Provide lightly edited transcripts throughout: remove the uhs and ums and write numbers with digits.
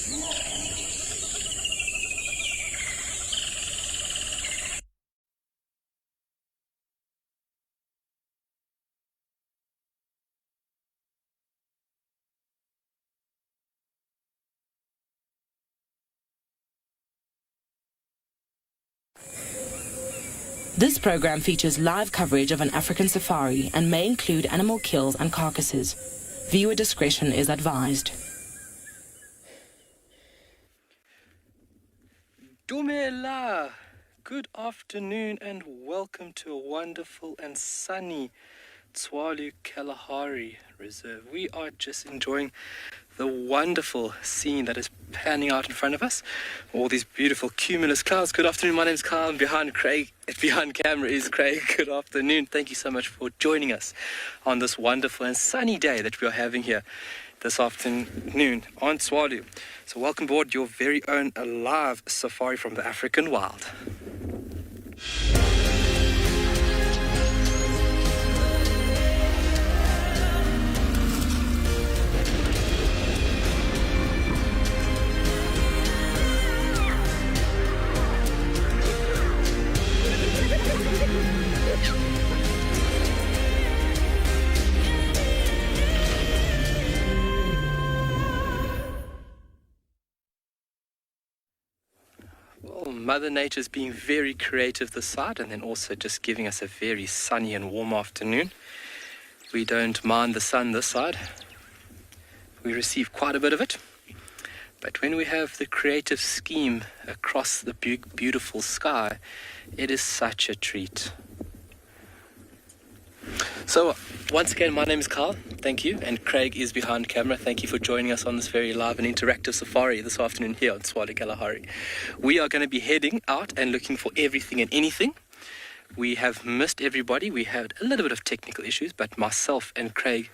This program features live coverage of an African safari and may include animal kills and carcasses. Viewer discretion is advised. Dumela! Good afternoon and welcome to a wonderful and sunny Tswalu Kalahari Reserve. We are just enjoying the wonderful scene that is panning out in front of us. All these beautiful cumulus clouds. Good afternoon, my name is Carl, and behind camera is Craig. Good afternoon. Thank you so much for joining us on this wonderful and sunny day that we are having here this afternoon on Tswalu. So welcome aboard your very own live safari from the African wild. Mother Nature's being very creative this side, and then also just giving us a very sunny and warm afternoon. We don't mind the sun this side. We receive quite a bit of it. But when we have the creative scheme across the beautiful sky, it is such a treat. So, once again, my name is Carl, thank you, and Craig is behind camera. Thank you for joining us on this very live and interactive safari this afternoon here on Tswalu Kalahari. We are going to be heading out and looking for everything and anything. We have missed everybody. We had a little bit of technical issues, but myself and Craig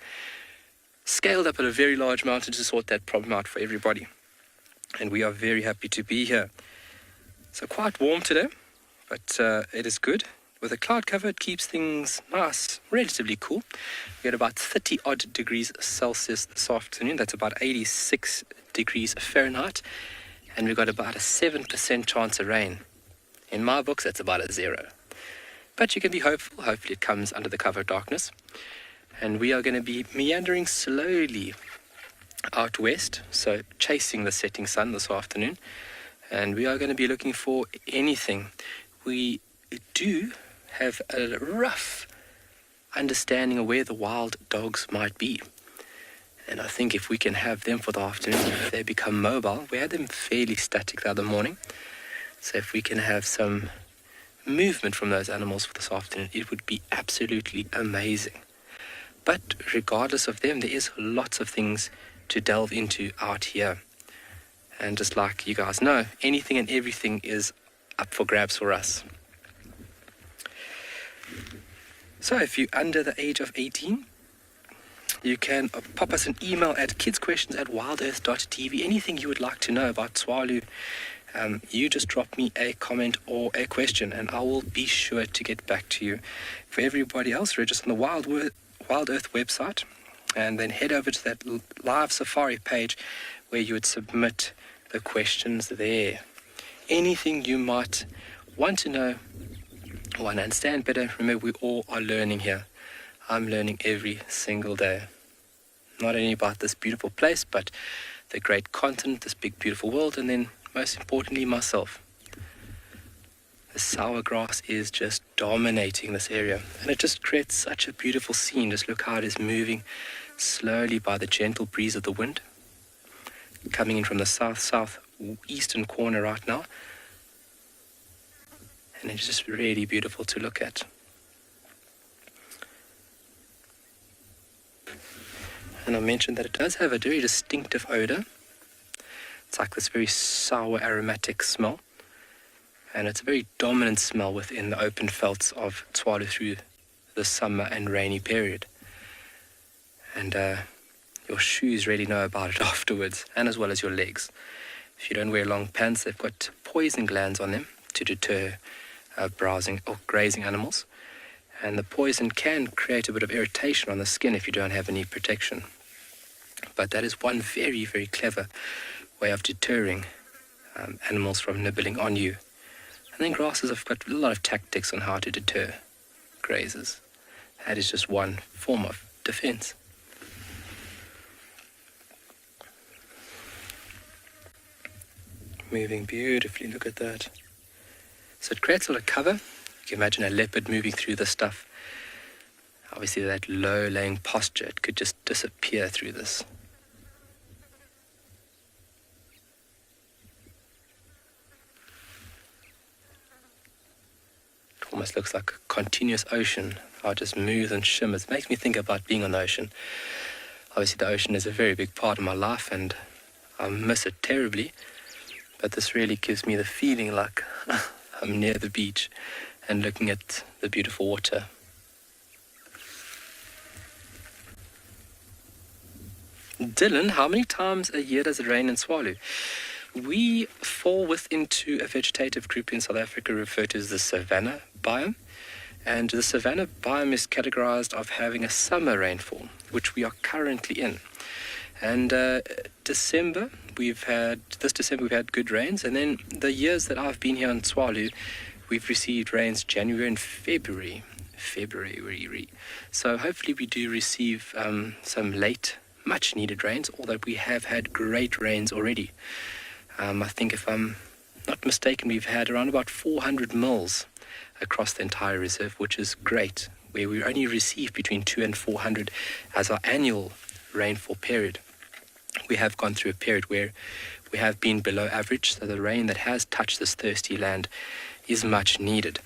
scaled up at a very large mountain to sort that problem out for everybody. And we are very happy to be here. So quite warm today, but it is good. With a cloud cover, it keeps things nice, relatively cool. We had about 30 odd degrees Celsius this afternoon. That's about 86 degrees Fahrenheit. And we've got about a 7% chance of rain. In my books, that's about a 0. But you can be hopeful. Hopefully it comes under the cover of darkness. And we are going to be meandering slowly out west, so chasing the setting sun this afternoon. And we are going to be looking for anything. We do have a rough understanding of where the wild dogs might be. And I think if we can have them for the afternoon, if they become mobile, we had them fairly static the other morning. So if we can have some movement from those animals for this afternoon, it would be absolutely amazing. But regardless of them, there is lots of things to delve into out here. And just like you guys know, anything and everything is up for grabs for us. So if you're under the age of 18, you can pop us an email at kidsquestions@wildearth.tv. Anything you would like to know about Tswalu, you just drop me a comment or a question and I will be sure to get back to you. For everybody else, register on the Wild Earth website and then head over to that live safari page where you would submit the questions there. Anything you might want to know, want to understand better. Remember, we all are learning here. I'm learning every single day. Not only about this beautiful place, but the great continent, this big beautiful world, and then most importantly myself. The sour grass is just dominating this area, and it just creates such a beautiful scene. Just look how it is moving slowly by the gentle breeze of the wind, coming in from the southeastern corner right now. And it's just really beautiful to look at. And I mentioned that it does have a very distinctive odor. It's like this very sour aromatic smell. And it's a very dominant smell within the open velds of Tswalu through the summer and rainy period. And your shoes really know about it afterwards, and as well as your legs. If you don't wear long pants, they've got poison glands on them to deter browsing or grazing animals, and the poison can create a bit of irritation on the skin if you don't have any protection. But that is one very, very clever way of deterring animals from nibbling on you. And then grasses have got a lot of tactics on how to deter grazers. That is just one form of defense. Moving beautifully, look at that. So it creates a lot of cover. You can imagine a leopard moving through this stuff. Obviously that low-laying posture, it could just disappear through this. It almost looks like a continuous ocean, how it just moves and shimmers. It makes me think about being on the ocean. Obviously the ocean is a very big part of my life and I miss it terribly. But this really gives me the feeling like I'm near the beach and looking at the beautiful water. Dylan, how many times a year does it rain in Tswalu? We fall into a vegetative group in South Africa referred to as the savanna biome. And the savanna biome is categorized of having a summer rainfall, which we are currently in. And December we've had good rains, and then the years that I've been here in Tswalu, we've received rains January and February. So hopefully we do receive some late, much needed rains, although we have had great rains already. I think if I'm not mistaken, we've had around about 400 mils across the entire reserve, which is great, where we only receive between 200 and 400 as our annual rainfall period. We have gone through a period where we have been below average, so the rain that has touched this thirsty land is much needed,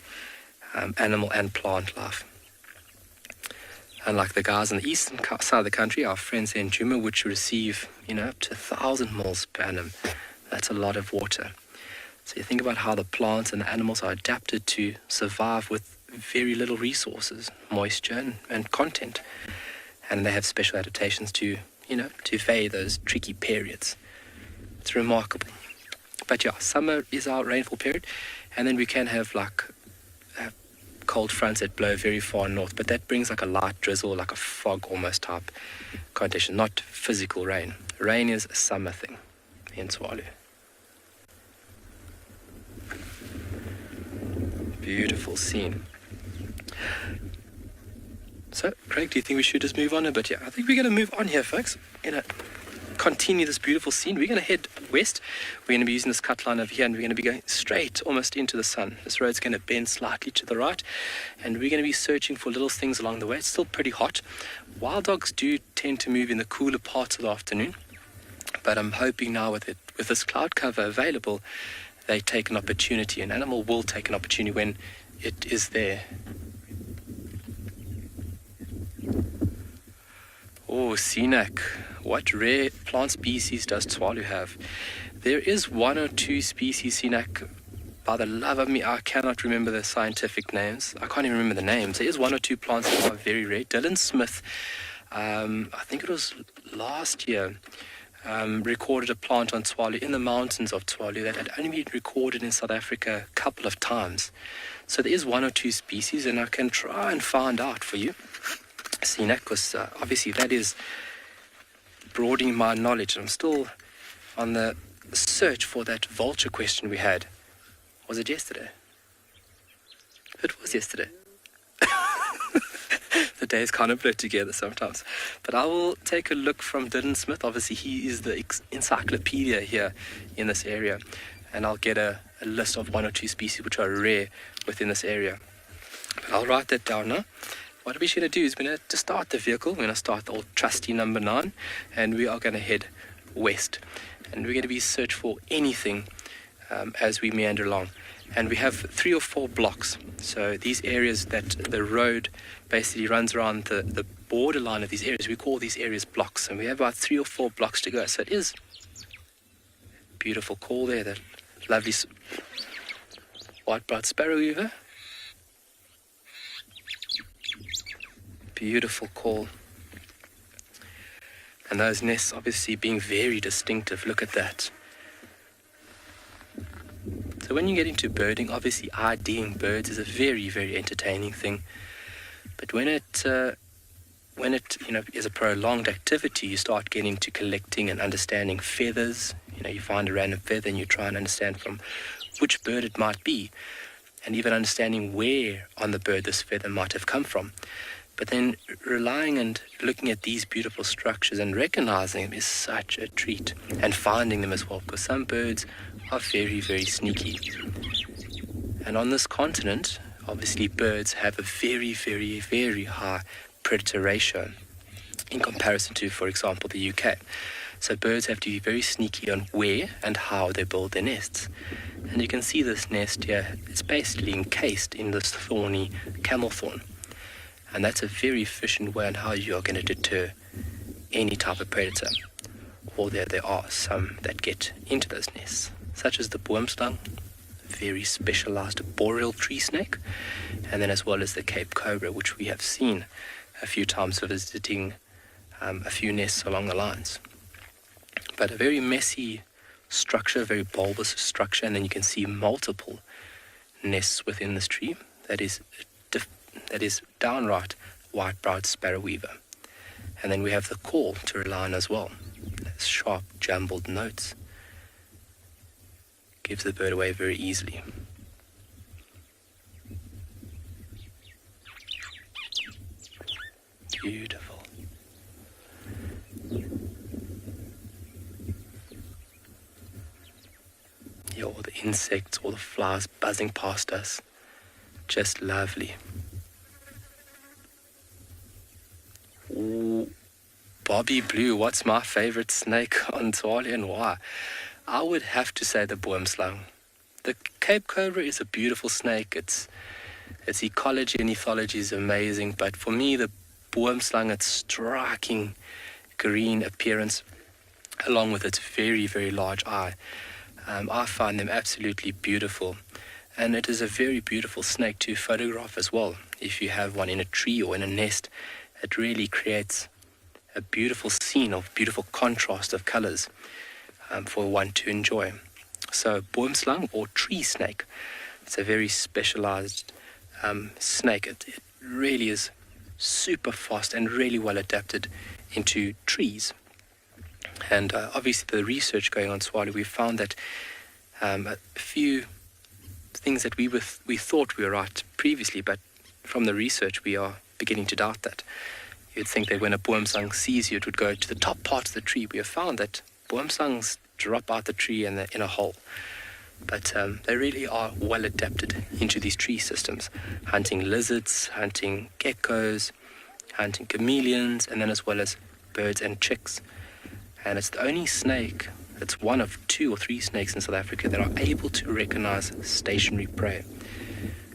animal and plant life. Unlike the guys on the eastern side of the country, our friends in Juma, which receive up to 1,000 mils per annum, that's a lot of water. So you think about how the plants and the animals are adapted to survive with very little resources, moisture and content, and they have special adaptations to evade those tricky periods. It's remarkable. But yeah, summer is our rainfall period, and then we can have cold fronts that blow very far north, but that brings like a light drizzle, like a fog almost type condition, not physical rain. Rain is a summer thing in Tswalu. Beautiful scene. So, Craig, do you think we should just move on a bit here? I think we're going to move on here, folks. Continue this beautiful scene. We're going to head west. We're going to be using this cut line over here, and we're going to be going straight almost into the sun. This road's going to bend slightly to the right, and we're going to be searching for little things along the way. It's still pretty hot. Wild dogs do tend to move in the cooler parts of the afternoon, but I'm hoping now with this cloud cover available, they take an opportunity. An animal will take an opportunity when it is there. Oh, Sinak. What rare plant species does Tswalu have? There is one or two species, Sinak. By the love of me, I cannot remember the scientific names. I can't even remember the names. There is one or two plants that are very rare. Dylan Smith, I think it was last year, recorded a plant on Tswalu in the mountains of Tswalu that had only been recorded in South Africa a couple of times. So there is one or two species, and I can try and find out for you. Sinak, because obviously that is broadening my knowledge. I'm still on the search for that vulture question we had. Was it yesterday? It was yesterday. The days kind of blur together sometimes. But I will take a look from Dylan Smith. Obviously, he is the encyclopedia here in this area. And I'll get a list of one or two species which are rare within this area. But I'll write that down now. What we're going to do is we're going to start the vehicle. We're going to start the old trusty number 9, and we are going to head west. And we're going to be search for anything as we meander along. And we have 3 or 4 blocks. So these areas that the road basically runs around the borderline of these areas, we call these areas blocks. And we have about 3 or 4 blocks to go. So it is a beautiful call there, that lovely white-browed sparrow weaver. Beautiful call. And those nests obviously being very distinctive. Look at that. So when you get into birding, obviously IDing birds is a very, very entertaining thing. But when it when it is a prolonged activity, you start getting to collecting and understanding feathers. You find a random feather and you try and understand from which bird it might be, and even understanding where on the bird this feather might have come from. But then relying and looking at these beautiful structures and recognizing them is such a treat, and finding them as well, because some birds are very, very sneaky. And on this continent, obviously birds have a very, very, very high predator ratio in comparison to, for example, the UK. So birds have to be very sneaky on where and how they build their nests. And you can see this nest here, it's basically encased in this thorny camel thorn. And that's a very efficient way on how you are going to deter any type of predator. Although there are some that get into those nests, such as the boomslang, very specialized boreal tree snake, and then as well as the Cape cobra, which we have seen a few times visiting a few nests along the lines. But a very messy structure, very bulbous structure, and then you can see multiple nests within this tree. That is downright white-browed sparrow weaver. And then we have the call to rely on as well. Those sharp, jumbled notes. Gives the bird away very easily. Beautiful. Yeah, all the insects, all the flies buzzing past us. Just lovely. Ooh, Bobby Blue, what's my favorite snake on Tswali and why? I would have to say the boomslang. The Cape cobra is a beautiful snake. Its ecology and ethology is amazing, but for me the boomslang, its striking green appearance, along with its very, very large eye, I find them absolutely beautiful. And it is a very beautiful snake to photograph as well. If you have one in a tree or in a nest, it really creates a beautiful scene of beautiful contrast of colors for one to enjoy. So boomslang or tree snake, it's a very specialized snake. It really is super fast and really well adapted into trees. And obviously the research going on Tswali, we found that a few things that we thought we were right previously, but from the research we are beginning to doubt that. You'd think that when a boomslang sees you, it would go to the top part of the tree. We have found that boomslangs drop out the tree in a hole. But they really are well adapted into these tree systems, hunting lizards, hunting geckos, hunting chameleons, and then as well as birds and chicks. And it's the only snake, it's one of 2 or 3 snakes in South Africa that are able to recognize stationary prey.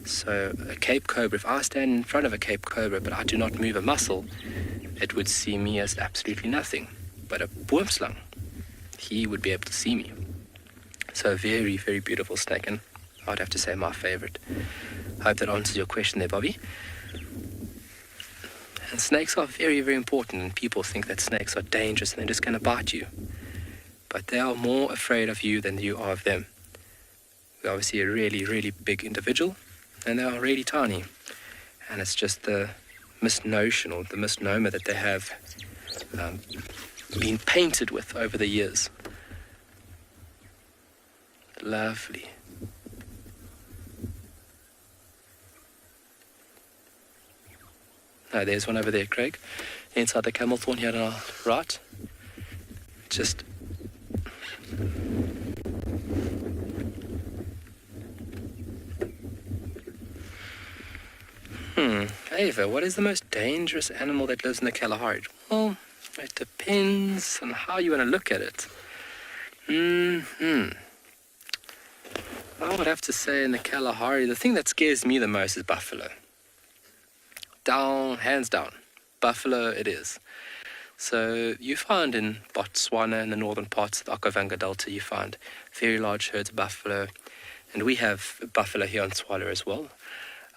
So a Cape cobra, if I stand in front of a Cape cobra but I do not move a muscle, it would see me as absolutely nothing. But a boomslang, he would be able to see me. So a very, very beautiful snake, and I would have to say my favorite. I hope that answers your question there, Bobby. And snakes are very, very important, and people think that snakes are dangerous and they're just going to bite you. But they are more afraid of you than you are of them. They're obviously a really, really big individual, and they are really tiny. And it's just the misnotion or the misnomer that they have been painted with over the years. Lovely. No, there's one over there, Craig. Inside the camel thorn here on our right. Just... Ava, what is the most dangerous animal that lives in the Kalahari? Well, it depends on how you want to look at it. I would have to say in the Kalahari, the thing that scares me the most is buffalo. Hands down, buffalo it is. So you find in Botswana, in the northern parts of the Okavango Delta, you find very large herds of buffalo. And we have buffalo here on Tswala as well.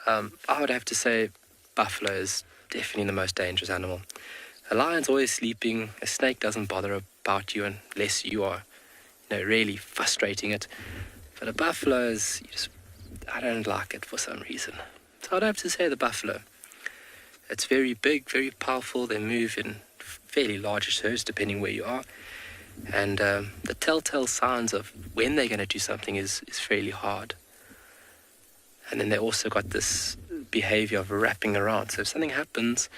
I would have to say buffalo is definitely the most dangerous animal. A lion's always sleeping. A snake doesn't bother about you unless you are, really frustrating it. But a buffalo is, I don't like it for some reason. So I'd have to say the buffalo. It's very big, very powerful. They move in fairly large herds depending where you are. And the telltale signs of when they're going to do something is fairly hard. And then they also got this behavior of wrapping around. So if something happens,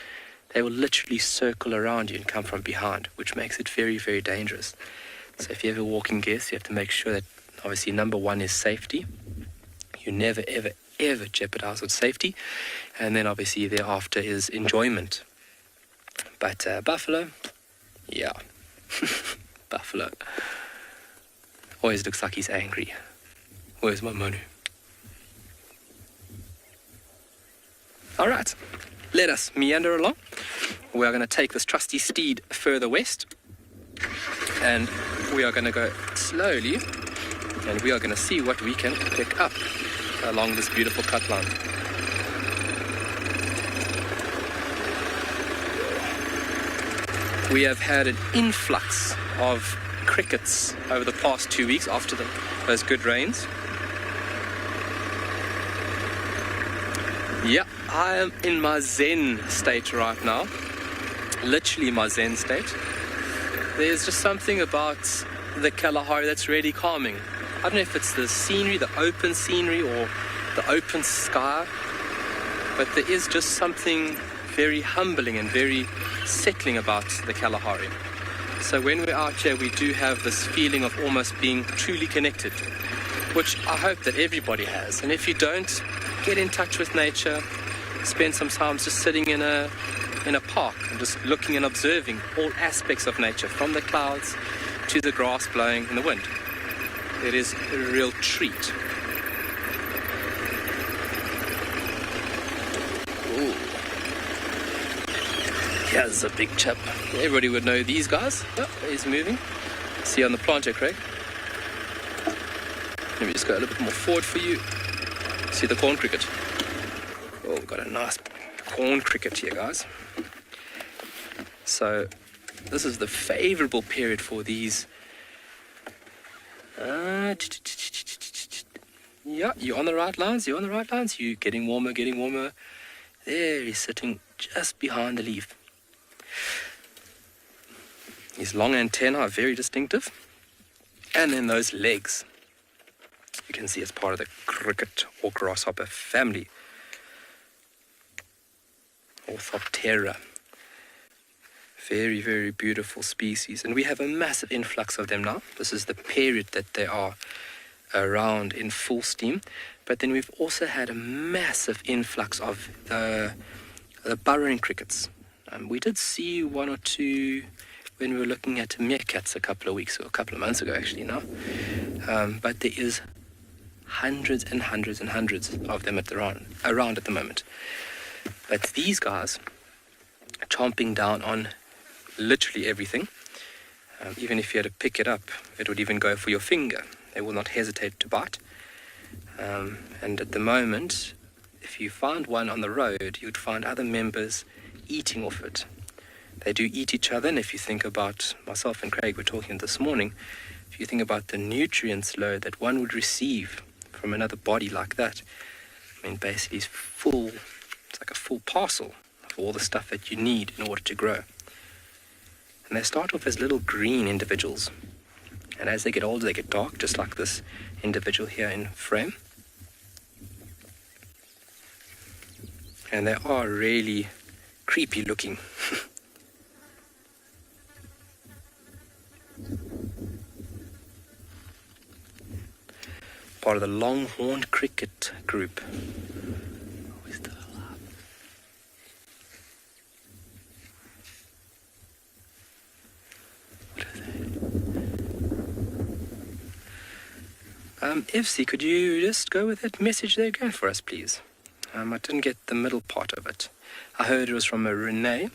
they will literally circle around you and come from behind, which makes it very, very dangerous. So if you're ever walking guests, you have to make sure that, obviously, number one is safety. You never, ever, ever jeopardize with safety. And then, obviously, thereafter is enjoyment. But buffalo, yeah. Buffalo. Always looks like he's angry. Where's my money? All right, let us meander along. We are going to take this trusty steed further west. And we are going to go slowly. And we are going to see what we can pick up along this beautiful cut line. We have had an influx of crickets over the past 2 weeks after those good rains. Yeah, I am in my zen state right now. Literally my zen state. There's just something about the Kalahari that's really calming. I don't know if it's the scenery, the open scenery, or the open sky, but there is just something very humbling and very settling about the Kalahari. So when we're out here, we do have this feeling of almost being truly connected, which I hope that everybody has. And if you don't, get in touch with nature, spend some time just sitting in a park and just looking and observing all aspects of nature, from the clouds to the grass blowing in the wind. It is a real treat. Ooh. Here's a big chap. Everybody would know these guys. Oh, he's moving. See on the planter, Craig. Let me just go a little bit more forward for you. See the corn cricket. Oh, we've got a nice corn cricket here, guys. So this is the favorable period for these. Yeah, you're on the right lines. You're getting warmer. There he's sitting just behind the leaf. His long antennae are very distinctive. And then those legs. You can see it's part of the cricket or grasshopper family. Orthoptera. Very, very beautiful species. And we have a massive influx of them now. This is the period that they are around in full steam. But then we've also had a massive influx of the burrowing crickets. We did see one or two when we were looking at meerkats a couple of months ago actually now. But there is hundreds and hundreds and hundreds of them around at the moment. But these guys are chomping down on literally everything. Even if you had to pick it up, it would even go for your finger. They will not hesitate to bite. And at the moment, if you find one on the road, you'd find other members eating off it. They do eat each other, and if you think about, myself and Craig were talking this morning, if you think about the nutrients load that one would receive from another body like that, I mean, basically it's like a full parcel of all the stuff that you need in order to grow. And they start off as little green individuals. And as they get older, they get dark, just like this individual here in frame. And they are really creepy looking. Part of the long-horned cricket group. Always still alive. What are they? Ivsy, could you just go with that message there again for us, please? I didn't get the middle part of it. I heard it was from a Renee.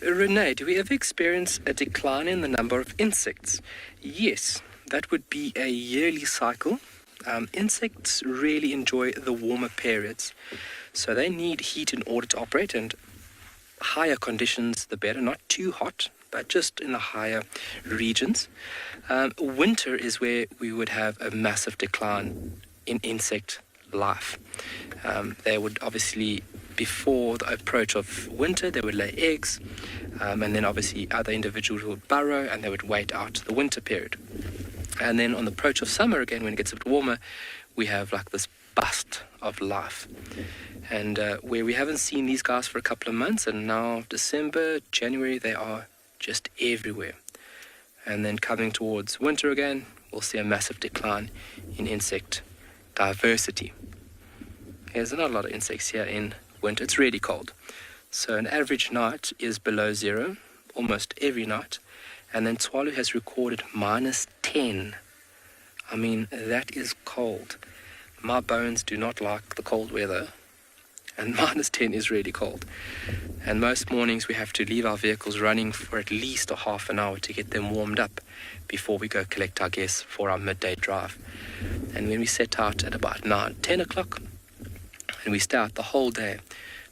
Renee, do we ever experience a decline in the number of insects? Yes, that would be a yearly cycle. Insects really enjoy the warmer periods. So they need heat in order to operate, and higher conditions the better. Not too hot, but just in the higher regions. Winter is where we would have a massive decline in insect life. They would obviously, before the approach of winter, they would lay eggs, and then obviously other individuals would burrow and they would wait out the winter period. And then on the approach of summer again, when it gets a bit warmer, we have like this bust of life. And where we haven't seen these guys for a couple of months, and now December, January, they are just everywhere. And then coming towards winter again, we'll see a massive decline in insect diversity. There's not a lot of insects here in winter. It's really cold. So an average night is below zero, almost every night. And then Tswalu has recorded -10. I mean, that is cold. My bones do not like the cold weather. And -10 is really cold. And most mornings we have to leave our vehicles running for at least a half an hour to get them warmed up before we go collect our guests for our midday drive. And when we set out at about 9, 10 o'clock, and we stay out the whole day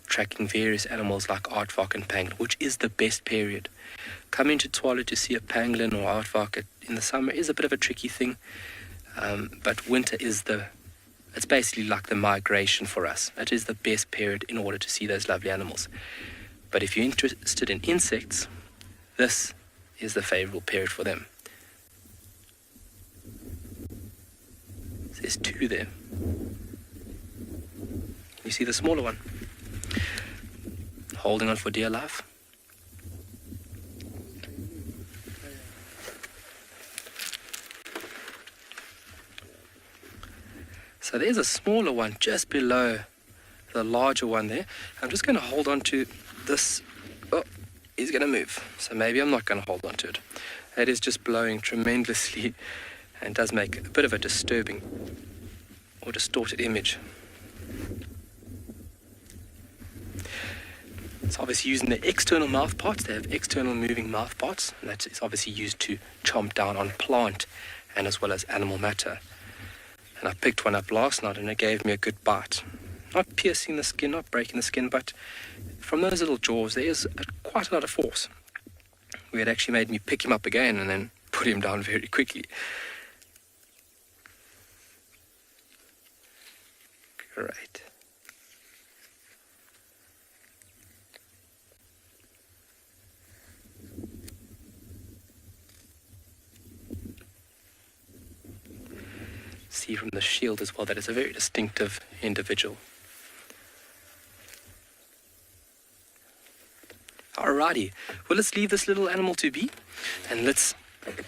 tracking various animals like aardvark and pangolin, which is the best period. Coming to Tswalu to see a pangolin or aardvark in the summer is a bit of a tricky thing, but winter is it's basically like the migration for us. It is the best period in order to see those lovely animals. But if you're interested in insects, this is the favorable period for them. There's 2 there. You see the smaller one holding on for dear life. So there's a smaller one just below the larger one there. I'm just going to hold on to this. Oh, he's going to move. So maybe I'm not going to hold on to it. It is just blowing tremendously and does make a bit of a disturbing or distorted image. It's obviously using the external mouth parts. They have external moving mouth parts, and that is obviously used to chomp down on plant and as well as animal matter. And I picked one up last night and it gave me a good bite. Not piercing the skin, not breaking the skin, but from those little jaws there is quite a lot of force. It actually made me pick him up again and then put him down very quickly. Great. See from the shield as well that it's a very distinctive individual. Alrighty, well, let's leave this little animal to be and let's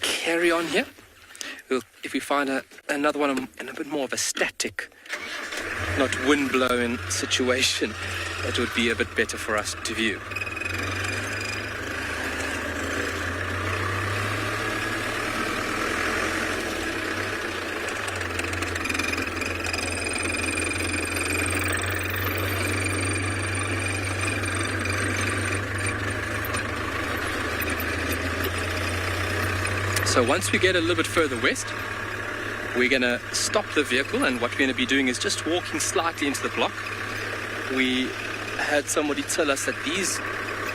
carry on here. If we find another one in a bit more of a static, not wind-blowing situation, it would be a bit better for us to view. So once we get a little bit further west, we're going to stop the vehicle, and what we're going to be doing is just walking slightly into the block. We had somebody tell us that these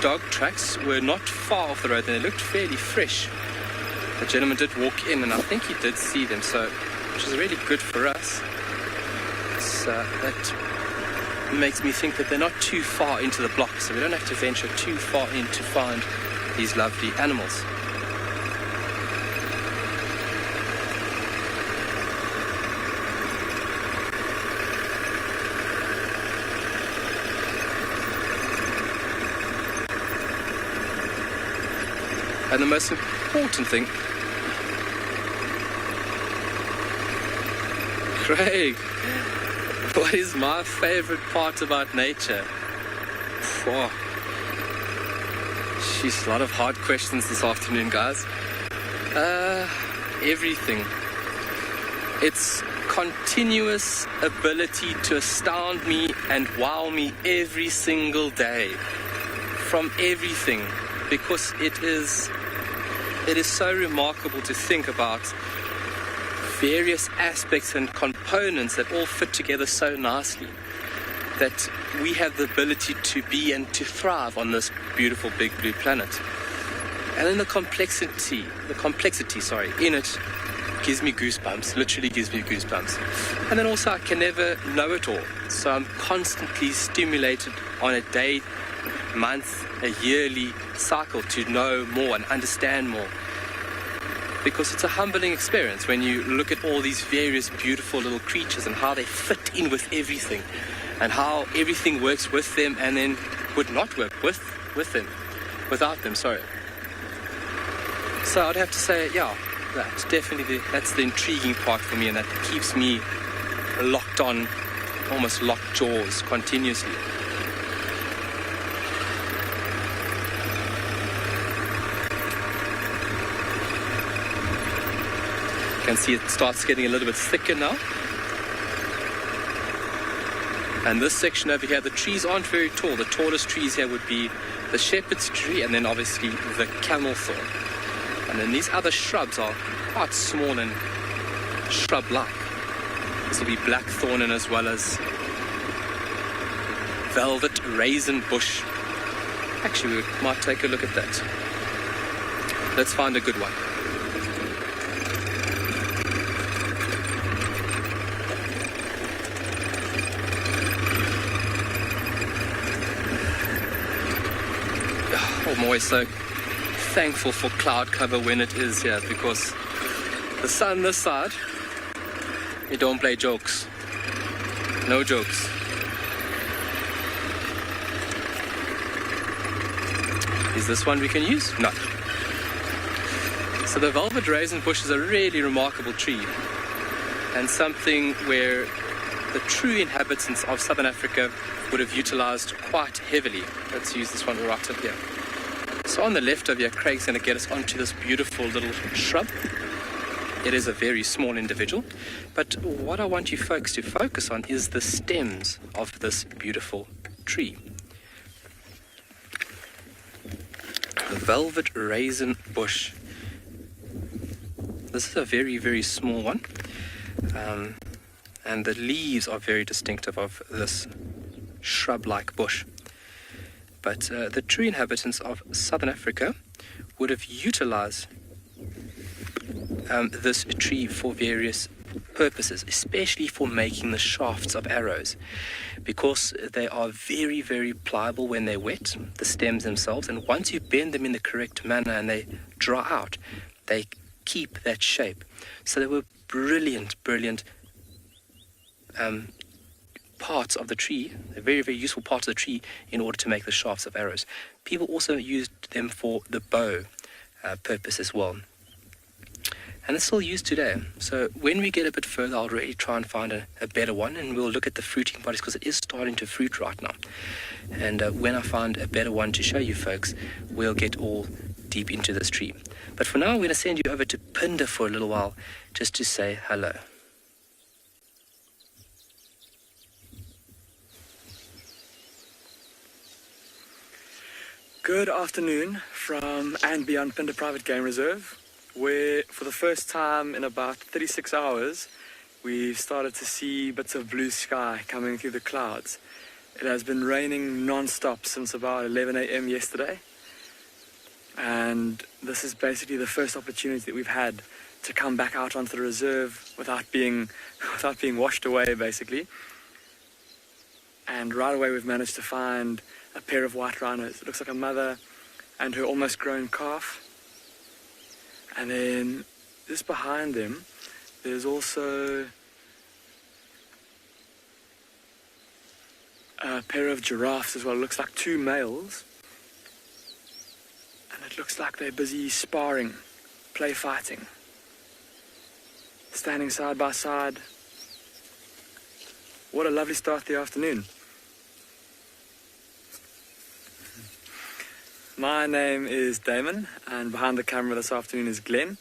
dog tracks were not far off the road and they looked fairly fresh. The gentleman did walk in and I think he did see them, so which is really good for us. That makes me think that they're not too far into the block, so we don't have to venture too far in to find these lovely animals. And the most important thing, Craig, what is my favorite part about nature? Whoa. Sheesh, a lot of hard questions this afternoon, guys. Everything. Its continuous ability to astound me and wow me every single day. From everything. Because it is so remarkable to think about various aspects and components that all fit together so nicely, that we have the ability to be and to thrive on this beautiful big blue planet. And then the complexity, in it gives me goosebumps, literally gives me goosebumps. And then also I can never know it all. So I'm constantly stimulated on a day, month, a yearly cycle to know more and understand more. Because it's a humbling experience when you look at all these various beautiful little creatures and how they fit in with everything and how everything works with them and then would not work with them, without them, sorry. So I'd have to say, yeah, that's definitely that's the intriguing part for me, and that keeps me locked on, almost locked jaws continuously. You can see it starts getting a little bit thicker now. And this section over here, the trees aren't very tall. The tallest trees here would be the shepherd's tree and then obviously the camel thorn. And then these other shrubs are quite small and shrub-like. This will be blackthorn and as well as velvet raisin bush. Actually, we might take a look at that. Let's find a good one. I'm always so thankful for cloud cover when it is here, because the sun this side, it don't play jokes. No jokes. Is this one we can use? No. So the velvet raisin bush is a really remarkable tree, and something where the true inhabitants of Southern Africa would have utilized quite heavily. Let's use this one right up here. So on the left of here, Craig's going to get us onto this beautiful little shrub. It is a very small individual, but what I want you folks to focus on is the stems of this beautiful tree. The velvet raisin bush. This is a very, very small one, and the leaves are very distinctive of this shrub-like bush. But the true inhabitants of Southern Africa would have utilized this tree for various purposes, especially for making the shafts of arrows, because they are very, very pliable when they're wet, the stems themselves, and once you bend them in the correct manner and they dry out, they keep that shape. So they were brilliant parts of the tree, a very, very useful part of the tree in order to make the shafts of arrows. People also used them for the bow purpose as well. And it's still used today. So when we get a bit further, I'll really try and find a better one, and we'll look at the fruiting bodies because it is starting to fruit right now. And when I find a better one to show you folks, we'll get all deep into this tree. But for now, I'm going to send you over to Pinder for a little while just to say hello. Good afternoon from and beyond Pinder Private Game Reserve, where for the first time in about 36 hours, we've started to see bits of blue sky coming through the clouds. It has been raining non-stop since about 11 a.m. yesterday, and this is basically the first opportunity that we've had to come back out onto the reserve without being washed away, basically. And right away we've managed to find a pair of white rhinos. It looks like a mother and her almost grown calf. And then just behind them, there's also a pair of giraffes as well. It looks like two males. And it looks like they're busy sparring, play fighting, standing side by side. What a lovely start to the afternoon. My name is Damon, and behind the camera this afternoon is Glenn.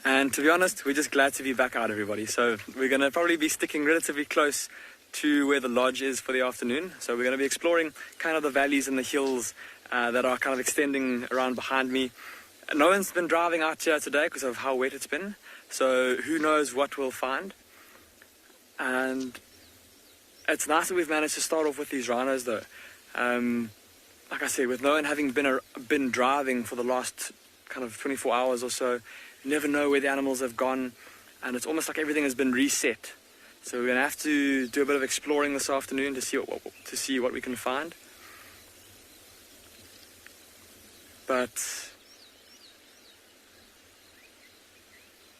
And to be honest, we're just glad to be back out, everybody. So we're going to probably be sticking relatively close to where the lodge is for the afternoon. So we're going to be exploring kind of the valleys and the hills that are kind of extending around behind me. No one's been driving out here today because of how wet it's been. So who knows what we'll find. And it's nice that we've managed to start off with these rhinos though. Like I said, with no one having been driving for the last kind of 24 hours or so. You never know where the animals have gone, and it's almost like everything has been reset. So we're going to have to do a bit of exploring this afternoon to see what we can find. But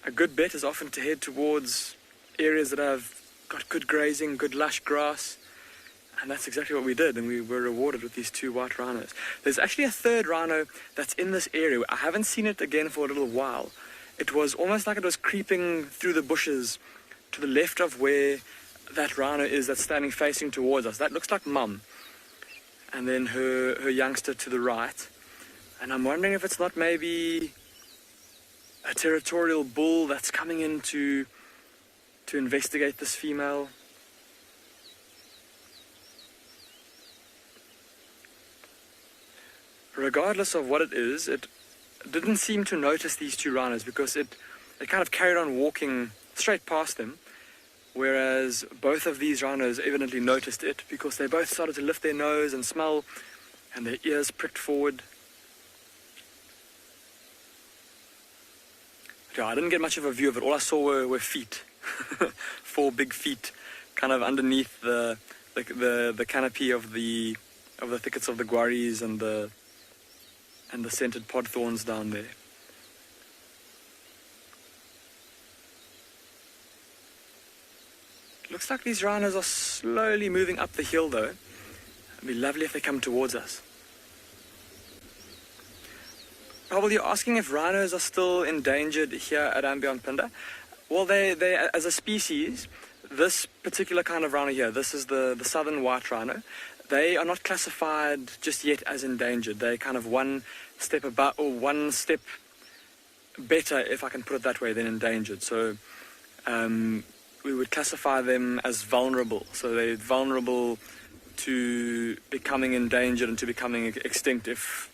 a good bet is often to head towards areas that have got good grazing, good lush grass, and that's exactly what we did, and we were rewarded with these 2 white rhinos. There's actually a 3rd rhino that's in this area. I haven't seen it again for a little while. It was almost like it was creeping through the bushes to the left of where that rhino is that's standing facing towards us. That looks like Mum, and then her youngster to the right. And I'm wondering if it's not maybe a territorial bull that's coming in to investigate this female. Regardless of what it is, it didn't seem to notice these 2 rhinos because it kind of carried on walking straight past them, whereas both of these rhinos evidently noticed it because they both started to lift their nose and smell, and their ears pricked forward. Yeah, I didn't get much of a view of it. All I saw were feet. 4 big feet kind of underneath the canopy of the thickets of the guaris and the scented pod thorns down there. It looks like these rhinos are slowly moving up the hill though. It'd be lovely if they come towards us. Probably you're asking if rhinos are still endangered here at Ambionpinda. Well, they as a species, this particular kind of rhino here, this is the southern white rhino, they are not classified just yet as endangered. They're kind of one step above, or one step better, if I can put it that way, than endangered. So we would classify them as vulnerable. So they're vulnerable to becoming endangered and to becoming extinct if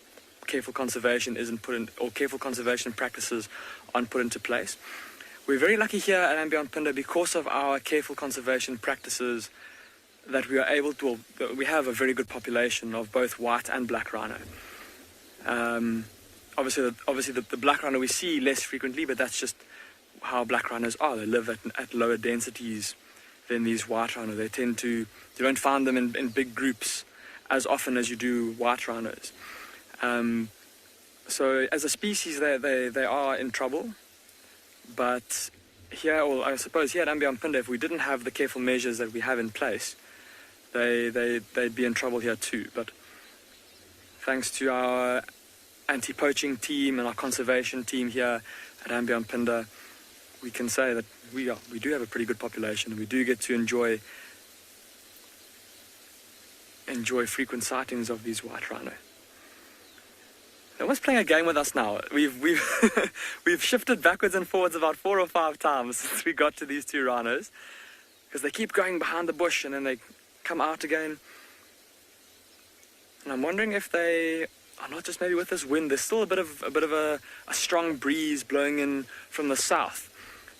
careful conservation isn't put in, or careful conservation practices aren't put into place. We're very lucky here at Ambionpinda because of our careful conservation practices that we are able to, we have a very good population of both white and black rhino. Obviously the black rhino we see less frequently, but that's just how black rhinos are. They live at lower densities than these white rhino. They you don't find them in big groups as often as you do white rhinos. So as a species, they are in trouble. But here, or I suppose here at Ambionpinda, if we didn't have the careful measures that we have in place, they'd be in trouble here too. But thanks to our anti-poaching team and our conservation team here at Ambionpinda, we can say that we do have a pretty good population, and we do get to enjoy frequent sightings of these white rhino. They're almost playing a game with us now. We've shifted backwards and forwards about 4 or 5 times since we got to these 2 rhinos, because they keep going behind the bush and then they come out again. And I'm wondering if they are not just maybe with this wind. There's still a bit of a strong breeze blowing in from the south,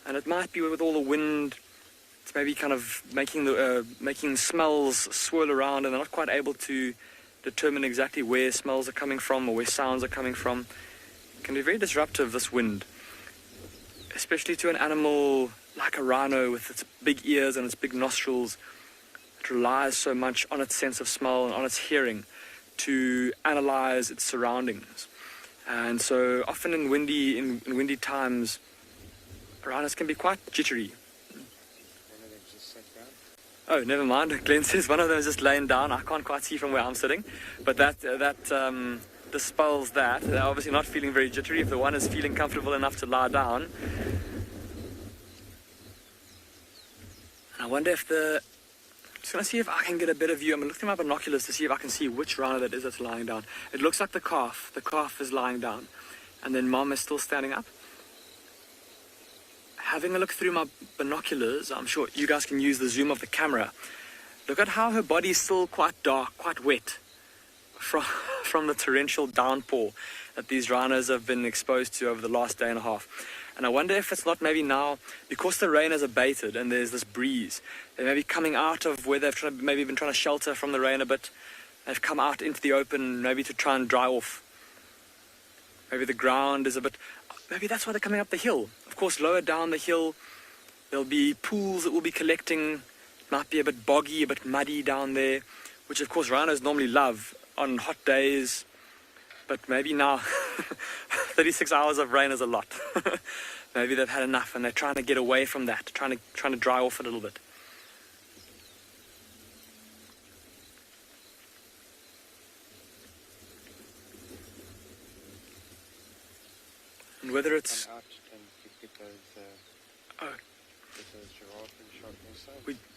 and it might be with all the wind. It's maybe kind of making smells swirl around, and they're not quite able to determine exactly where smells are coming from or where sounds are coming from. It can be very disruptive, this wind, especially to an animal like a rhino with its big ears and its big nostrils. It relies so much on its sense of smell and on its hearing to analyze its surroundings. And so often in windy times, rhinos can be quite jittery. Oh, never mind. Glenn says one of them is just laying down. I can't quite see from where I'm sitting, but that dispels that. They're obviously not feeling very jittery if the one is feeling comfortable enough to lie down. And I wonder if I'm just going to see if I can get a better view. I'm going to look through my binoculars to see if I can see which rhino that is that's lying down. It looks like the calf. The calf is lying down, and then Mom is still standing up. Having a look through my binoculars, I'm sure you guys can use the zoom of the camera. Look at how her body is still quite dark, quite wet from the torrential downpour that these rhinos have been exposed to over the last day and a half. And I wonder if it's not maybe now, because the rain has abated and there's this breeze, they may be coming out of where they've maybe been trying to shelter from the rain a bit. They've come out into the open maybe to try and dry off. maybe the ground is a bit, maybe that's why they're coming up the hill. Of course, lower down the hill, there'll be pools that will be collecting. Might be a bit boggy, a bit muddy down there, which of course rhinos normally love on hot days. But maybe now, 36 hours of rain is a lot. Maybe they've had enough and they're trying to get away from that, trying to dry off a little bit. And whether it's...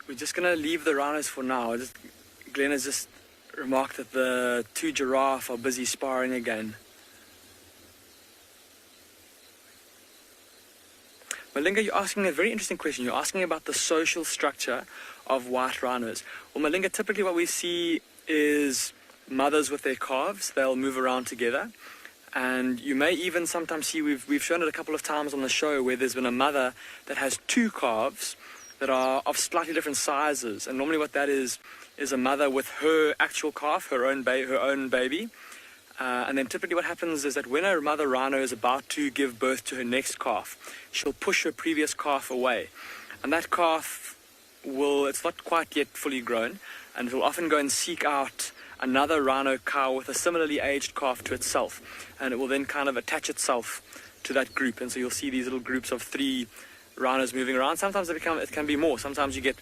We're just going to leave the rhinos for now. Glenn has just remarked that the two giraffe are busy sparring again. Malinga, you're asking a very interesting question. You're asking about the social structure of white rhinos. Well, Malinga, typically what we see is mothers with their calves. They'll move around together. And you may even sometimes see, we've shown it a couple of times on the show, where there's been a mother that has two calves that are of slightly different sizes. And normally what that is a mother with her actual calf, her own baby. And then typically what happens is that when a mother rhino is about to give birth to her next calf, she'll push her previous calf away. And that calf it's not quite yet fully grown, and it will often go and seek out another rhino cow with a similarly aged calf to itself. And it will then kind of attach itself to that group. And so you'll see these little groups of 3 rhinos moving around. Sometimes it can be more. Sometimes you get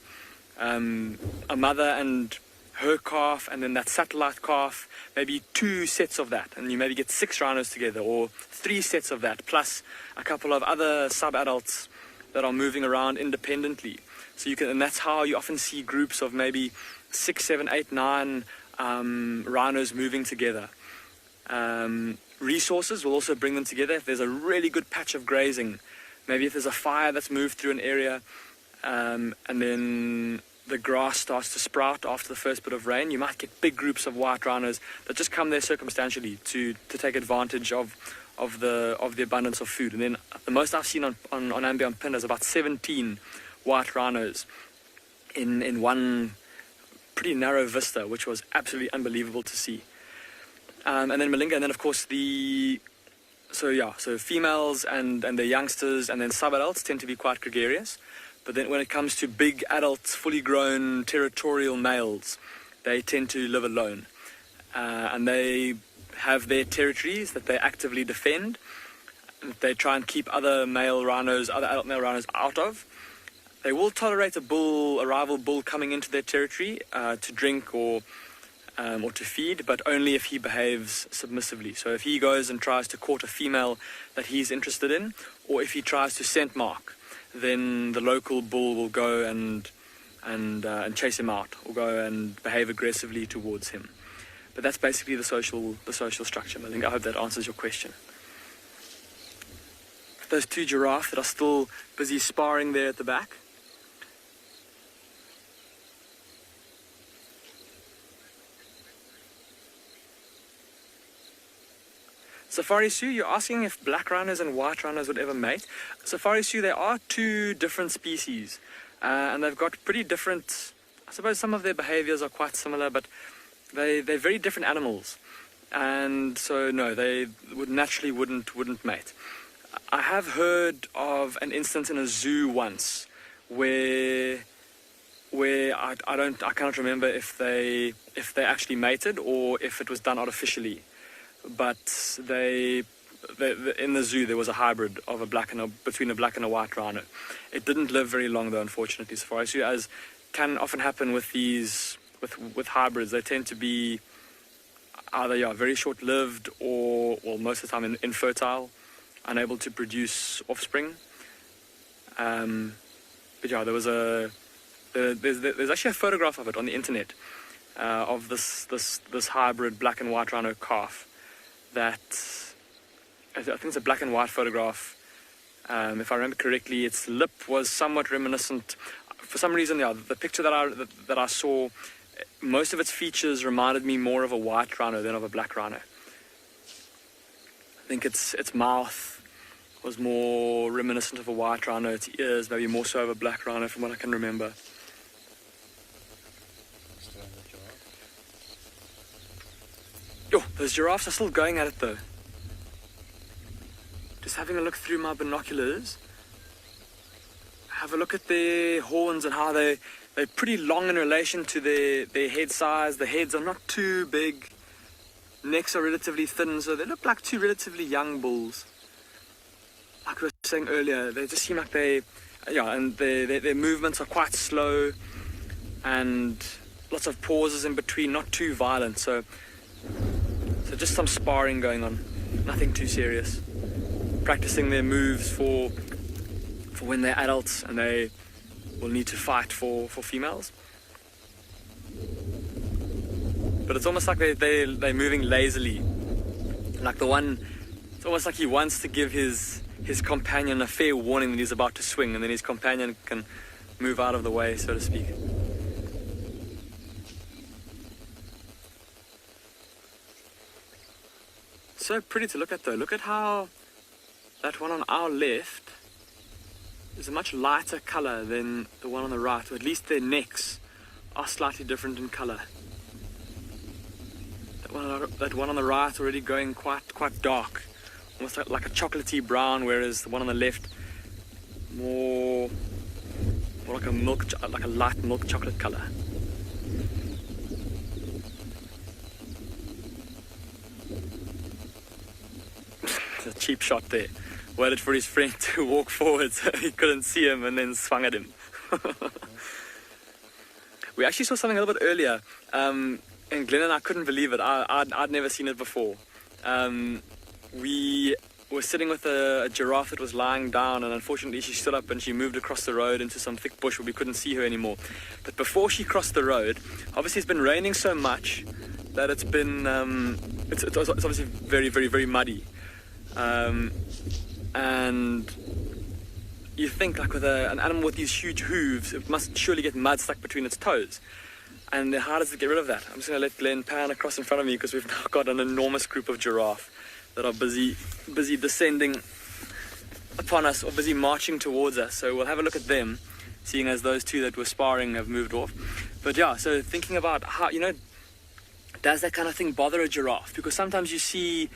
a mother and her calf, and then that satellite calf, maybe 2 sets of that, and you maybe get 6 rhinos together, or 3 sets of that, plus a couple of other sub-adults that are moving around independently. So and that's how you often see groups of maybe 6, 7, 8, 9 rhinos moving together. Resources will also bring them together. If there's a really good patch of grazing, maybe if there's a fire that's moved through an area, and then the grass starts to sprout after the first bit of rain, you might get big groups of white rhinos that just come there circumstantially to take advantage of the abundance of food. And then the most I've seen on Ambient Pin is about 17 white rhinos in one pretty narrow vista, which was absolutely unbelievable to see. And then Malinga, and then of course so females and the youngsters and then sub-adults tend to be quite gregarious. But then when it comes to big adults, fully grown territorial males, they tend to live alone. And they have their territories that they actively defend. They try and keep other adult male rhinos out of. They will tolerate a rival bull coming into their territory to drink or to feed, but only if he behaves submissively. So if he goes and tries to court a female that he's interested in, or if he tries to scent mark, then the local bull will go and chase him out, or go and behave aggressively towards him. But that's basically the social structure. I hope that answers your question. Those 2 giraffe that are still busy sparring there at the back. Safari Sue, you're asking if black rhinos and white rhinos would ever mate. Safari Sue, there are 2 different species, and they've got pretty different, I suppose some of their behaviors are quite similar, but they're very different animals. And so no, they wouldn't mate. I have heard of an instance in a zoo once where I cannot remember if they actually mated or if it was done artificially. But in the zoo there was a hybrid of between a black and a white rhino. It didn't live very long though, unfortunately, so far as can often happen with these with hybrids. They tend to be either very short-lived or most of the time infertile, unable to produce offspring. But yeah, there's actually a photograph of it on the internet of this hybrid black and white rhino calf. That I think it's a black and white photograph. If I remember correctly, its lip was somewhat reminiscent. For some reason, the picture that I saw, most of its features reminded me more of a white rhino than of a black rhino. I think its mouth was more reminiscent of a white rhino. Its ears maybe more so of a black rhino, from what I can remember. Yo, those giraffes are still going at it though. just having a look through my binoculars, have a look at their horns and how they're pretty long in relation to their head size. The heads are not too big, necks are relatively thin, so they look like two relatively young bulls. Like we were saying earlier, they just seem like and their movements are quite slow, and lots of pauses in between, not too violent. So just some sparring going on, nothing too serious. Practicing their moves for when they're adults and they will need to fight for females. But it's almost like they're moving lazily. Like it's almost like he wants to give his companion a fair warning that he's about to swing, and then his companion can move out of the way, so to speak. So pretty to look at though. Look at how that one on our left is a much lighter color than the one on the right, or at least their necks are slightly different in color. That one on the right already going quite dark, almost like a chocolatey brown, whereas the one on the left more like a light milk chocolate color. A cheap shot there. Waited for his friend to walk forward so he couldn't see him, and then swung at him. We actually saw something a little bit earlier, and Glenn and I couldn't believe it. I'd never seen it before. We were sitting with a giraffe that was lying down, and unfortunately she stood up and she moved across the road into some thick bush where we couldn't see her anymore. But before she crossed the road, obviously it's been raining so much that it's been it's obviously very, very, very muddy. And you think, like, with an animal with these huge hooves, it must surely get mud stuck between its toes. And how does it get rid of that? I'm just going to let Glenn pan across in front of me, because we've now got an enormous group of giraffe that are busy descending upon us, or busy marching towards us. So we'll have a look at them, seeing as those two that were sparring have moved off. But yeah, so thinking about how, does that kind of thing bother a giraffe? Because sometimes you see,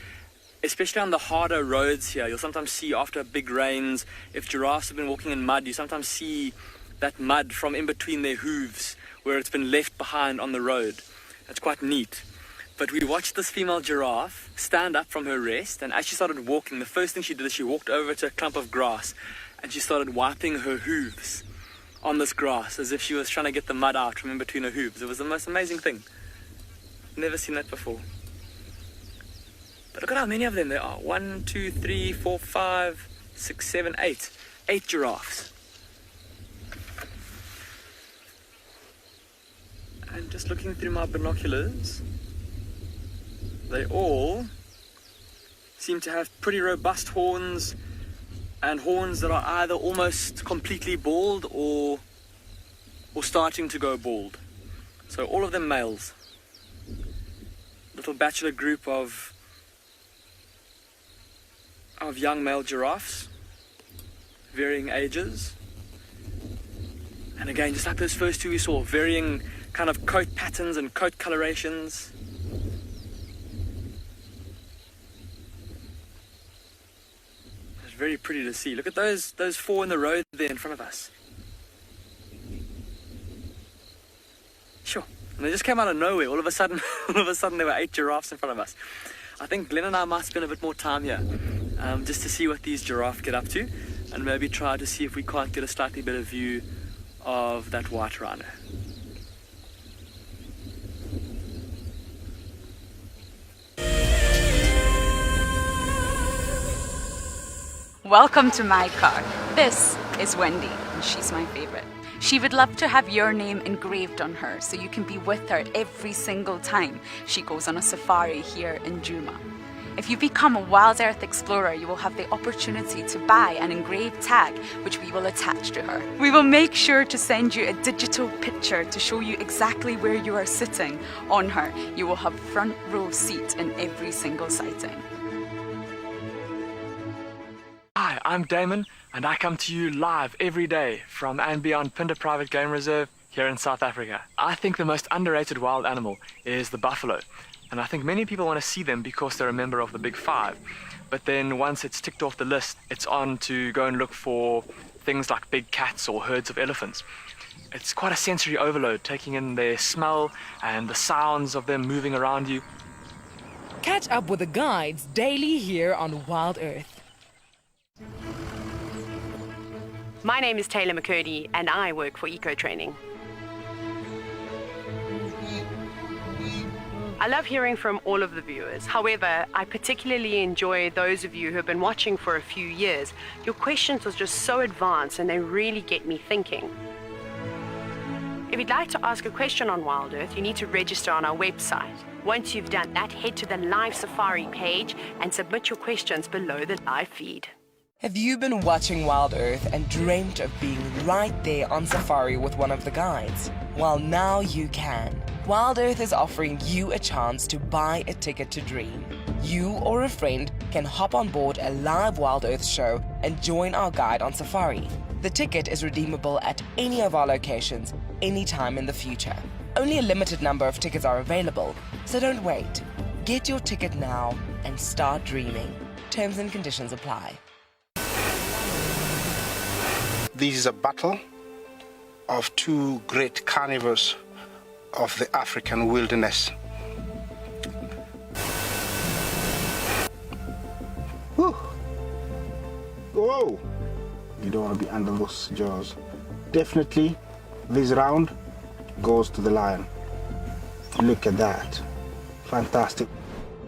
especially on the harder roads here, you'll sometimes see after big rains, if giraffes have been walking in mud, you sometimes see that mud from in between their hooves where it's been left behind on the road. That's quite neat. But we watched this female giraffe stand up from her rest, and as she started walking, the first thing she did is she walked over to a clump of grass and she started wiping her hooves on this grass as if she was trying to get the mud out from in between her hooves. It was the most amazing thing. Never seen that before. But look at how many of them there are. 1, 2, 3, 4, 5, 6, 7, 8. 8 giraffes. And just looking through my binoculars, they all seem to have pretty robust horns, and horns that are either almost completely bald or starting to go bald. So all of them males. Little bachelor group of young male giraffes, varying ages. And again, just like those first two we saw, varying kind of coat patterns and coat colorations. It's very pretty to see. Look at those 4 in the road there in front of us. Sure. And they just came out of nowhere. All of a sudden there were 8 giraffes in front of us. I think Glenn and I might spend a bit more time here, just to see what these giraffes get up to, and maybe try to see if we can't get a slightly better view of that white rhino. Welcome to my car. This is Wendy, and she's my favorite. She would love to have your name engraved on her so you can be with her every single time she goes on a safari here in Djuma. If you become a Wild Earth Explorer, you will have the opportunity to buy an engraved tag which we will attach to her. We will make sure to send you a digital picture to show you exactly where you are sitting on her. You will have front row seat in every single sighting. Hi, I'm Damon, and I come to you live every day from and beyond Pinder Private Game Reserve here in South Africa. I think the most underrated wild animal is the buffalo. And I think many people want to see them because they're a member of the Big Five. But then once it's ticked off the list, it's on to go and look for things like big cats or herds of elephants. It's quite a sensory overload, taking in their smell and the sounds of them moving around you. Catch up with the guides daily here on Wild Earth. My name is Taylor McCurdy and I work for Eco Training. I love hearing from all of the viewers. However, I particularly enjoy those of you who have been watching for a few years. Your questions are just so advanced and they really get me thinking. If you'd like to ask a question on Wild Earth, you need to register on our website. Once you've done that, head to the live safari page and submit your questions below the live feed. Have you been watching Wild Earth and dreamt of being right there on safari with one of the guides? Well, now you can. Wild Earth is offering you a chance to buy a ticket to dream. You or a friend can hop on board a live Wild Earth show and join our guide on safari. The ticket is redeemable at any of our locations, anytime in the future. Only a limited number of tickets are available, so don't wait. Get your ticket now and start dreaming. Terms and conditions apply. This is a battle of two great carnivores of the African wilderness. Whew. Whoa! You don't want to be under those jaws. Definitely, this round goes to the lion. Look at that. Fantastic.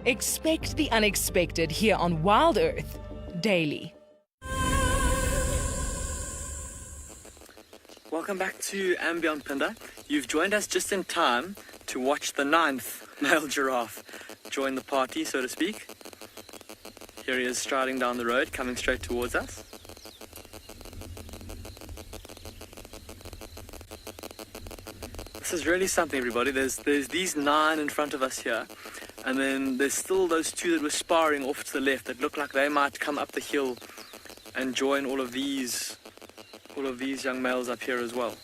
Expect the unexpected here on Wild Earth daily. Welcome back to Ambient Pinda. You've joined us just in time to watch the 9th male giraffe join the party, so to speak. Here he is striding down the road, coming straight towards us. This is really something, everybody. There's these 9 in front of us here, and then there's still those 2 that were sparring off to the left that look like they might come up the hill and join all of these young males up here as well.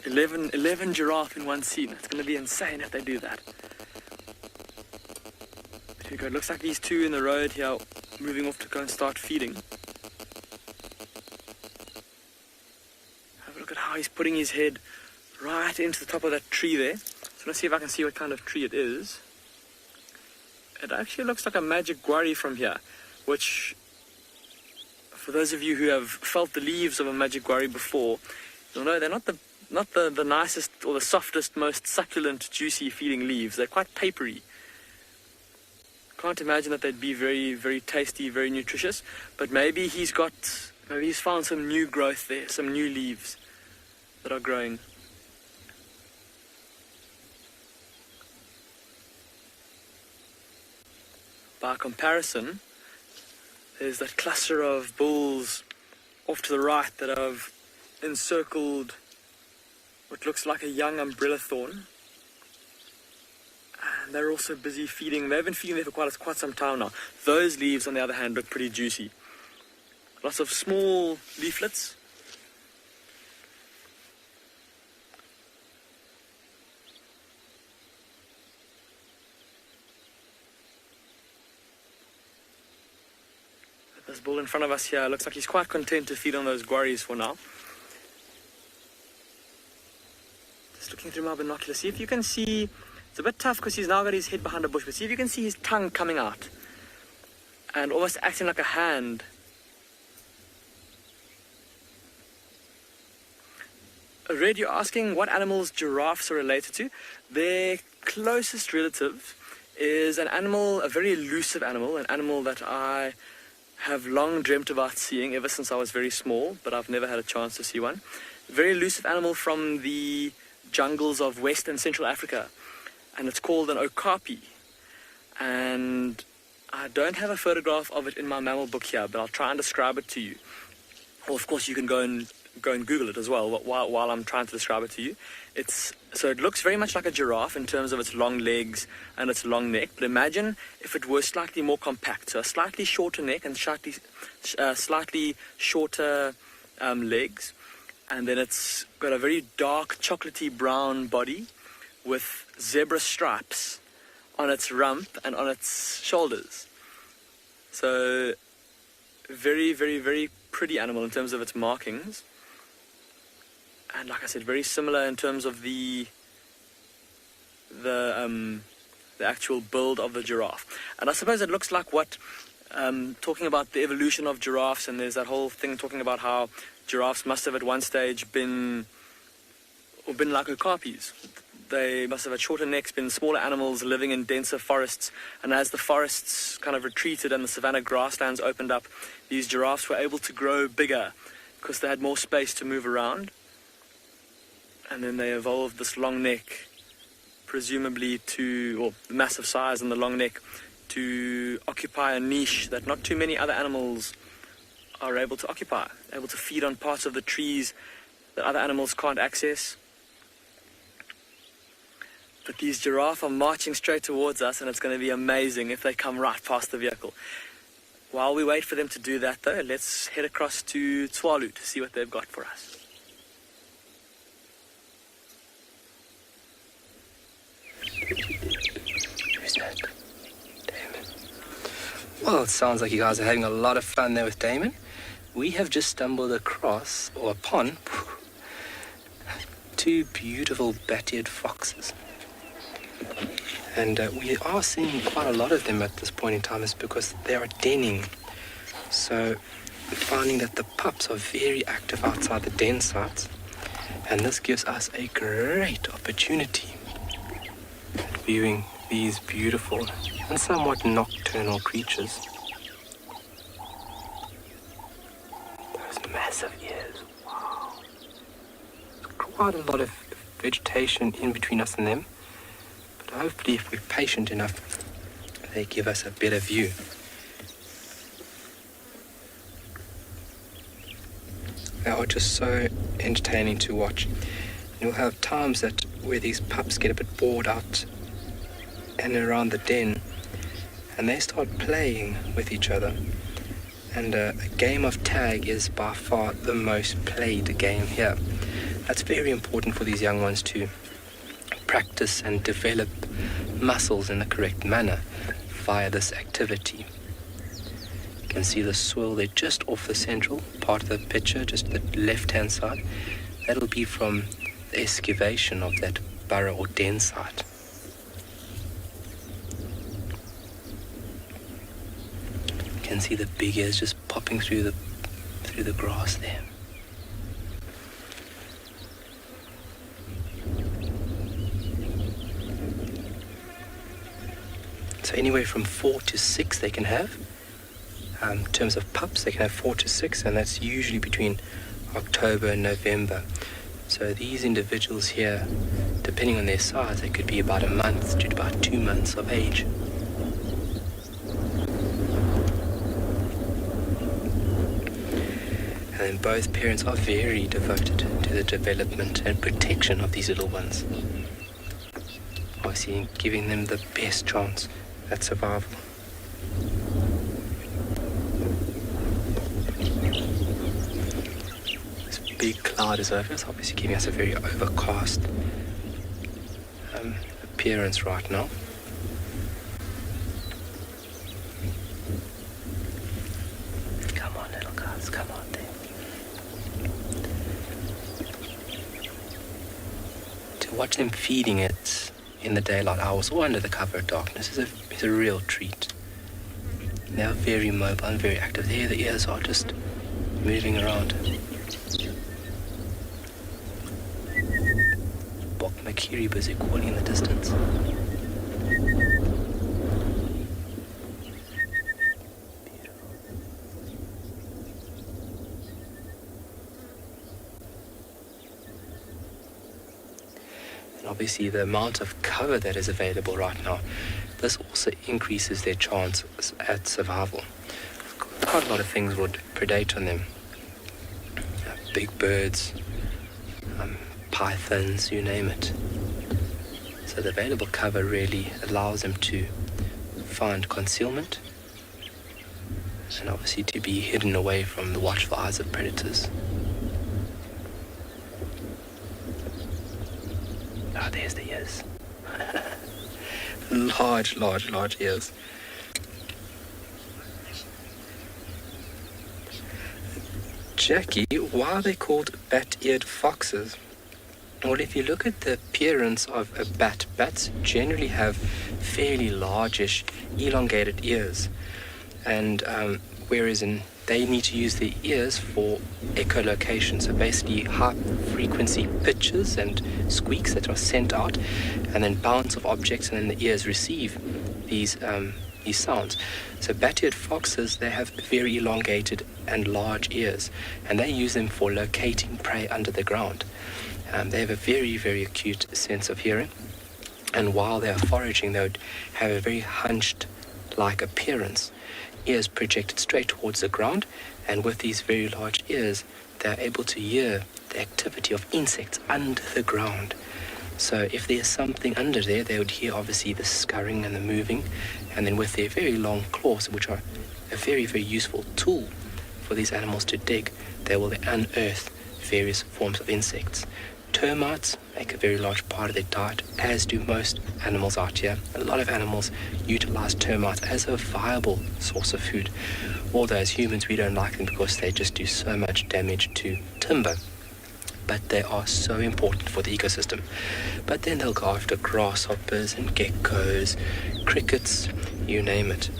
11 giraffe in one scene. It's going to be insane if they do that. Here we go. It looks like these 2 in the road here moving off to go and start feeding. Have a look at how he's putting his head right into the top of that tree there. So let's see if I can see what kind of tree it is. It actually looks like a magic guarri from here, which, for those of you who have felt the leaves of a magic guarri before, you'll know they're not the nicest or the softest, most succulent, juicy feeling leaves. They're quite papery. Can't imagine that they'd be very, very tasty, very nutritious. But maybe he's found some new growth there, some new leaves that are growing. By comparison, there's that cluster of bulls off to the right that have encircled what looks like a young umbrella thorn. And they're also busy feeding. They've been feeding there for quite some time now. Those leaves, on the other hand, look pretty juicy. Lots of small leaflets. This bull in front of us here looks like he's quite content to feed on those guarris for now. Just looking through my binoculars, see if you can see. It's a bit tough because he's now got his head behind a bush, but see if you can see his tongue coming out and almost acting like a hand. Red, you're asking what animals giraffes are related to. Their closest relative is an animal, a very elusive animal, an animal that I have long dreamt about seeing ever since I was very small, but I've never had a chance to see one. A very elusive animal from the jungles of West and Central Africa, and it's called an okapi. And I don't have a photograph of it in my mammal book here, but I'll try and describe it to you. Or of course you can go and Google it as well while I'm trying to describe it to you. So it looks very much like a giraffe in terms of its long legs and its long neck, but imagine if it were slightly more compact, so a slightly shorter neck and slightly shorter legs, and then it's got a very dark chocolatey brown body with zebra stripes on its rump and on its shoulders. So very, very, very pretty animal in terms of its markings. And like I said, very similar in terms of the actual build of the giraffe. And I suppose it looks like what, talking about the evolution of giraffes, and there's that whole thing talking about how giraffes must have at one stage been like okapis. They must have had shorter necks, been smaller animals living in denser forests, and as the forests kind of retreated and the savanna grasslands opened up, these giraffes were able to grow bigger because they had more space to move around. And then they evolved this long neck, presumably or massive size and the long neck, to occupy a niche that not too many other animals are able to occupy, able to feed on parts of the trees that other animals can't access. But these giraffes are marching straight towards us, and it's going to be amazing if they come right past the vehicle. While we wait for them to do that, though, let's head across to Tswalu to see what they've got for us. Who's that? Damon. Well, it sounds like you guys are having a lot of fun there with Damon. We have just stumbled upon two beautiful bat-eared foxes. And we are seeing quite a lot of them at this point in time, is because they are denning. So we're finding that the pups are very active outside the den sites, and this gives us a great opportunity at viewing these beautiful and somewhat nocturnal creatures. Those massive ears, wow. There's quite a lot of vegetation in between us and them. Hopefully, if we're patient enough, they give us a better view. They are just so entertaining to watch. You'll have times where these pups get a bit bored out and around the den, and they start playing with each other. And a game of tag is by far the most played game here. That's very important for these young ones to practice and develop muscles in the correct manner via this activity. You can see the swirl there just off the central part of the picture, just the left-hand side. That'll be from the excavation of that burrow or den site. You can see the big ears just popping through the grass there. So anywhere from 4 to 6 they can have. In terms of pups, they can have 4 to 6, and that's usually between October and November. So these individuals here, depending on their size, they could be about a month to about 2 months of age. And then both parents are very devoted to the development and protection of these little ones. Obviously giving them the best chance at survival. This big cloud is over us, obviously giving us a very overcast appearance right now. Come on, little guys, come on there. To watch them feeding it in the daylight hours or under the cover of darkness is a real treat. They are very mobile and very active. There the ears are just moving around. Bok Makiri busy calling in the distance. Obviously, the amount of cover that is available right now, this also increases their chances at survival. Quite a lot of things would predate on them. Big birds, pythons, you name it. So the available cover really allows them to find concealment and obviously to be hidden away from the watchful eyes of predators. the ears. Large, large, large ears. Jackie, why are they called bat-eared foxes? Well, if you look at the appearance of a bat, bats generally have fairly largish, elongated ears. And whereas they need to use their ears for echolocation, so basically high-frequency pitches and squeaks that are sent out, and then bounce of objects, and then the ears receive these sounds. So bat-eared foxes, they have very elongated and large ears, and they use them for locating prey under the ground. They have a very, very acute sense of hearing, and while they are foraging, they would have a very hunched-like appearance, ears projected straight towards the ground, and with these very large ears, they are able to hear the activity of insects under the ground. So if there's something under there, they would hear obviously the scurrying and the moving, and then with their very long claws, which are a very, very useful tool for these animals to dig, they will unearth various forms of insects. Termites make a very large part of their diet, as do most animals out here. A lot of animals utilize termites as a viable source of food, although as humans we don't like them because they just do so much damage to timber. But they are so important for the ecosystem. But then they'll go after grasshoppers and geckos, crickets, you name it.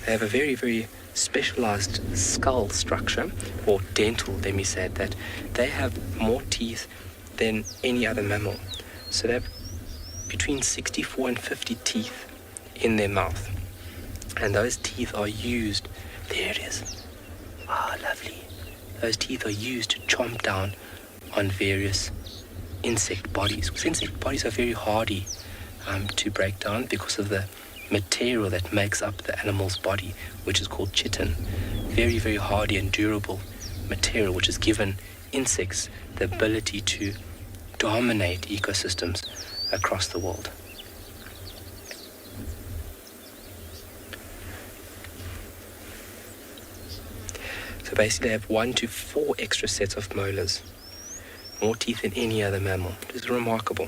They have a very, very specialized skull structure, or dental, let me say it, that they have more teeth than any other mammal. So they have between 64 and 50 teeth in their mouth. And those teeth are used, there it is. Ah, lovely. Those teeth are used to chomp down on various insect bodies. Because insect bodies are very hardy to break down because of the material that makes up the animal's body, which is called chitin. Very, very hardy and durable material, which has given insects the ability to dominate ecosystems across the world. So basically they have 1 to 4 extra sets of molars. More teeth than any other mammal. It is remarkable.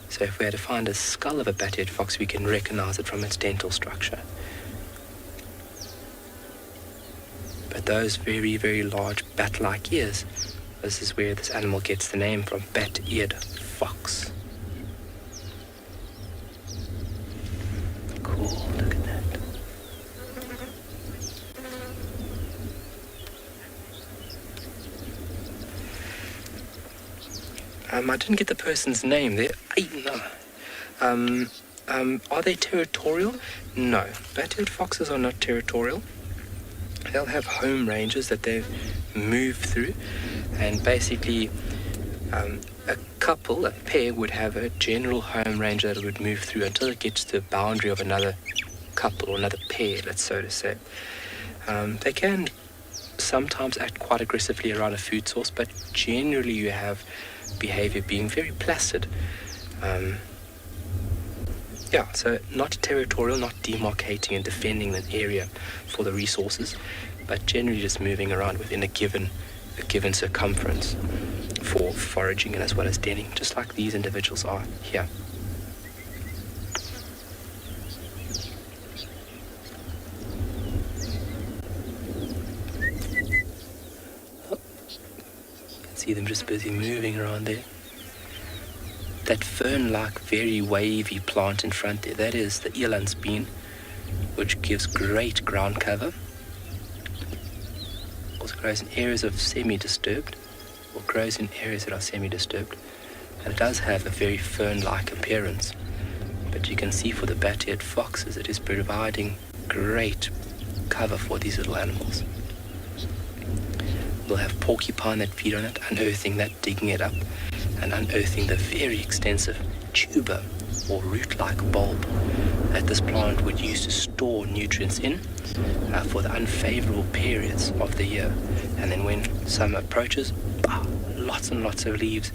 So if we had to find a skull of a bat-eared fox, we can recognize it from its dental structure. But those very, very large bat-like ears, this is where this animal gets the name from, bat-eared fox. Cool, look at that. I didn't get the person's name there. Are they territorial? No. Bat-eared foxes are not territorial. They'll have home ranges that they move through, and basically a pair would have a general home range that it would move through until it gets to the boundary of another couple or another pair, let's so to say. They can sometimes act quite aggressively around a food source, but generally you have behavior being very placid. So not territorial, not demarcating and defending an area for the resources, but generally just moving around within a given circumference for foraging and as well as denning, just like these individuals are here. See them just busy moving around there. That fern-like, very wavy plant in front there, that is the elandsbean, which gives great ground cover. Also grows in areas of semi-disturbed, or grows in areas that are semi-disturbed. And it does have a very fern-like appearance. But you can see for the bat-eared foxes, it is providing great cover for these little animals. We'll have porcupine that feed on it, unearthing that, digging it up, and unearthing the very extensive tuber or root-like bulb that this plant would use to store nutrients in for the unfavorable periods of the year. And then when summer approaches, lots and lots of leaves,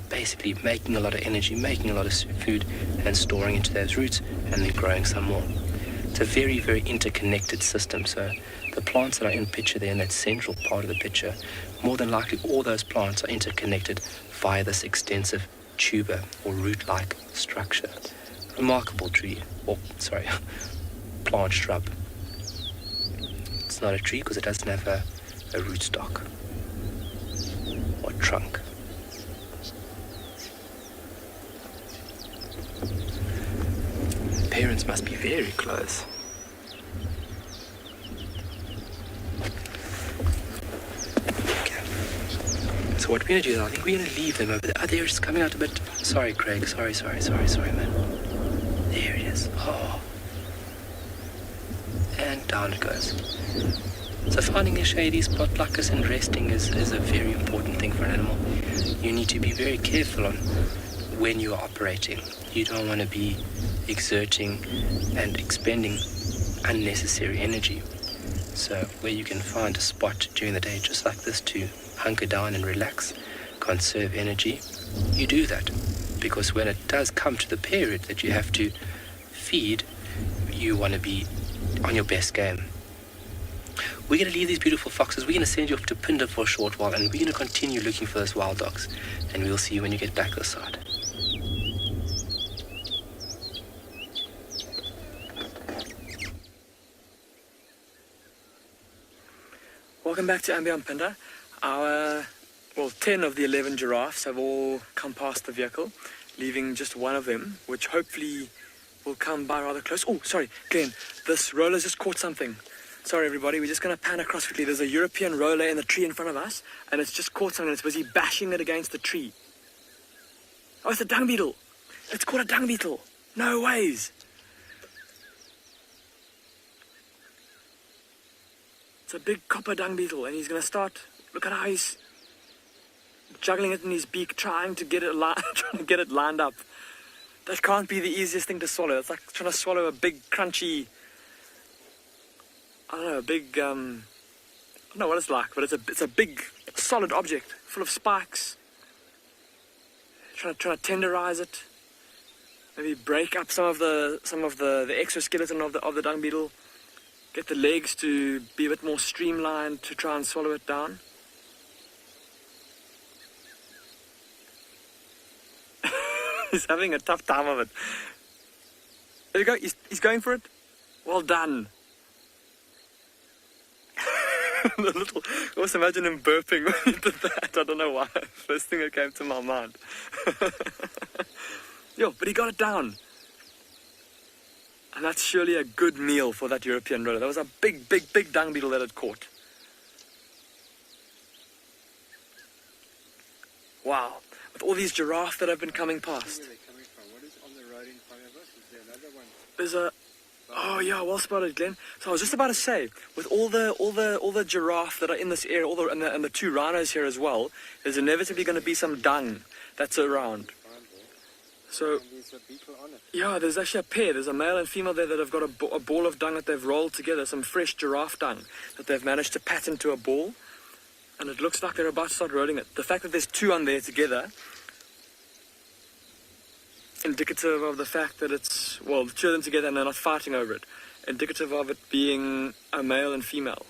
basically making a lot of energy, making a lot of food and storing into those roots and then growing some more. It's a very, very interconnected system. So the plants that are in the picture there in that central part of the picture, more than likely all those plants are interconnected via this extensive tuber or root-like structure. Remarkable tree, or sorry, plant shrub. It's not a tree because it doesn't have a rootstock or trunk. Parents must be very close. Okay. So what we're going to do is I think we're going to leave them over there. Oh, they're just coming out a bit. Sorry, Craig. Sorry, man. There it is. Oh. And down it goes. So finding a shady spot like this and resting is a very important thing for an animal. You need to be very careful on when you are operating. You don't want to be exerting and expending unnecessary energy. So where you can find a spot during the day just like this to hunker down and relax, conserve energy, you do that. Because when it does come to the period that you have to feed, you want to be on your best game. We're going to leave these beautiful foxes. We're going to send you off to Pinda for a short while, and we're going to continue looking for those wild dogs. And we'll see you when you get back this side. Welcome back to Ambient Pinda. Our 10 of the 11 giraffes have all come past the vehicle, leaving just one of them, which hopefully will come by rather close. Oh, sorry, Glenn, this roller's just caught something. Sorry, everybody, we're just going to pan across quickly. There's a European roller in the tree in front of us, and it's just caught something. It's busy bashing it against the tree. Oh, it's a dung beetle. It's caught a dung beetle. No ways. It's a big copper dung beetle, and he's going to start. Look at how he's juggling it in his beak, trying to get it lined up. That can't be the easiest thing to swallow. It's like trying to swallow a big, crunchy, I don't know, a big, I don't know what it's like, but it's a big, solid object full of spikes. Trying to tenderize it. Maybe break up some of the exoskeleton of the dung beetle. Get the legs to be a bit more streamlined to try and swallow it down. He's having a tough time of it. There you go, he's going for it. Well done. Also imagine him burping when he did that. I don't know why. First thing that came to my mind. Yo, but he got it down. And that's surely a good meal for that European roller. That was a big, big, big dung beetle that it caught. Wow. With all these giraffes that have been coming past. Where are they coming from? What is on the road in front of us? Is there another one? There's a... Oh yeah, well spotted, Glenn. So I was just about to say, with all the giraffe that are in this area, and the two rhinos here as well, there's inevitably going to be some dung that's around. So There's a beetle on it. yeah, there's actually a pair. There's a male and female there that have got a ball of dung that they've rolled together, some fresh giraffe dung that they've managed to pat into a ball, and it looks like they're about to start rolling it. The fact that there's two on there together, indicative of the fact that it's, well, the two of them together and they're not fighting over it. Indicative of it being a male and female.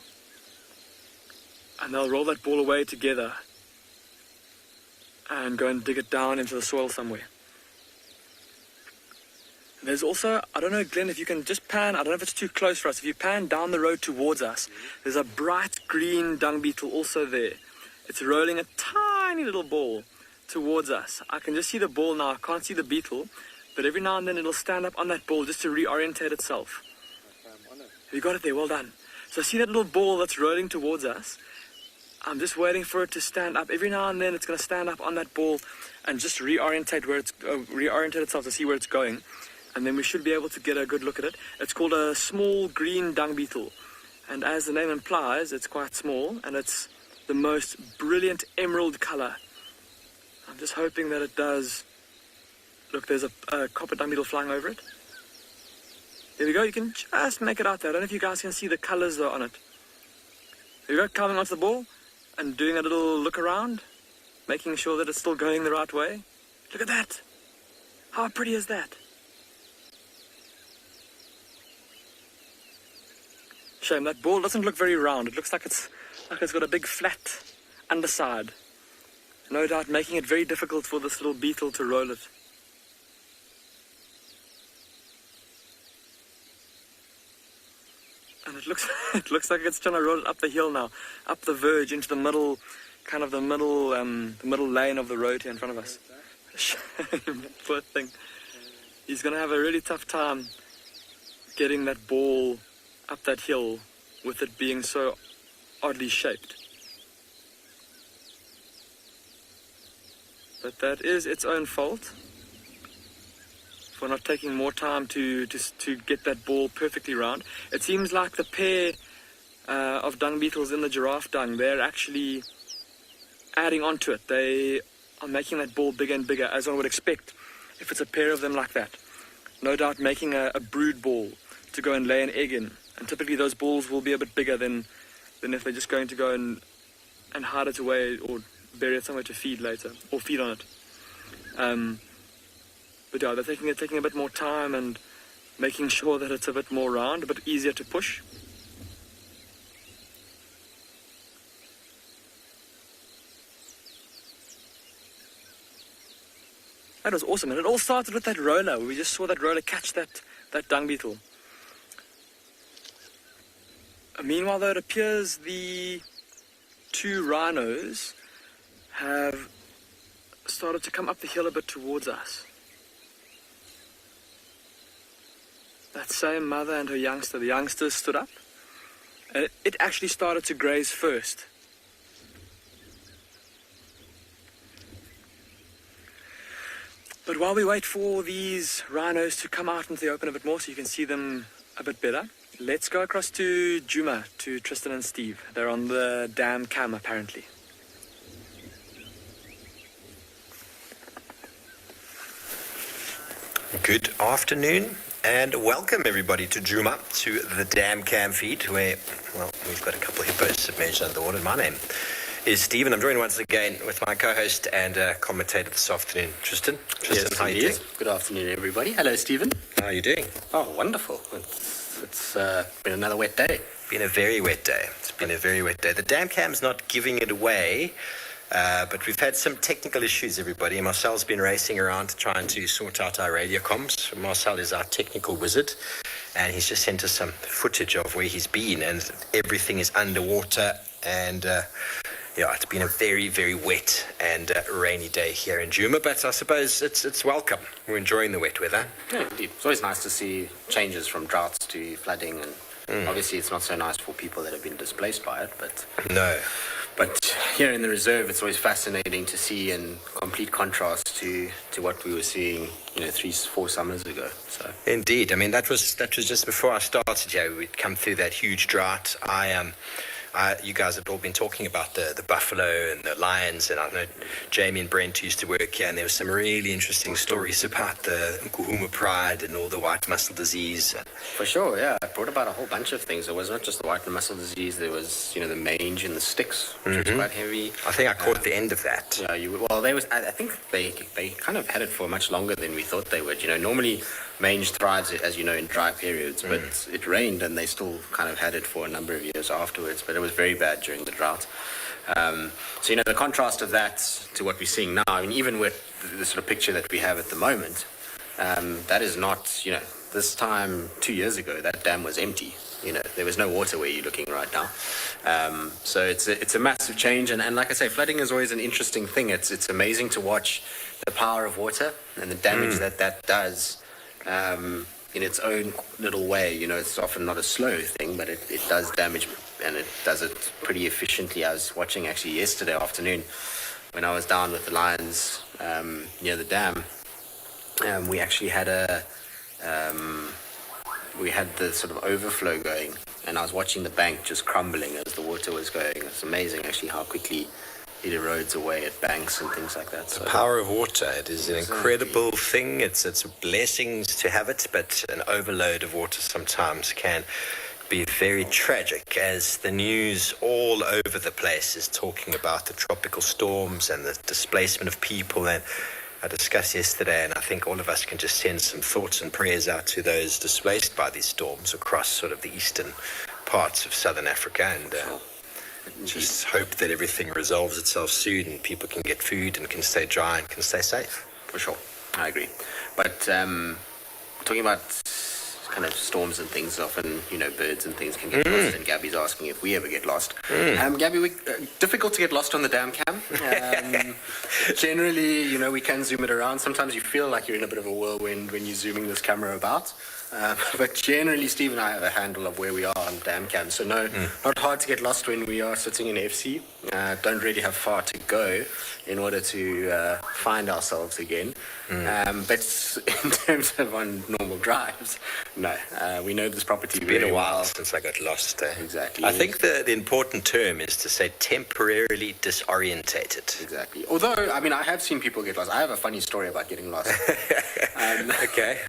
And they'll roll that ball away together and go and dig it down into the soil somewhere. There's also, I don't know, Glenn, if you can just pan, I don't know if it's too close for us, if you pan down the road towards us, there's a bright green dung beetle also there. It's rolling a tiny little ball towards us. I can just see the ball now. I can't see the beetle, but every now and then it'll stand up on that ball just to reorientate itself. On it. You got it there, well done. So I see that little ball that's rolling towards us. I'm just waiting for it to stand up. Every now and then it's going to stand up on that ball and just reorientate itself to see where it's going, and then we should be able to get a good look at it. It's called a small green dung beetle, and as the name implies, it's quite small and it's the most brilliant emerald color. I'm just hoping that it does. Look, there's a copper dung beetle flying over it. There we go, you can just make it out there. I don't know if you guys can see the colors though on it. There you go, coming onto the ball and doing a little look around, making sure that it's still going the right way. Look at that. How pretty is that? Shame, that ball doesn't look very round. It looks like it's got a big flat underside. no doubt making it very difficult for this little beetle to roll it. And it looks it looks like it's trying to roll it up the hill now, up the verge into the middle, kind of the middle lane of the road here in front of us. Shame, poor thing. He's going to have a really tough time getting that ball up that hill with it being so oddly shaped. But that is its own fault for not taking more time to get that ball perfectly round. It seems like the pair of dung beetles in the giraffe dung, they're actually adding onto it. They are making that ball bigger and bigger, as one would expect if it's a pair of them like that. No doubt making a brood ball to go and lay an egg in. And typically those balls will be a bit bigger than if they're just going to go and hide it away or bury it somewhere to feed later, or feed on it. But yeah, they're taking a bit more time and making sure that it's a bit more round, a bit easier to push. That was awesome, and it all started with that roller. We just saw that roller catch that dung beetle. Meanwhile, though, it appears the two rhinos have started to come up the hill a bit towards us. That same mother and her youngster, the youngster stood up, and it actually started to graze first. But while we wait for these rhinos to come out into the open a bit more so you can see them a bit better, let's go across to Juma, to Tristan and Steve. They're on the dam cam apparently. Good afternoon and welcome everybody to Juma, to the Dam Cam feed where, well, we've got a couple of hippos submerged under the water. My name is Steve and I'm joined once again with my co-host and commentator this afternoon, Tristan. Tristan, Yes, how are you doing? Good afternoon, everybody. Hello, Stephen. How are you doing? Oh, wonderful. It's been another wet day. Been a very wet day. It's been a very wet day. The Dam Cam's not giving it away, but we've had some technical issues, everybody. Marcel's been racing around trying to sort out our radio comms. Marcel is our technical wizard, and he's just sent us some footage of where he's been, and everything is underwater, and yeah, it's been a very, very wet and rainy day here in Juma, but I suppose it's welcome. We're enjoying the wet weather. Yeah, indeed. It's always nice to see changes from droughts to flooding, and obviously it's not so nice for people that have been displaced by it, but... No. But here in the reserve, it's always fascinating to see in complete contrast to what we were seeing, 3-4 summers ago. So Indeed. I mean, that was just before I started here. We'd come through that huge drought. You guys have all been talking about the buffalo and the lions, and I know Jamie and Brent used to work here, and there were some really interesting stories about the Nkuhuma pride and all the white muscle disease. for sure, yeah, it brought about a whole bunch of things. It was not just the white muscle disease. There was, the mange and the sticks, which was quite heavy. I think I caught the end of that. Yeah, I think they kind of had it for much longer than we thought they would. Normally mange thrives, as you know, in dry periods, but it rained and they still kind of had it for a number of years afterwards, but it was very bad during the drought. So, the contrast of that to what we're seeing now, I mean, even with the sort of picture that we have at the moment, that is not, this time 2 years ago, that dam was empty. There was no water where you're looking right now. So it's a massive change. And like I say, flooding is always an interesting thing. It's amazing to watch the power of water and the damage that does in its own little way. It's often not a slow thing, but it does damage, and it does it pretty efficiently. I was watching actually yesterday afternoon when I was down with the lions near the dam. We actually had we had the sort of overflow going, and I was watching the bank just crumbling as the water was going. It's amazing actually how quickly it erodes away at banks and things like that. So The power of water, it is an incredible thing. It's blessings to have it, but an overload of water sometimes can be very tragic, as the news all over the place is talking about the tropical storms and the displacement of people. And I discussed yesterday, and I think all of us can just send some thoughts and prayers out to those displaced by these storms across sort of the eastern parts of southern Africa. And Just hope that everything resolves itself soon and people can get food and can stay dry and can stay safe. For sure, I agree. But talking about kind of storms and things, often, birds and things can get lost, and Gabby's asking if we ever get lost. Gabby, difficult to get lost on the dam cam. Generally, we can zoom it around. Sometimes you feel like you're in a bit of a whirlwind when you're zooming this camera about. But generally, Steve and I have a handle of where we are on dam cam. So no, not hard to get lost when we are sitting in FC. Don't really have far to go in order to find ourselves again. But in terms of on normal drives, no. We know this property It's been very a while well. since I got lost. Exactly. I think the important term is to say temporarily disorientated. Exactly. Although, I have seen people get lost. I have a funny story about getting lost. Okay.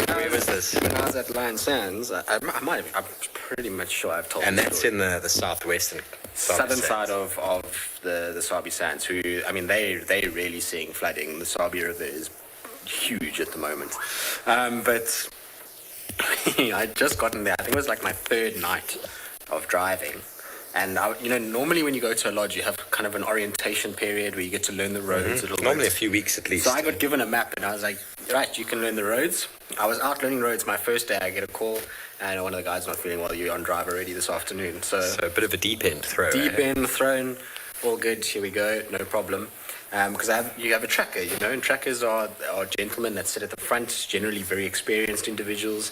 Where was this? When I was at Lion Sands, I might have, I'm pretty much sure I've told And the that's story. in the southwestern Southern side of the Sabi Sands, who, they're really seeing flooding. The Sabi River is huge at the moment. But I'd just gotten there. I think it was like my third night of driving. And, normally when you go to a lodge, you have kind of an orientation period where you get to learn the roads a little Normally bit. a few weeks at least. So I got given a map and I was like, right, you can learn the roads. I was out learning roads my first day. I get a call and one of the guys not feeling well, you're on drive already this afternoon. So a bit of a deep end throw. deep end thrown, all good, here we go, no problem. Because you have a tracker, and trackers are gentlemen that sit at the front, generally very experienced individuals.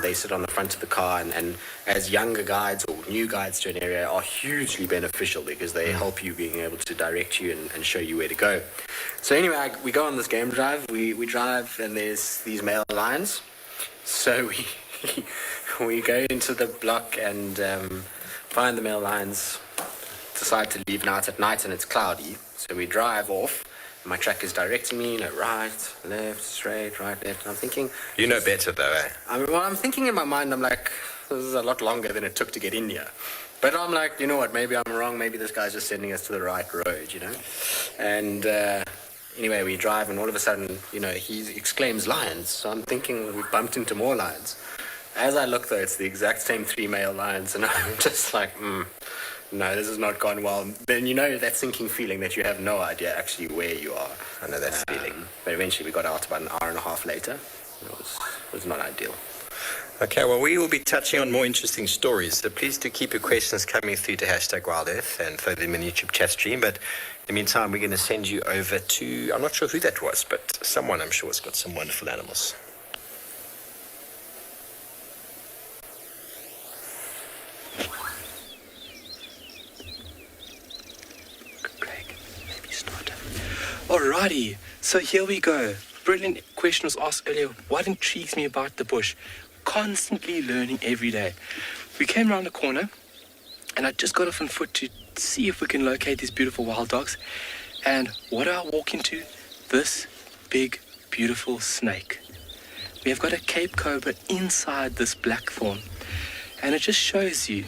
They sit on the front of the car, and as younger guides or new guides to an area are hugely beneficial because they help you being able to direct you and show you where to go. So anyway, we go on this game drive, we drive, and there's these male lions. So we go into the block and find the male lions, decide to leave now. It's at night and it's cloudy. So we drive off. My tracker's directing me, right, left, straight, right, left. And I'm thinking... You know better though, eh? I'm thinking in my mind, I'm like, this is a lot longer than it took to get in here. But I'm like, you know what, maybe I'm wrong. Maybe this guy's just sending us to the right road, And anyway, we drive and all of a sudden, he exclaims lions. So I'm thinking we've bumped into more lions. As I look though, it's the exact same 3 male lions. And I'm just like, no, this has not gone well. Then that sinking feeling that you have no idea actually where you are. I know that feeling. But eventually we got out about an hour and a half later. It was not ideal. Okay, well, we will be touching on more interesting stories, so please do keep your questions coming through to #WildEarth and throw them in the YouTube chat stream. But in the meantime, we're going to send you over to, I'm not sure who that was, but someone I'm sure has got some wonderful animals. Alrighty, so here we go. Brilliant question was asked earlier. What intrigues me about the bush? Constantly learning every day. We came around the corner and I just got off on foot to see if we can locate these beautiful wild dogs. And what do I walk into? This big, beautiful snake. We have got a Cape Cobra inside this blackthorn. And it just shows you,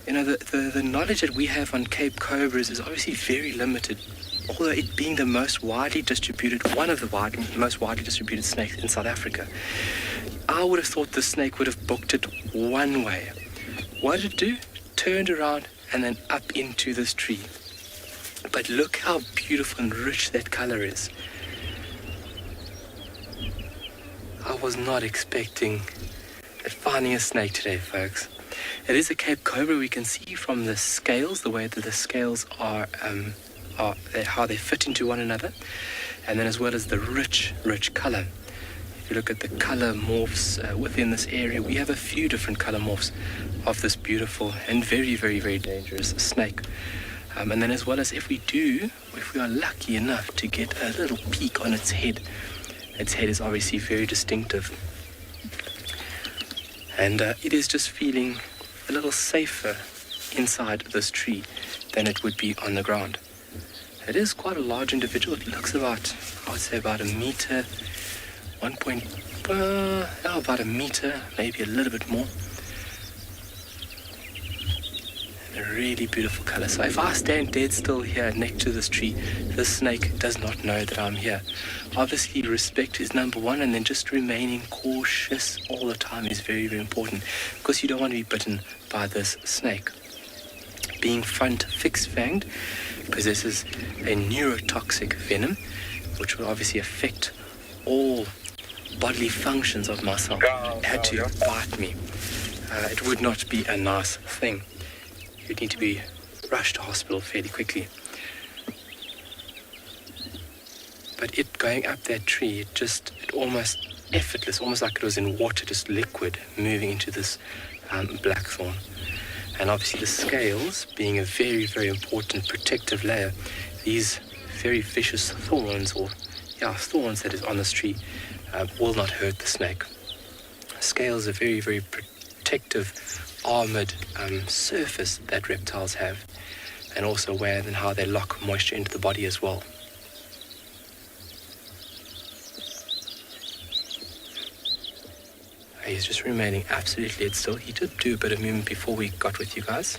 the knowledge that we have on Cape Cobras is obviously very limited. Although it being the most widely distributed, one of the most widely distributed snakes in South Africa, I would have thought the snake would have booked it one way. What did it do? Turned around and then up into this tree. But look how beautiful and rich that color is. I was not expecting finding a snake today, folks. It is a Cape Cobra. We can see from the scales, the way that the scales are how they fit into one another, and then as well as the rich color. If you look at the color morphs within this area, we have a few different color morphs of this beautiful and very, very, very dangerous snake. And then as well as if we are lucky enough to get a little peek on its head is obviously very distinctive. And it is just feeling a little safer inside this tree than it would be on the ground. It is quite a large individual. It looks about, I would say about a meter, about a meter, maybe a little bit more. And a really beautiful color. So if I stand dead still here next to this tree, this snake does not know that I'm here. Obviously, respect is number one, and then just remaining cautious all the time is very, very important, because you don't want to be bitten by this snake. being front fixed-fanged, possesses a neurotoxic venom, which will obviously affect all bodily functions of myself. It had to bite me. It would not be a nice thing. You'd need to be rushed to hospital fairly quickly. But it going up that tree, it almost effortless, almost like it was in water, just liquid, moving into this blackthorn. And obviously the scales, being a very, very important protective layer, these very vicious thorns, thorns that is on this tree, will not hurt the snake. Scales are very, very protective, armored surface that reptiles have, and also where and how they lock moisture into the body as well. He's just remaining absolutely dead still. He did do a bit of movement before we got with you guys.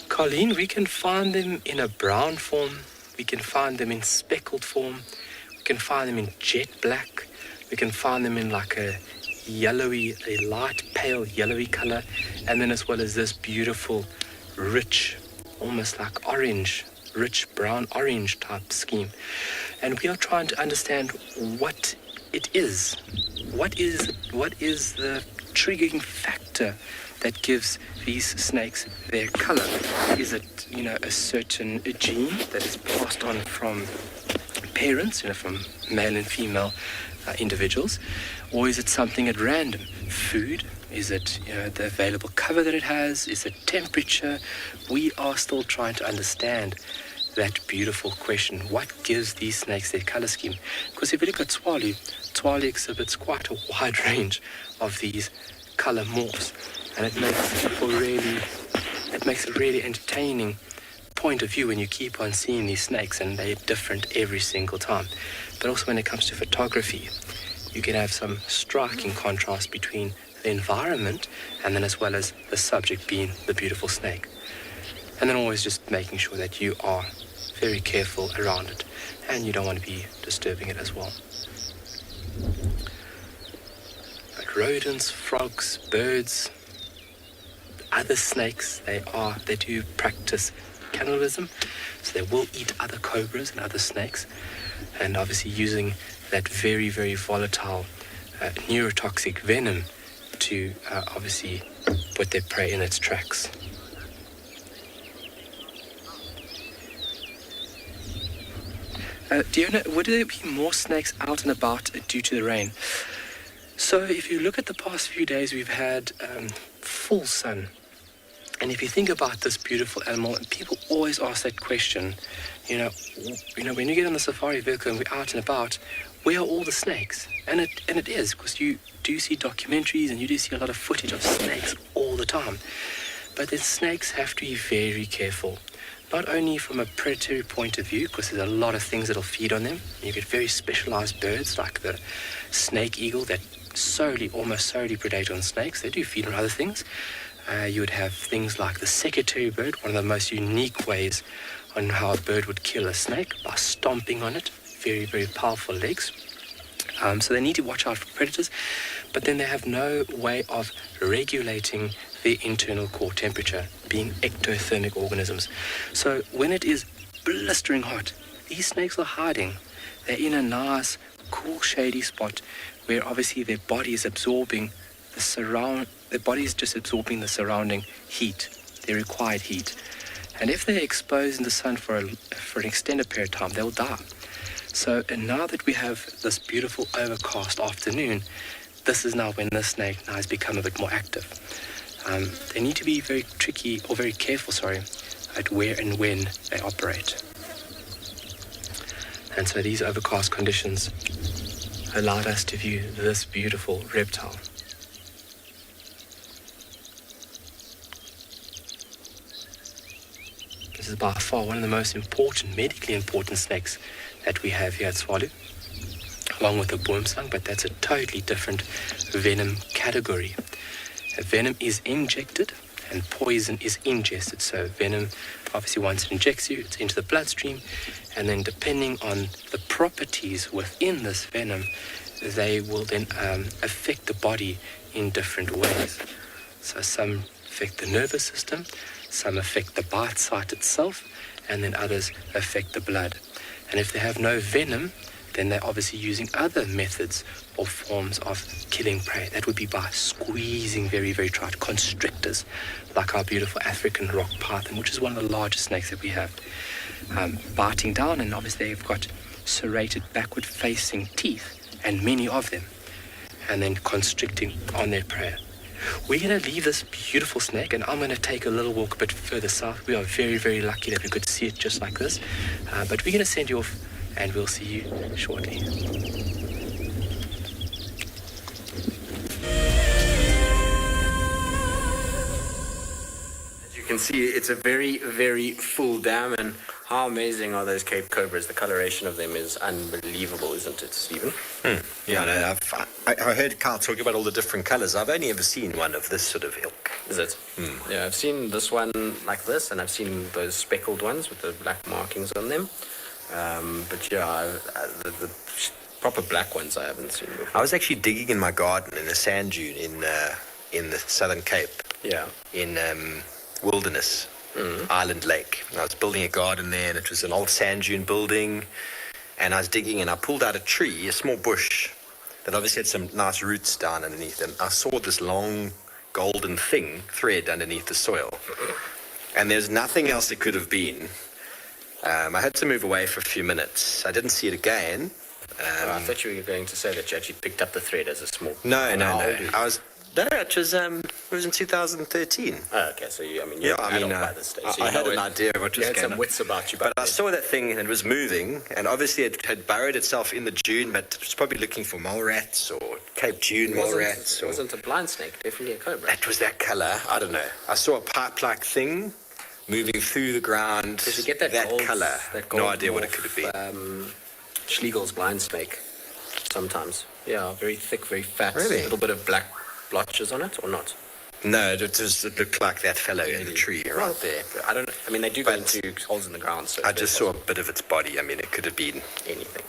Colleen, we can find them in a brown form. We can find them in speckled form. We can find them in jet black. We can find them in like a light pale yellowy color. And then as well as this beautiful, rich, almost like orange, rich brown orange type scheme. And we are trying to understand what it is. What is the triggering factor that gives these snakes their color? Is it, a certain gene that is passed on from parents, from male and female individuals? Or is it something at random? Food? Is it, the available cover that it has? Is it temperature? We are still trying to understand that beautiful question. What gives these snakes their color scheme? Because if you look at Tswali exhibits quite a wide range of these color morphs, and it makes a really entertaining point of view when you keep on seeing these snakes, and they're different every single time. But also when it comes to photography, you can have some striking contrast between the environment and then as well as the subject being the beautiful snake. And then always just making sure that you are very careful around it, and you don't want to be disturbing it as well. But rodents, frogs, birds, other snakes, they do practice cannibalism, so they will eat other cobras and other snakes, and obviously using that very, very volatile neurotoxic venom to obviously put their prey in its tracks. Do you know, would there be more snakes out and about due to the rain? So if you look at the past few days, we've had full sun. And if you think about this beautiful animal, and people always ask that question, when you get on the safari vehicle and we're out and about, where are all the snakes? And it is, because you do see documentaries and you do see a lot of footage of snakes all the time. But the snakes have to be very careful. Not only from a predatory point of view, because there's a lot of things that'll feed on them. You get very specialized birds like the snake eagle that almost solely predate on snakes. They do feed on other things. You would have things like the secretary bird, one of the most unique ways on how a bird would kill a snake, by stomping on it. Very, very powerful legs. So they need to watch out for predators, but then they have no way of regulating their internal core temperature, being ectothermic organisms. So when it is blistering hot, these snakes are hiding. They're in a nice, cool, shady spot where obviously their body is absorbing their body is just absorbing the surrounding heat, their required heat. And if they're exposed in the sun for an extended period of time, they'll die. So, and now that we have this beautiful overcast afternoon, this is now when the snake now has become a bit more active. They need to be very careful, at where and when they operate. And so these overcast conditions allowed us to view this beautiful reptile. This is by far one of the most medically important snakes that we have here at Tswalu, along with the boomslang, but that's a totally different venom category. Venom is injected and poison is ingested. So venom, obviously once it injects you, it's into the bloodstream, and then depending on the properties within this venom, they will then affect the body in different ways. So some affect the nervous system, some affect the bite site itself, and then others affect the blood. And if they have no venom, then they're obviously using other methods or forms of killing prey. That would be by squeezing very, very tight, constrictors, like our beautiful African rock python, which is one of the largest snakes that we have. Biting down, and obviously they've got serrated backward-facing teeth, and many of them, and then constricting on their prey. We're going to leave this beautiful snake, and I'm going to take a little walk a bit further south. We are very, very lucky that we could see it just like this. But we're going to send you off, and we'll see you shortly. As you can see, it's a very, very full dam, and how amazing are those Cape Cobras? The coloration of them is unbelievable, isn't it, Stephen? Yeah, no, I heard Carl talk about all the different colours. I've only ever seen one of this sort of ilk. Is it? Yeah, I've seen this one like this, and I've seen those speckled ones with the black markings on them. But yeah, the proper black ones I haven't seen before. I was actually digging in my garden in a sand dune in the Southern Cape. Yeah. In Wilderness, Island Lake. And I was building a garden there, and it was an old sand dune building. And I was digging, and I pulled out a tree, a small bush, that obviously had some nice roots down underneath. And I saw this long golden thread underneath the soil. And there's nothing else it could have been. I had to move away for a few minutes. I didn't see it again. I thought you were going to say that you actually picked up the thread as a small... No. It was in 2013. Oh, okay, so you're by this stage. So I had an idea of what was going on. You had some wits about you. But I saw that thing, and it was moving, and obviously it had burrowed itself in the dune, but it was probably looking for mole rats or Cape Dune mole rats. It wasn't a blind snake, definitely a cobra. It was that colour. I don't know. I saw a pipe-like thing moving through the ground. Did you get that colour? No idea morph, what it could have been. Schlegel's blind snake, sometimes. Yeah, very thick, very fat. Really? A little bit of black blotches on it, or not? No, it looked like that fellow in the tree right there. I don't know. I mean, they do go into holes in the ground. So I just saw a bit of its body. I mean, it could have been anything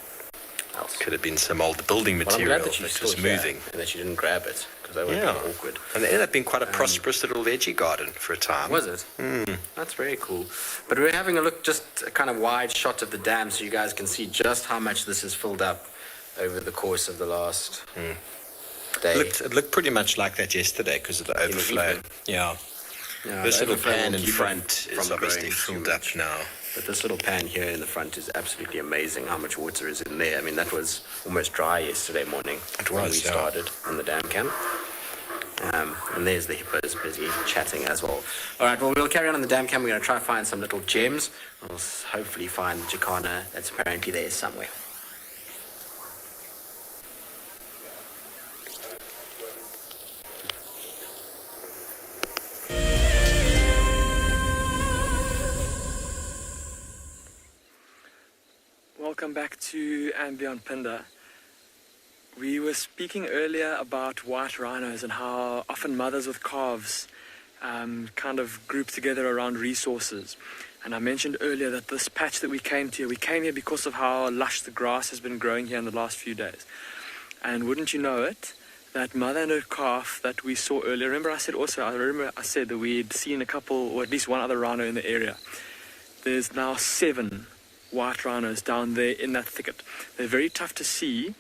else. Could have been some old building material I'm glad that was moving. And that you didn't grab it, because that would have been awkward. And it ended up being quite a prosperous little veggie garden for a time. Was it? That's very cool. But we're having a look, just a kind of wide shot of the dam, so you guys can see just how much this has filled up over the course of the last day. It looked pretty much like that yesterday because of the overflow. Yeah. This little pan in front is obviously filled up now. But this little pan here in the front is absolutely amazing how much water is in there. I mean, that was almost dry yesterday morning when we started on the dam cam. And there's the hippos busy chatting as well. All right, well, we'll carry on the dam cam. We're going to try to find some little gems. We'll hopefully find the jacana that's apparently there somewhere. Welcome back to Ambient Pinda. We were speaking earlier about white rhinos and how often mothers with calves kind of group together around resources. And I mentioned earlier that this patch that we came here because of how lush the grass has been growing here in the last few days. And wouldn't you know it, that mother and her calf that we saw earlier, remember I said that we'd seen a couple, or at least one other rhino in the area. There's now 7 white rhinos down there in that thicket. They're very tough to see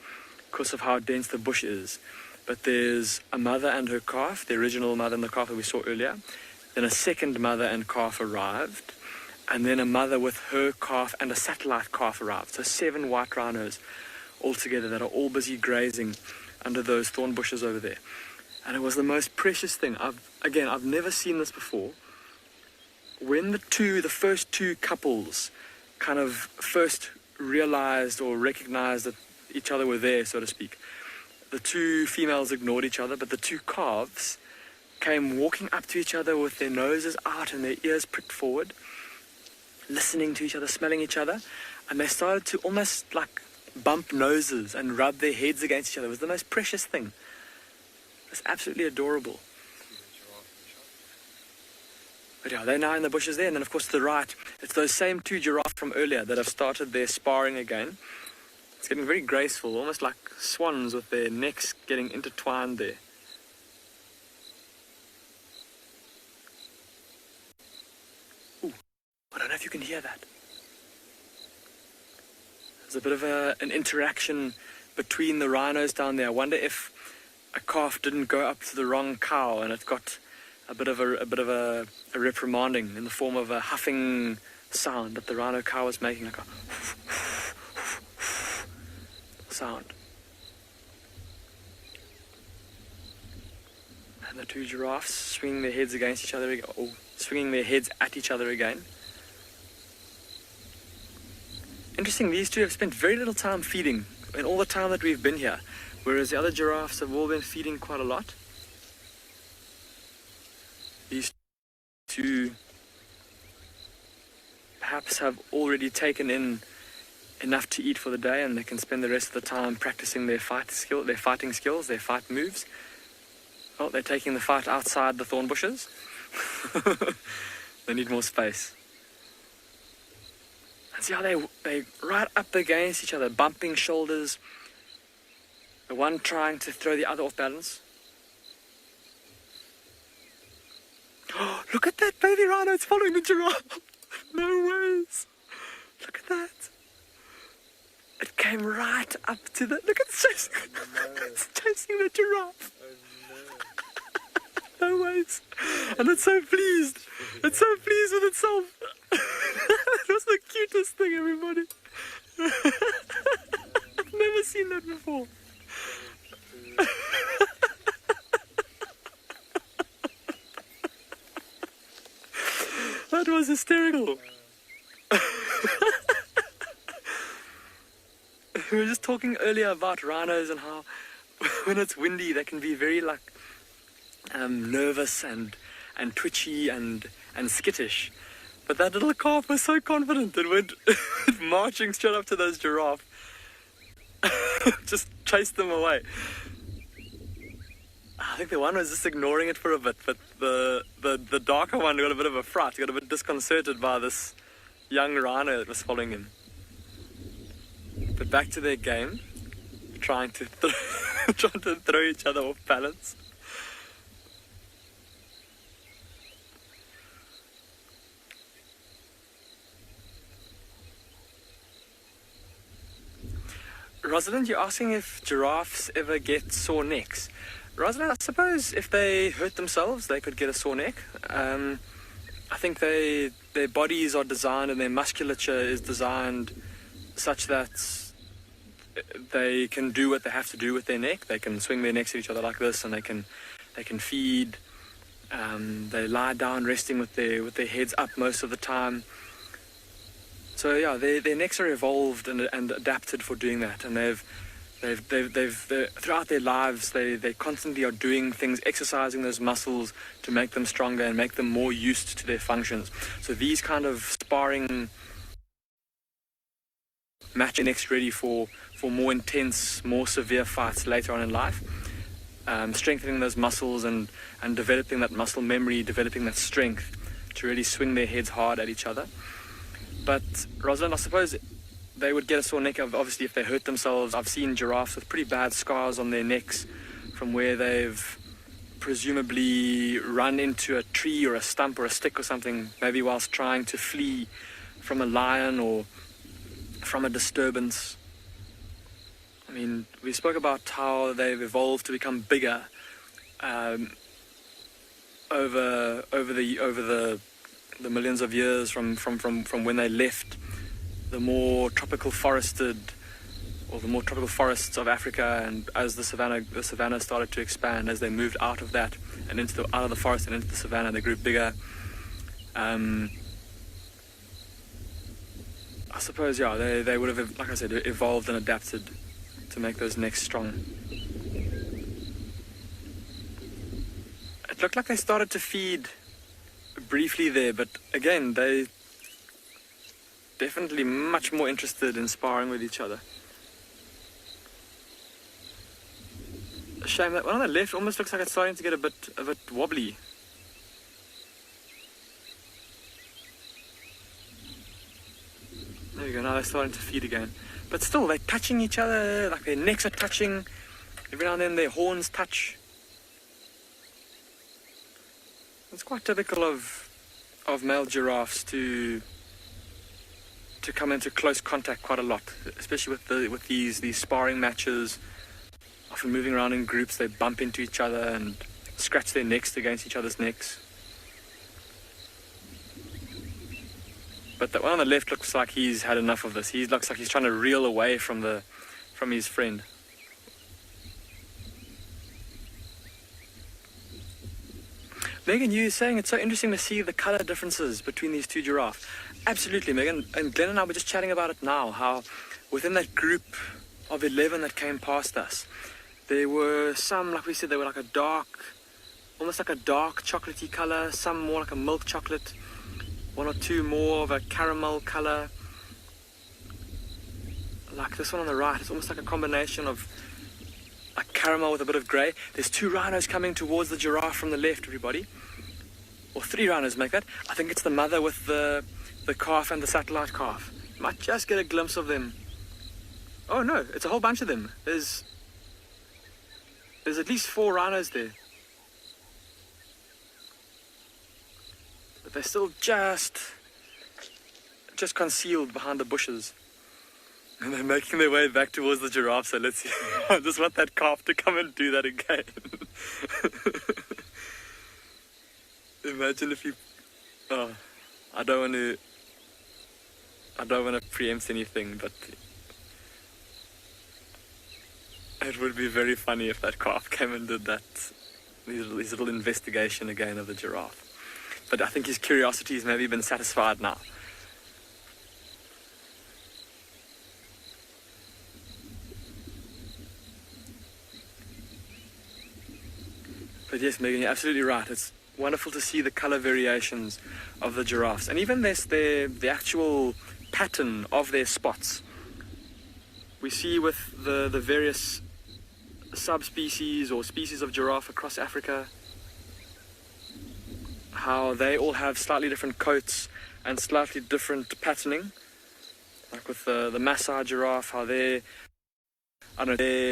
because of how dense the bush is. But there's a mother and her calf, the original mother and the calf that we saw earlier. Then a second mother and calf arrived. And then a mother with her calf and a satellite calf arrived. So 7 white rhinos all together that are all busy grazing under those thorn bushes over there. And it was the most precious thing. I've never seen this before. When the first two couples kind of first realized or recognized that each other were there, so to speak, the 2 females ignored each other, but the 2 calves came walking up to each other with their noses out and their ears pricked forward, listening to each other, smelling each other, and they started to almost like bump noses and rub their heads against each other. It was the most precious thing. It was absolutely adorable. But yeah, they're now in the bushes there, and then of course to the right, it's those same 2 giraffes from earlier that have started their sparring again. It's getting very graceful, almost like swans with their necks getting intertwined there. I don't know if you can hear that. There's a bit of an interaction between the rhinos down there. I wonder if a calf didn't go up to the wrong cow and it got a bit of a reprimanding in the form of a huffing sound that the rhino cow was making, like a sound. And the two giraffes swinging their heads against each other, or swinging their heads at each other again. Interesting, these two have spent very little time feeding in all the time that we've been here, whereas the other giraffes have all been feeding quite a lot. These two perhaps have already taken in enough to eat for the day, and they can spend the rest of the time practicing their fighting skills, their fight moves. Oh, they're taking the fight outside the thorn bushes. They need more space. And see how they right up against each other, bumping shoulders. The one trying to throw the other off balance. Oh, look at that baby rhino, it's following the giraffe. No ways. Look at that. It came right up to the... Look, it's chasing, it's chasing the giraffe. No ways. And it's so pleased. It's so pleased with itself. It was the cutest thing, everybody. I've never seen that before. That was hysterical. We were just talking earlier about rhinos and how when it's windy they can be very nervous and twitchy and skittish. But that little calf was so confident and went marching straight up to those giraffe. Just chased them away. I think the one was just ignoring it for a bit, but the darker one got a bit of a fright. He got a bit disconcerted by this young rhino that was following him. But back to their game, trying to throw each other off balance. Rosalind, you're asking if giraffes ever get sore necks. Rosalind, I suppose if they hurt themselves, they could get a sore neck. I think their bodies are designed and their musculature is designed such that they can do what they have to do with their neck. They can swing their necks at each other like this, and they can feed. They lie down resting with their heads up most of the time. So yeah, their necks are evolved and adapted for doing that, and they've throughout their lives they constantly are doing things, exercising those muscles to make them stronger and make them more used to their functions. So these kind of sparring match their necks ready for more intense, more severe fights later on in life. Strengthening those muscles and developing that muscle memory, developing that strength to really swing their heads hard at each other. But Rosalind, I suppose they would get a sore neck, obviously, if they hurt themselves. I've seen giraffes with pretty bad scars on their necks from where they've presumably run into a tree or a stump or a stick or something, maybe whilst trying to flee from a lion or from a disturbance. I mean, we spoke about how they've evolved to become bigger over the millions of years from when they left the more tropical forests of Africa, and as the savannah started to expand, as they moved out of that and out of the forest and into the savannah, they grew bigger. I suppose, yeah, they would have, like I said, evolved and adapted to make those necks strong. It looked like they started to feed briefly there, but again, they definitely much more interested in sparring with each other. A shame that one on the left almost looks like it's starting to get a bit wobbly. There we go, now they're starting to feed again. But still, they're touching each other, like their necks are touching. Every now and then their horns touch. It's quite typical of male giraffes to to come into close contact quite a lot, especially with these sparring matches. Often moving around in groups, they bump into each other and scratch their necks against each other's necks. But that one on the left looks like he's had enough of this. He looks like he's trying to reel away from his friend. Megan, you were saying it's so interesting to see the colour differences between these two giraffes. Absolutely, Megan. And Glenn and I were just chatting about it now, how within that group of 11 that came past us, there were some, like we said, they were like a dark, almost like a dark chocolatey colour, some more like a milk chocolate, one or two more of a caramel colour. Like this one on the right, it's almost like a combination of like caramel with a bit of grey. There's 2 rhinos coming towards the giraffe from the left, everybody. Or 3 rhinos make that. I think it's the mother with the calf and the satellite calf. You might just get a glimpse of them. Oh no, it's a whole bunch of them. There's at least 4 rhinos there. But they're still just concealed behind the bushes. And they're making their way back towards the giraffe, so let's see. I just want that calf to come and do that again. Imagine if you... Oh, I don't want to preempt anything, but it would be very funny if that calf came and did that, his little investigation again of the giraffe. But I think his curiosity has maybe been satisfied now. But yes, Megan, you're absolutely right. It's wonderful to see the colour variations of the giraffes. And even the actual pattern of their spots. We see with the various subspecies or species of giraffe across Africa, how they all have slightly different coats and slightly different patterning. Like with the Maasai giraffe, how their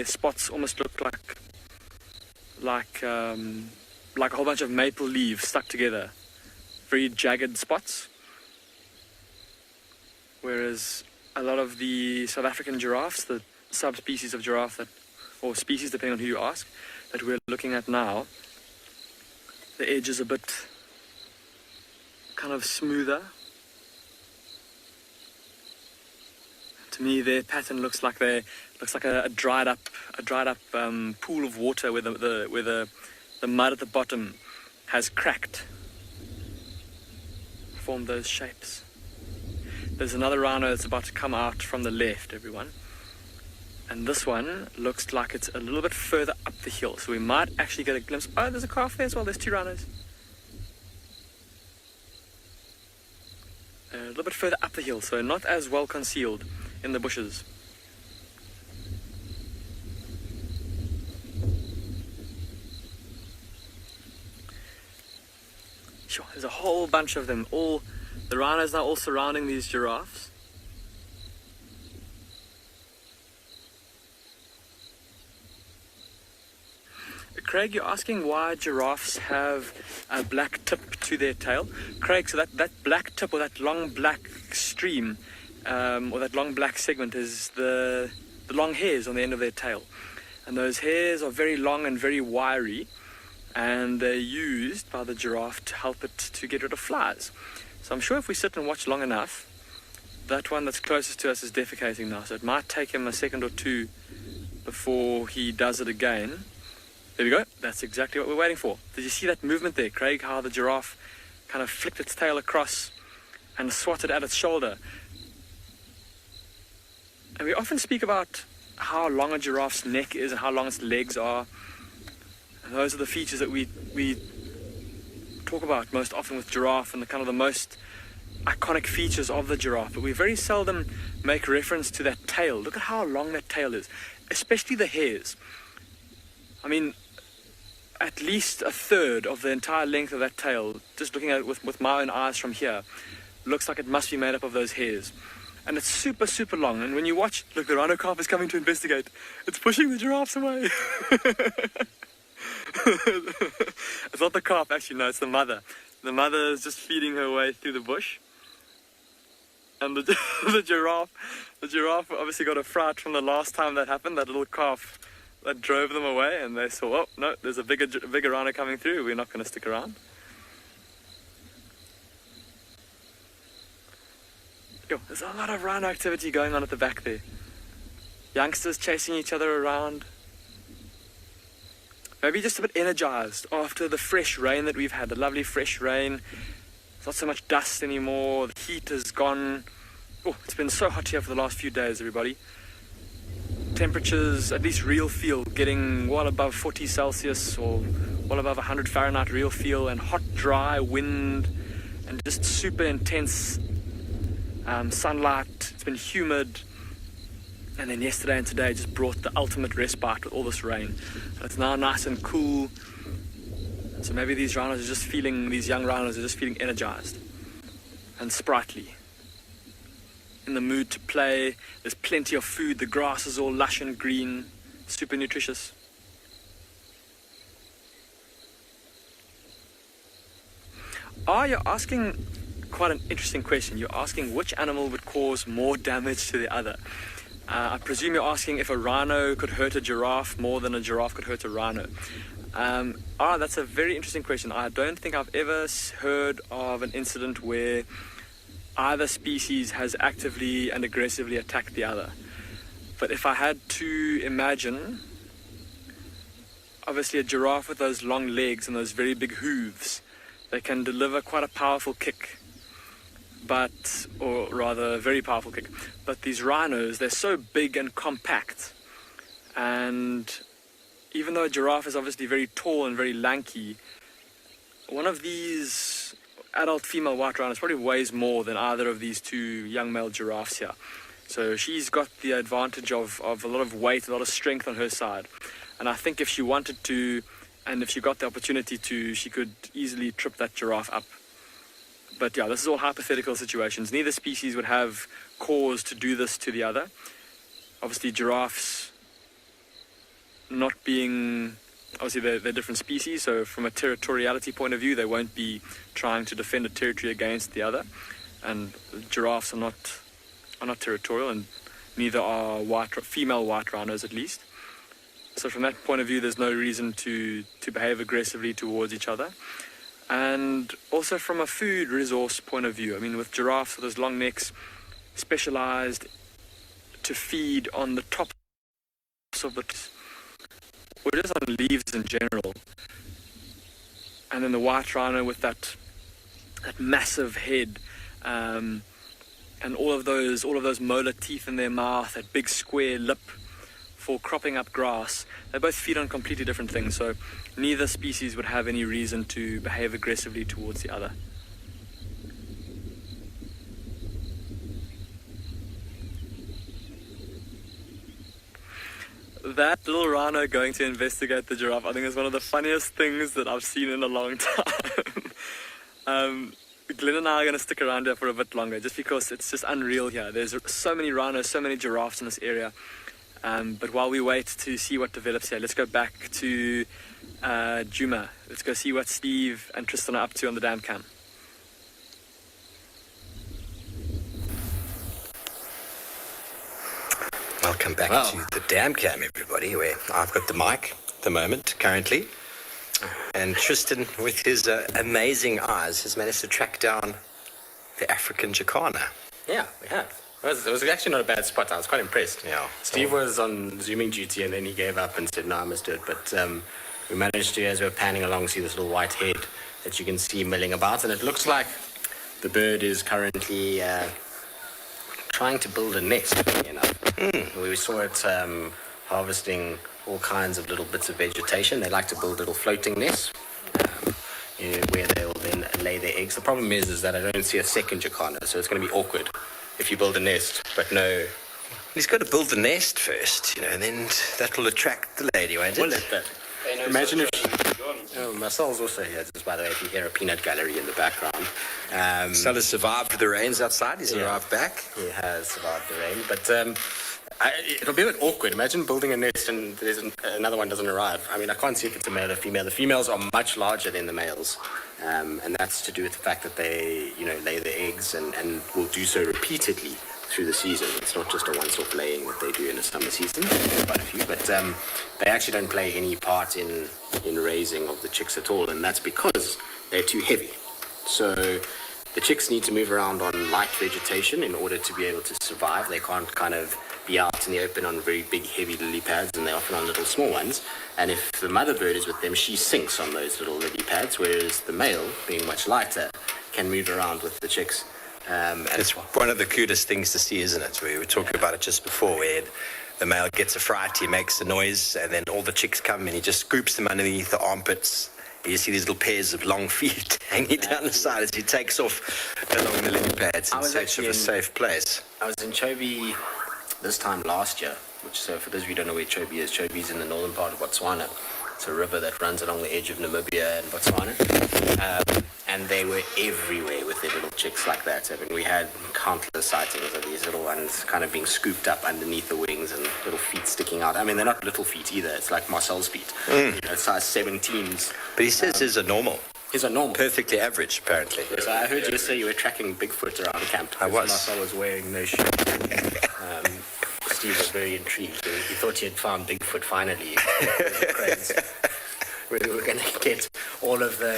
spots almost look like a whole bunch of maple leaves stuck together, very jagged spots. Whereas a lot of the South African giraffes, the subspecies of giraffe or species depending on who you ask, that we're looking at now, the edge is a bit kind of smoother. To me, their pattern looks like a dried up pool of water where the mud at the bottom has cracked, formed those shapes. There's another rhino that's about to come out from the left, everyone. And this one looks like it's a little bit further up the hill, so we might actually get a glimpse. Oh, there's a calf there as well. There's 2 rhinos. A little bit further up the hill, so not as well concealed in the bushes. Sure, there's a whole bunch of them. All the rhinos now all surrounding these giraffes. Craig, you're asking why giraffes have a black tip to their tail. Craig, so that black tip or that long black stream or that long black segment is the long hairs on the end of their tail. And those hairs are very long and very wiry, and they're used by the giraffe to help it to get rid of flies. So I'm sure if we sit and watch long enough, that one that's closest to us is defecating now. So it might take him a second or 2 before he does it again. There we go. That's exactly what we're waiting for. Did you see that movement there, Craig? How the giraffe kind of flicked its tail across and swatted at its shoulder. And we often speak about how long a giraffe's neck is and how long its legs are. And those are the features that we talk about most often with giraffe and the kind of the most iconic features of the giraffe. But we very seldom make reference to that tail. Look at how long that tail is, especially the hairs. I mean, at least a third of the entire length of that tail, just looking at it with my own eyes from here, looks like it must be made up of those hairs. And it's super, super long. And when you watch, look, the rhino calf is coming to investigate. It's pushing the giraffes away. It's not the calf, actually, no, it's the mother. The mother is just feeding her way through the bush. And the giraffe obviously got a fright from the last time that happened, that little calf that drove them away, and they saw, oh, no, there's a bigger rhino coming through, we're not going to stick around. Yo, there's a lot of rhino activity going on at the back there. Youngsters chasing each other around. Maybe just a bit energized after the fresh rain that we've had, the lovely fresh rain. There's not so much dust anymore, the heat has gone. Oh, it's been so hot here for the last few days, everybody. Temperatures, at least real feel, getting well above 40 Celsius or well above 100 Fahrenheit real feel, and hot, dry wind, and just super intense sunlight. It's been humid. And then yesterday and today just brought the ultimate respite with all this rain. So it's now nice and cool. So maybe these young rhinos are just feeling energized and sprightly. In the mood to play. There's plenty of food. The grass is all lush and green. Super nutritious. You're asking quite an interesting question. You're asking which animal would cause more damage to the other. I presume you're asking if a rhino could hurt a giraffe more than a giraffe could hurt a rhino. That's a very interesting question. I don't think I've ever heard of an incident where either species has actively and aggressively attacked the other. But if I had to imagine, obviously a giraffe with those long legs and those very big hooves, they can deliver quite a powerful kick. Or rather a very powerful kick. But these rhinos, they're so big and compact, and even though a giraffe is obviously very tall and very lanky, one of these adult female white rhinos probably weighs more than either of these two young male giraffes here. So she's got the advantage of a lot of weight, a lot of strength on her side, and I think if she wanted to, and if she got the opportunity to, she could easily trip that giraffe up. But yeah, this is all hypothetical situations. Neither species would have cause to do this to the other. Obviously, giraffes not being... Obviously, they're different species, so from a territoriality point of view, they won't be trying to defend a territory against the other. And giraffes are not territorial, and neither are female white rhinos, at least. So from that point of view, there's no reason to behave aggressively towards each other. And also from a food resource point of view, I mean, with giraffes with those long necks, specialized to feed on the tops of the, or just on leaves in general. And then the white rhino with that massive head, and all of those molar teeth in their mouth, that big square lip for cropping up grass. They both feed on completely different things, so neither species would have any reason to behave aggressively towards the other. That little rhino going to investigate the giraffe, I think, is one of the funniest things that I've seen in a long time. Glenn and I are going to stick around here for a bit longer, just because it's just unreal here. There's so many rhinos, so many giraffes in this area. But while we wait to see what develops here, let's go back to Djuma. Let's go see what Steve and Tristan are up to on the dam cam. Welcome back to the dam cam, everybody, where I've got the mic at the moment, currently. And Tristan, with his amazing eyes, has managed to track down the African jacana. Yeah, we have. It was actually not a bad spot. I was quite impressed. Yeah. Steve was on zooming duty, and then he gave up and said, no, I must do it. But we managed to, as we were panning along, see this little white head that you can see milling about. And it looks like the bird is currently trying to build a nest, funny enough. We saw it harvesting all kinds of little bits of vegetation. They like to build little floating nests where they will then lay their eggs. The problem is that I don't see a second jacana, so it's going to be awkward if you build a nest, but no. He's got to build the nest first, and then that will attract the lady, won't it? Will it? Imagine if Marcel's also here, just by the way, if you hear a peanut gallery in the background. Marcel has survived the rains outside. He's arrived back. He has survived the rain, but It'll be a bit awkward. Imagine building a nest and another one doesn't arrive. I mean, I can't see if it's a male or female. The females are much larger than the males, and that's to do with the fact that they, lay the eggs and will do so repeatedly through the season. It's not just a once-off laying that they do in the summer season. Quite a few, but they actually don't play any part in raising of the chicks at all, and that's because they're too heavy. So the chicks need to move around on light vegetation in order to be able to survive. They can't kind of be out in the open on very big, heavy lily pads, and they're often on little small ones. And if the mother bird is with them, she sinks on those little lily pads, whereas the male, being much lighter, can move around with the chicks. And it's one of the coolest things to see, isn't it? We were talking about it just before, where the male gets a fright, he makes a noise, and then all the chicks come and he just scoops them underneath the armpits. You see these little pairs of long feet hanging down the side as he takes off along the lily pads in search of a safe place. I was in Chobe this time last year, so for those of you who don't know where Chobe is, Chobe is in the northern part of Botswana. It's a river that runs along the edge of Namibia and Botswana. And they were everywhere with their little chicks like that. I mean, we had countless sightings of these little ones kind of being scooped up underneath the wings and little feet sticking out. I mean, they're not little feet either. It's like Marcel's feet, size 17s. But he says his are normal. His are normal. Perfectly average, apparently. Yes, I heard you say you were tracking Bigfoot around camp. I was. Marcel was wearing no shoes. Steve was very intrigued. He thought he had found Bigfoot finally. We were going to get all of the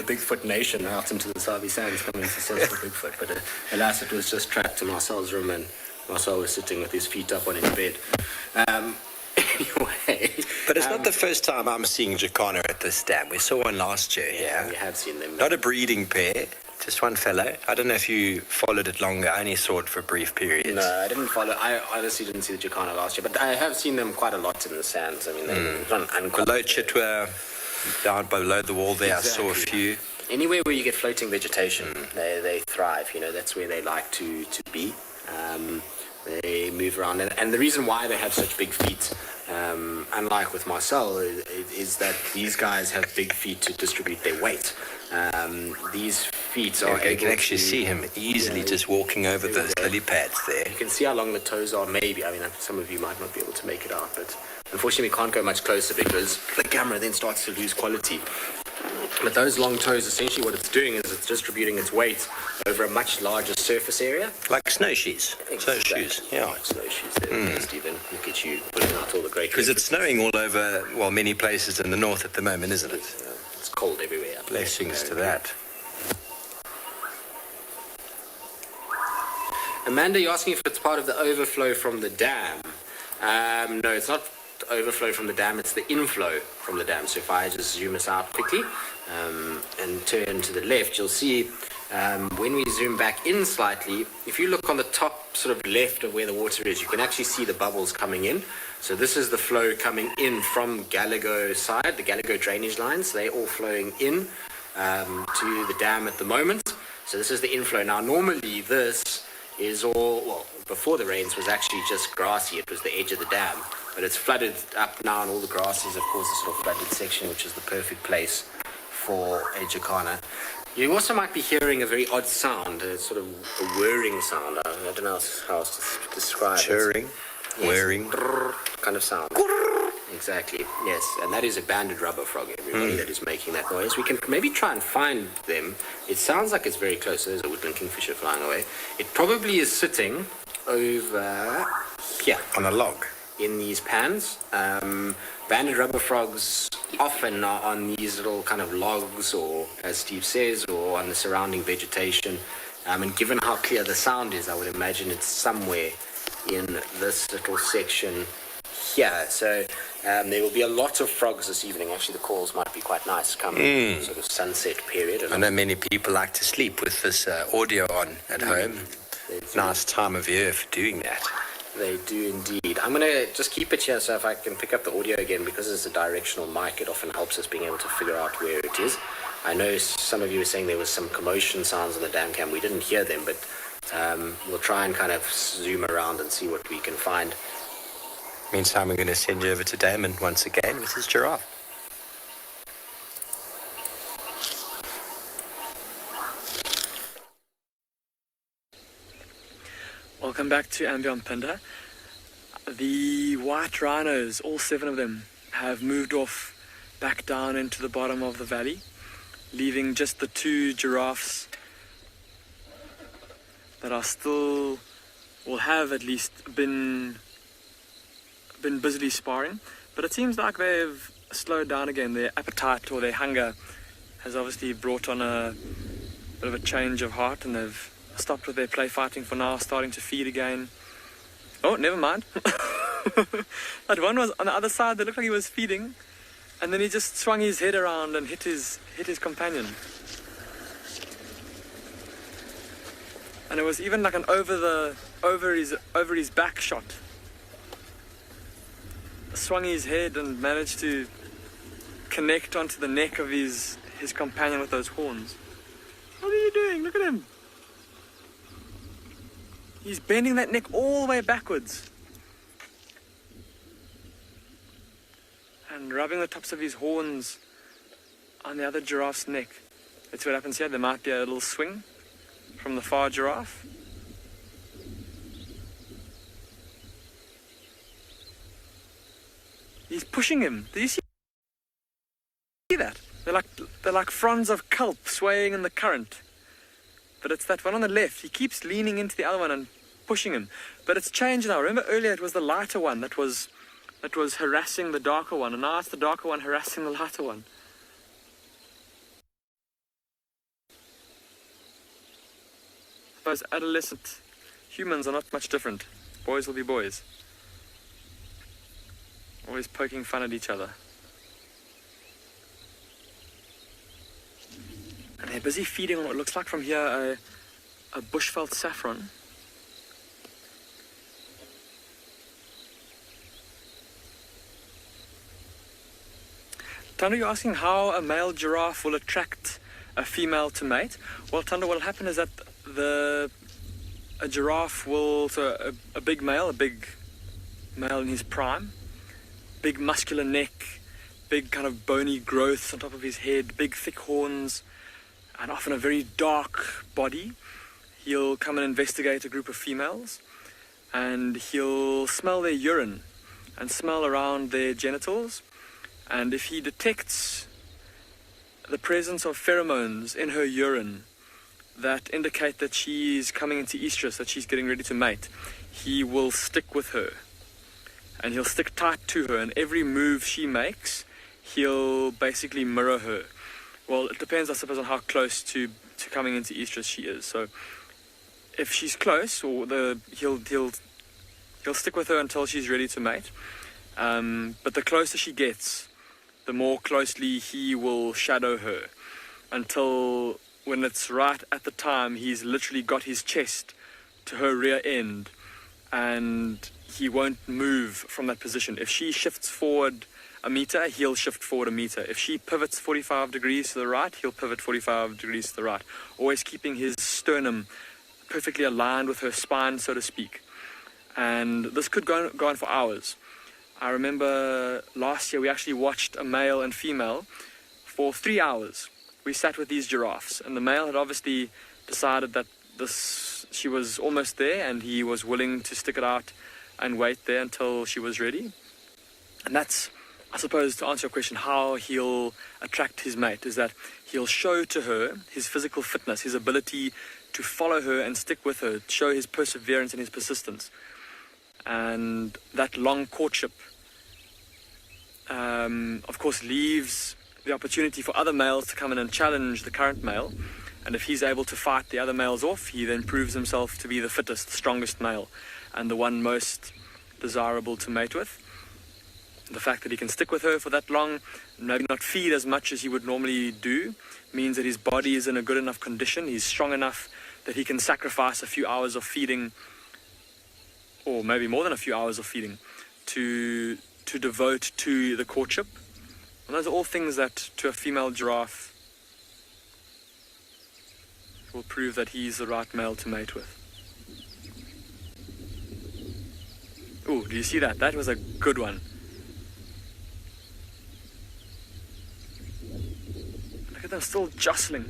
Bigfoot nation out into the Sabi Sands coming to search for Bigfoot. But alas, it was just trapped in Marcel's room, and Marcel was sitting with his feet up on his bed. Anyway. But it's not the first time I'm seeing jacana at this dam. We saw one last year here. Yeah, we have seen them. Not a breeding pair, just one fellow. I don't know if you followed it longer. I only saw it for brief periods. No, I didn't follow. I honestly didn't see the jacana last year, but I have seen them quite a lot in the sands. I mean, they're uncommon. Below Chitwa, down below the wall there, exactly. I saw a few. Anywhere where you get floating vegetation, they thrive. That's where they like to be. They move around, and the reason why they have such big feet, unlike with Marcel, is that these guys have big feet to distribute their weight. These feet are able you can actually see him easily just walking over those lily pads there. You can see how long the toes are, maybe. I mean, some of you might not be able to make it out, but unfortunately we can't go much closer because the camera then starts to lose quality. But those long toes, essentially what it's doing is it's distributing its weight over a much larger surface area. Like snowshoes. Exactly. Snowshoes, yeah. Like snowshoes there, Stephen. Look at you putting out all the great... Because it's snowing all over, well, many places in the north at the moment, isn't it? It's cold everywhere. Blessings to that. Amanda, you're asking if it's part of the overflow from the dam. No, it's not overflow from the dam, it's the inflow from the dam. So if I just zoom us out quickly and turn to the left, you'll see when we zoom back in slightly, if you look on the top sort of left of where the water is, you can actually see the bubbles coming in. So this is the flow coming in from Gallego side, the Gallego drainage lines. They're all flowing in to the dam at the moment. So this is the inflow. Now normally this is all, well, before the rains was actually just grassy. It was the edge of the dam. But it's flooded up now, and all the grass is, of course, this little flooded section, which is the perfect place for a jacana. You also might be hearing a very odd sound, a sort of a whirring sound. I don't know how else to describe it. Churring, whirring. Kind of sound. Exactly, yes. And that is a banded rubber frog, everybody, that is making that noise. We can maybe try and find them. It sounds like it's very close. There's a woodland kingfisher flying away. It probably is sitting over here. On a log. In these pans. Banded rubber frogs often are on these little kind of logs, or as Steve says, or on the surrounding vegetation. And given how clear the sound is, I would imagine it's somewhere in this little section here. So there will be a lot of frogs this evening. Actually, the calls might be quite nice come sort of sunset period. I know many people like to sleep with this audio on at home. Nice time of year for doing that. They do indeed. I'm going to just keep it here, so if I can pick up the audio again, because it's a directional mic, it often helps us being able to figure out where it is. I know some of you were saying there was some commotion sounds on the dam cam. We didn't hear them, but we'll try and kind of zoom around and see what we can find. Meantime, we're going to send you over to Damon once again with his giraffe. Welcome back to Ambient Pinda. The white rhinos, all 7 of them, have moved off back down into the bottom of the valley, leaving just the 2 giraffes that are still, or have at least, been busily sparring. But it seems like they've slowed down again. Their appetite or their hunger has obviously brought on a bit of a change of heart, and they've stopped with their play fighting for now, starting to feed again. Oh, never mind. That one was on the other side. That looked like he was feeding, and then he just swung his head around and hit his companion. And it was even like an over his back shot. Swung his head and managed to connect onto the neck of his companion with those horns. What are you doing? Look at him. He's bending that neck all the way backwards and rubbing the tops of his horns on the other giraffe's neck. That's what happens here. There might be a little swing from the far giraffe. He's pushing him. Do you see that? They're like fronds of kelp swaying in the current. But it's that one on the left. He keeps leaning into the other one and pushing him. But it's changed now. Remember earlier it was the lighter one that was harassing the darker one, and now it's the darker one harassing the lighter one. I suppose adolescent humans are not much different. Boys will be boys. Always poking fun at each other. And they're busy feeding on what looks like from here a bushveld saffron. Tando, you're asking how a male giraffe will attract a female to mate. Well, Tando, what will happen is that a giraffe will, so a big male in his prime, big muscular neck, big kind of bony growths on top of his head, big thick horns, and often a very dark body. He'll come and investigate a group of females, and he'll smell their urine and smell around their genitals. And if he detects the presence of pheromones in her urine that indicate that she's coming into estrus, that she's getting ready to mate, he will stick with her. And he'll stick tight to her, and every move she makes, he'll basically mirror her. Well, it depends, I suppose, on how close to coming into estrus she is. So if she's close, or he'll stick with her until she's ready to mate. But the closer she gets, the more closely he will shadow her, until when it's right at the time, he's literally got his chest to her rear end, and he won't move from that position. If she shifts forward a meter, he'll shift forward a meter. If she pivots 45 degrees to the right, he'll pivot 45 degrees to the right, always keeping his sternum perfectly aligned with her spine, so to speak. And this could go on for hours. I remember last year we actually watched a male and female for 3 hours. We sat with these giraffes, and the male had obviously decided that she was almost there, and he was willing to stick it out and wait there until she was ready. And that's, I suppose, to answer your question, how he'll attract his mate, is that he'll show to her his physical fitness, his ability to follow her and stick with her, show his perseverance and his persistence. And that long courtship, of course, leaves the opportunity for other males to come in and challenge the current male. And if he's able to fight the other males off, he then proves himself to be the fittest, the strongest male, and the one most desirable to mate with. The fact that he can stick with her for that long, maybe not feed as much as he would normally do, means that his body is in a good enough condition, he's strong enough that he can sacrifice a few hours of feeding, or maybe more than a few hours of feeding, to devote to the courtship. And those are all things that, to a female giraffe, will prove that he's the right male to mate with. Oh, do you see that? That was a good one. Look at them still jostling.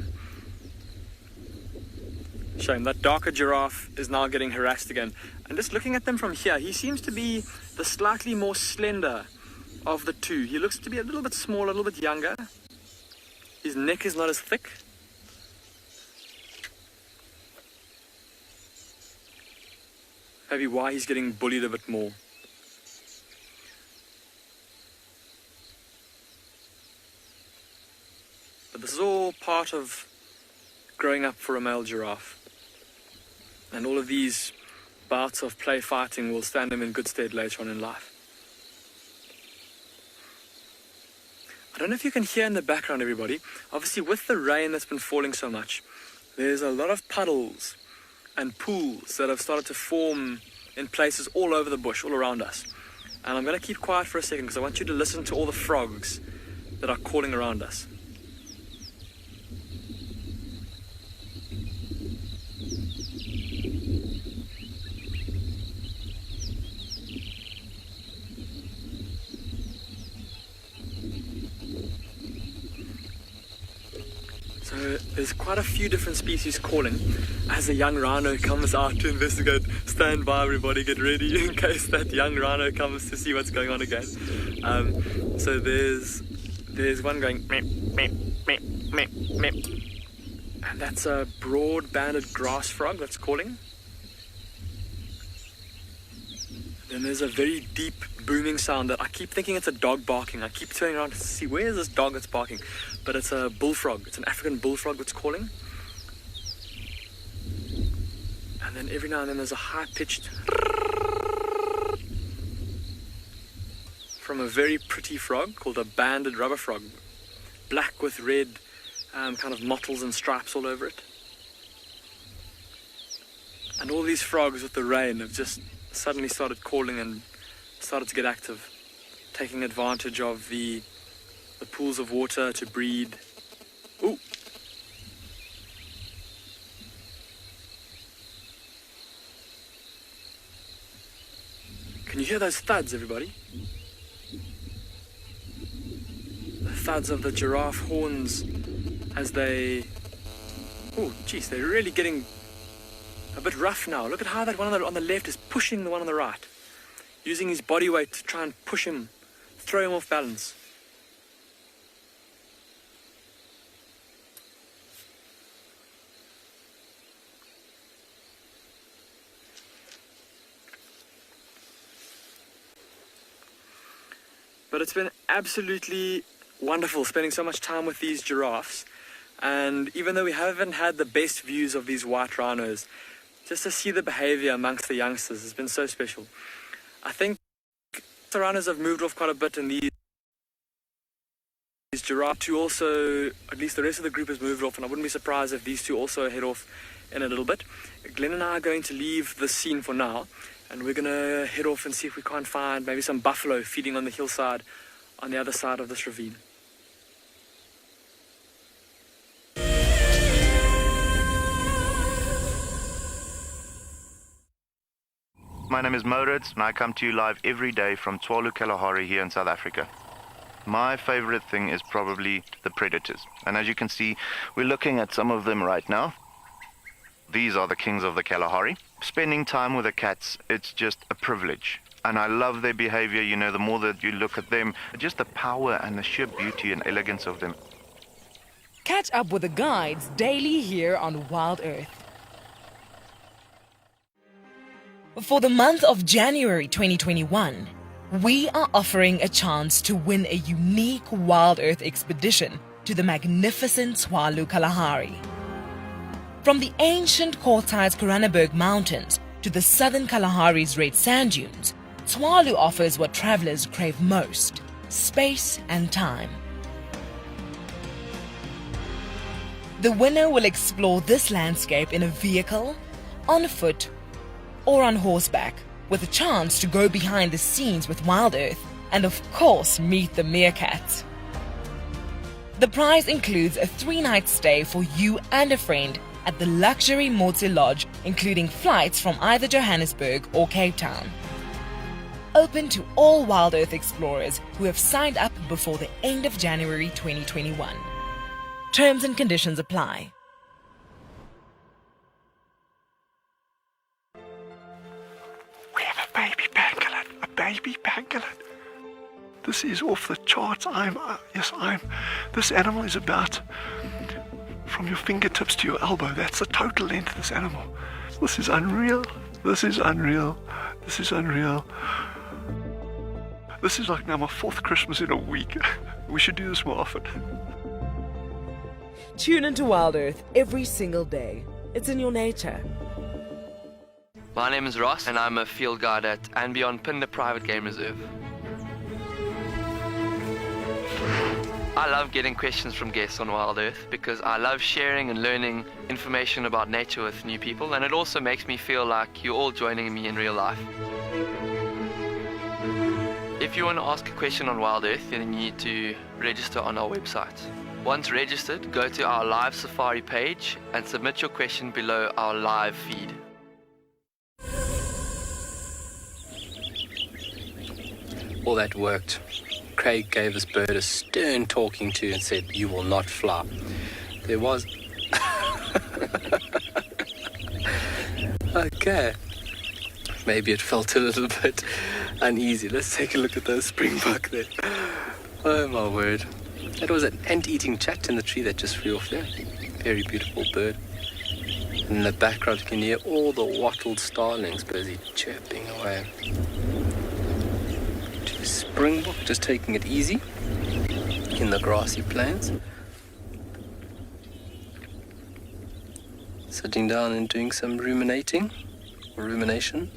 Shame. That darker giraffe is now getting harassed again. And just looking at them from here, he seems to be the slightly more slender of the two. He looks to be a little bit smaller, a little bit younger. His neck is not as thick. Maybe why he's getting bullied a bit more. But this is all part of growing up for a male giraffe. And all of these bouts of play fighting will stand him in good stead later on in life. I don't know if you can hear in the background, everybody. Obviously, with the rain that's been falling so much, there's a lot of puddles and pools that have started to form in places all over the bush, all around us. And I'm going to keep quiet for a second because I want you to listen to all the frogs that are calling around us. So there's quite a few different species calling. As a young rhino comes out to investigate, stand by everybody, get ready in case that young rhino comes to see what's going on again. So there's one going meep, meep, meep, meep, meep. And that's a broad-banded grass frog that's calling. Then there's a very deep booming sound that I keep thinking it's a dog barking. I keep turning around to see where is this dog that's barking. But it's a bullfrog. It's an African bullfrog that's calling. And then every now and then there's a high-pitched from a very pretty frog called a banded rubber frog. Black with red kind of mottles and stripes all over it. And all these frogs with the rain have just suddenly started calling and started to get active, taking advantage of the pools of water to breed. Ooh. Can you hear those thuds, everybody? The thuds of the giraffe horns as they... Oh, geez, they're really getting a bit rough now. Look at how that one on the left is pushing the one on the right, using his body weight to try and push him, throw him off balance. But it's been absolutely wonderful spending so much time with these giraffes. And even though we haven't had the best views of these white rhinos, just to see the behavior amongst the youngsters has been so special. I think the rhinos have moved off quite a bit, and these giraffe two also, at least the rest of the group has moved off, and I wouldn't be surprised if these two also head off in a little bit. Glenn and I are going to leave the scene for now, and we're going to head off and see if we can't find maybe some buffalo feeding on the hillside on the other side of this ravine. My name is Moritz, and I come to you live every day from Tswalu, Kalahari here in South Africa. My favorite thing is probably the predators. And as you can see, we're looking at some of them right now. These are the kings of the Kalahari. Spending time with the cats, it's just a privilege. And I love their behavior. You know, the more that you look at them, just the power and the sheer beauty and elegance of them. Catch up with the guides daily here on Wild Earth. For the month of January 2021, we are offering a chance to win a unique Wild Earth expedition to the magnificent Tswalu Kalahari. From the ancient Kortai's Koranenberg Mountains to the southern Kalahari's red sand dunes, Tswalu offers what travelers crave most: space and time. The winner will explore this landscape in a vehicle, on foot, or on horseback, with a chance to go behind the scenes with Wild Earth and of course meet the meerkats. The prize includes a 3-night stay for you and a friend at the luxury Motse Lodge, including flights from either Johannesburg or Cape Town. Open to all Wild Earth explorers who have signed up before the end of January 2021. Terms and conditions apply. baby pangolin. This is off the charts. This animal is about from your fingertips to your elbow. That's the total length of this animal. This is unreal. This is unreal. This is unreal. This is like now my 4th Christmas in a week. We should do this more often. Tune into Wild Earth every single day. It's in your nature. My name is Ross, and I'm a field guide at and beyond Pinde Private Game Reserve. I love getting questions from guests on Wild Earth because I love sharing and learning information about nature with new people, and it also makes me feel like you're all joining me in real life. If you want to ask a question on Wild Earth, then you need to register on our website. Once registered, go to our live safari page and submit your question below our live feed. All that worked. Craig gave this bird a stern talking to and said, "You will not fly." There was... Okay. Maybe it felt a little bit uneasy. Let's take a look at the springbuck there. Oh my word. That was an ant-eating chat in the tree that just flew off there. Very beautiful bird. In the background you can hear all the wattled starlings busy chirping away. Springbok just taking it easy in the grassy plains. Sitting down and doing some ruminating or rumination.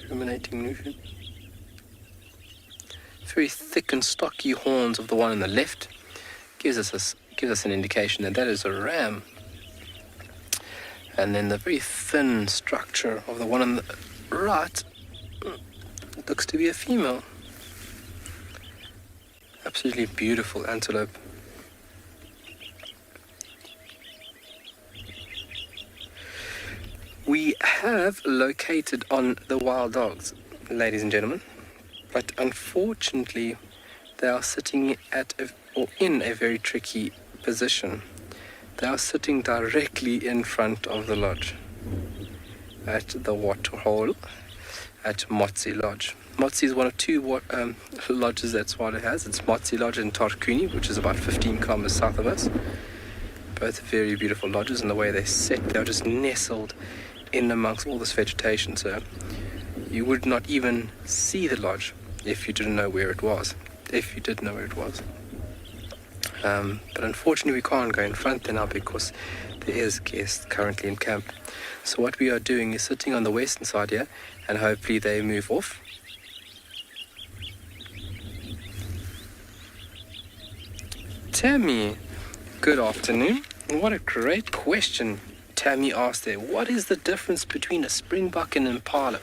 Ruminating nutrient. Very thick and stocky horns of the one on the left gives us an indication that is a ram. And then the very thin structure of the one on the right looks to be a female. Absolutely beautiful antelope. We have located on the wild dogs, ladies and gentlemen, but unfortunately they are sitting in a very tricky position. They are sitting directly in front of the lodge at the waterhole at Motsi Lodge. Motsi is one of two lodges that Swalo has. It's Motsi Lodge in Tarkuni, which is about 15 kilometers south of us. Both very beautiful lodges, and the way they sit, they're just nestled in amongst all this vegetation, so you would not even see the lodge if you didn't know where it was. But unfortunately we can't go in front there now because there is guests currently in camp. So what we are doing is sitting on the western side here, and hopefully they move off. Tammy, good afternoon. And what a great question Tammy asked there. What is the difference between a springbuck and an impala?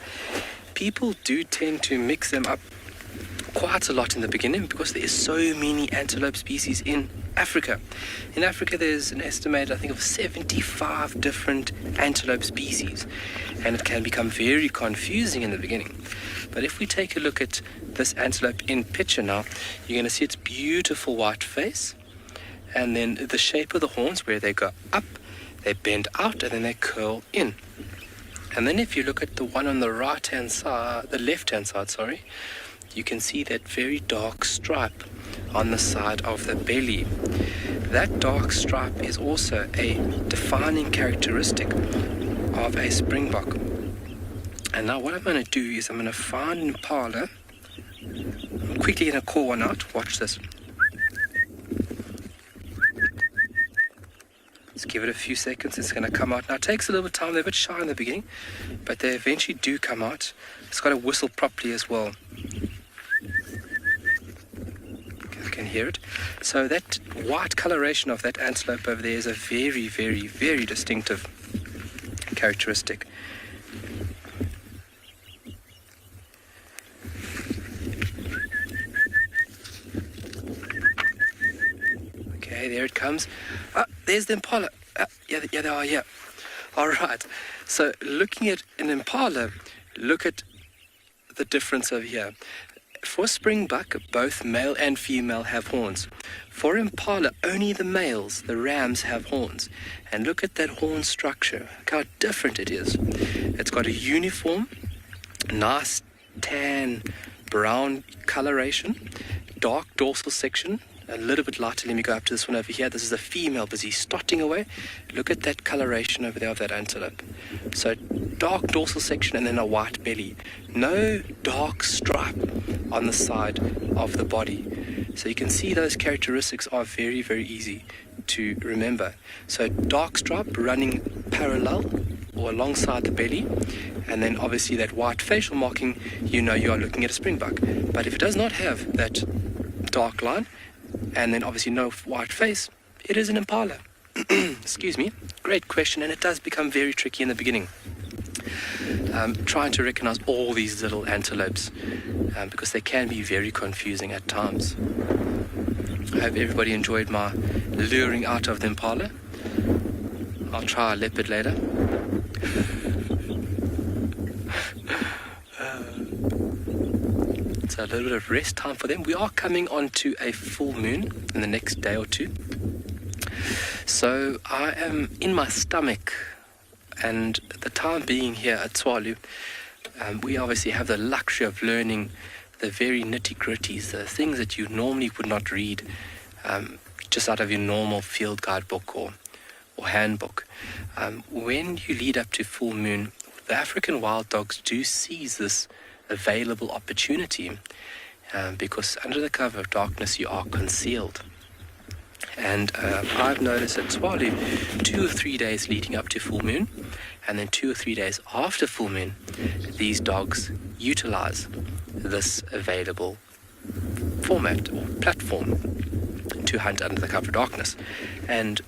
People do tend to mix them up quite a lot in the beginning because there is so many antelope species in Africa. In Africa there's an estimated, I think, of 75 different antelope species, and it can become very confusing in the beginning. But if we take a look at this antelope in picture now, you're going to see its beautiful white face, and then the shape of the horns where they go up, they bend out, and then they curl in. And then if you look at the one on the right-hand side, the left-hand side, sorry, you can see that very dark stripe on the side of the belly. That dark stripe is also a defining characteristic of a springbok. And now what I'm going to do is I'm going to find an impala. I'm quickly going to call one out. Watch this. Let's give it a few seconds. It's going to come out. Now it takes a little bit of time. They're a bit shy in the beginning, but they eventually do come out. It's got to whistle properly as well. Can hear it. So that white coloration of that antelope over there is a very, very, very distinctive characteristic. Okay, there it comes. There's the impala. Yeah, they are, yeah. All right. So looking at an impala, look at the difference over here. For springbuck, both male and female have horns. For impala, only the males, the rams, have horns. And look at that horn structure. Look how different it is. It's got a uniform, nice, tan brown coloration, dark dorsal section, a little bit lighter. Let me go up to this one over here. This is a female busy strutting away. Look at that coloration over there of that antelope. So dark dorsal section and then a white belly. No dark stripe on the side of the body. So you can see those characteristics are very, very easy to remember. So dark stripe running parallel or alongside the belly, and then obviously that white facial marking, you know you are looking at a springbuck. But if it does not have that dark line, and then obviously no white face, it is an impala. Excuse me. Great question, and it does become very tricky in the beginning. Trying to recognize all these little antelopes, because they can be very confusing at times. I hope everybody enjoyed my luring out of the impala. I'll try a leopard later. So a little bit of rest time for them. We are coming on to a full moon in the next day or two. So I am in my stomach, and the time being here at Tswalu, we obviously have the luxury of learning the very nitty-gritties, the things that you normally would not read just out of your normal field guidebook or handbook. When you lead up to full moon, the African wild dogs do seize this available opportunity because under the cover of darkness you are concealed. And I've noticed at Tswalu 2 or 3 days leading up to full moon, and then 2 or 3 days after full moon, these dogs utilize this available format or platform to hunt under the cover of darkness. And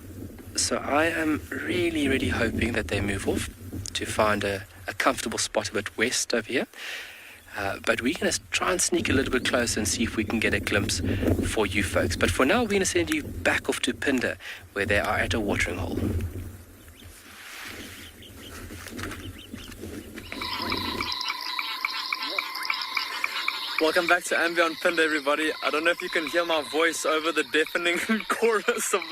so I am really, really hoping that they move off to find a comfortable spot a bit west over here. But we're going to try and sneak a little bit closer and see if we can get a glimpse for you folks. But for now, we're going to send you back off to Pinder, where they are at a watering hole. Welcome back to Ambion Pinder, everybody. I don't know if you can hear my voice over the deafening chorus of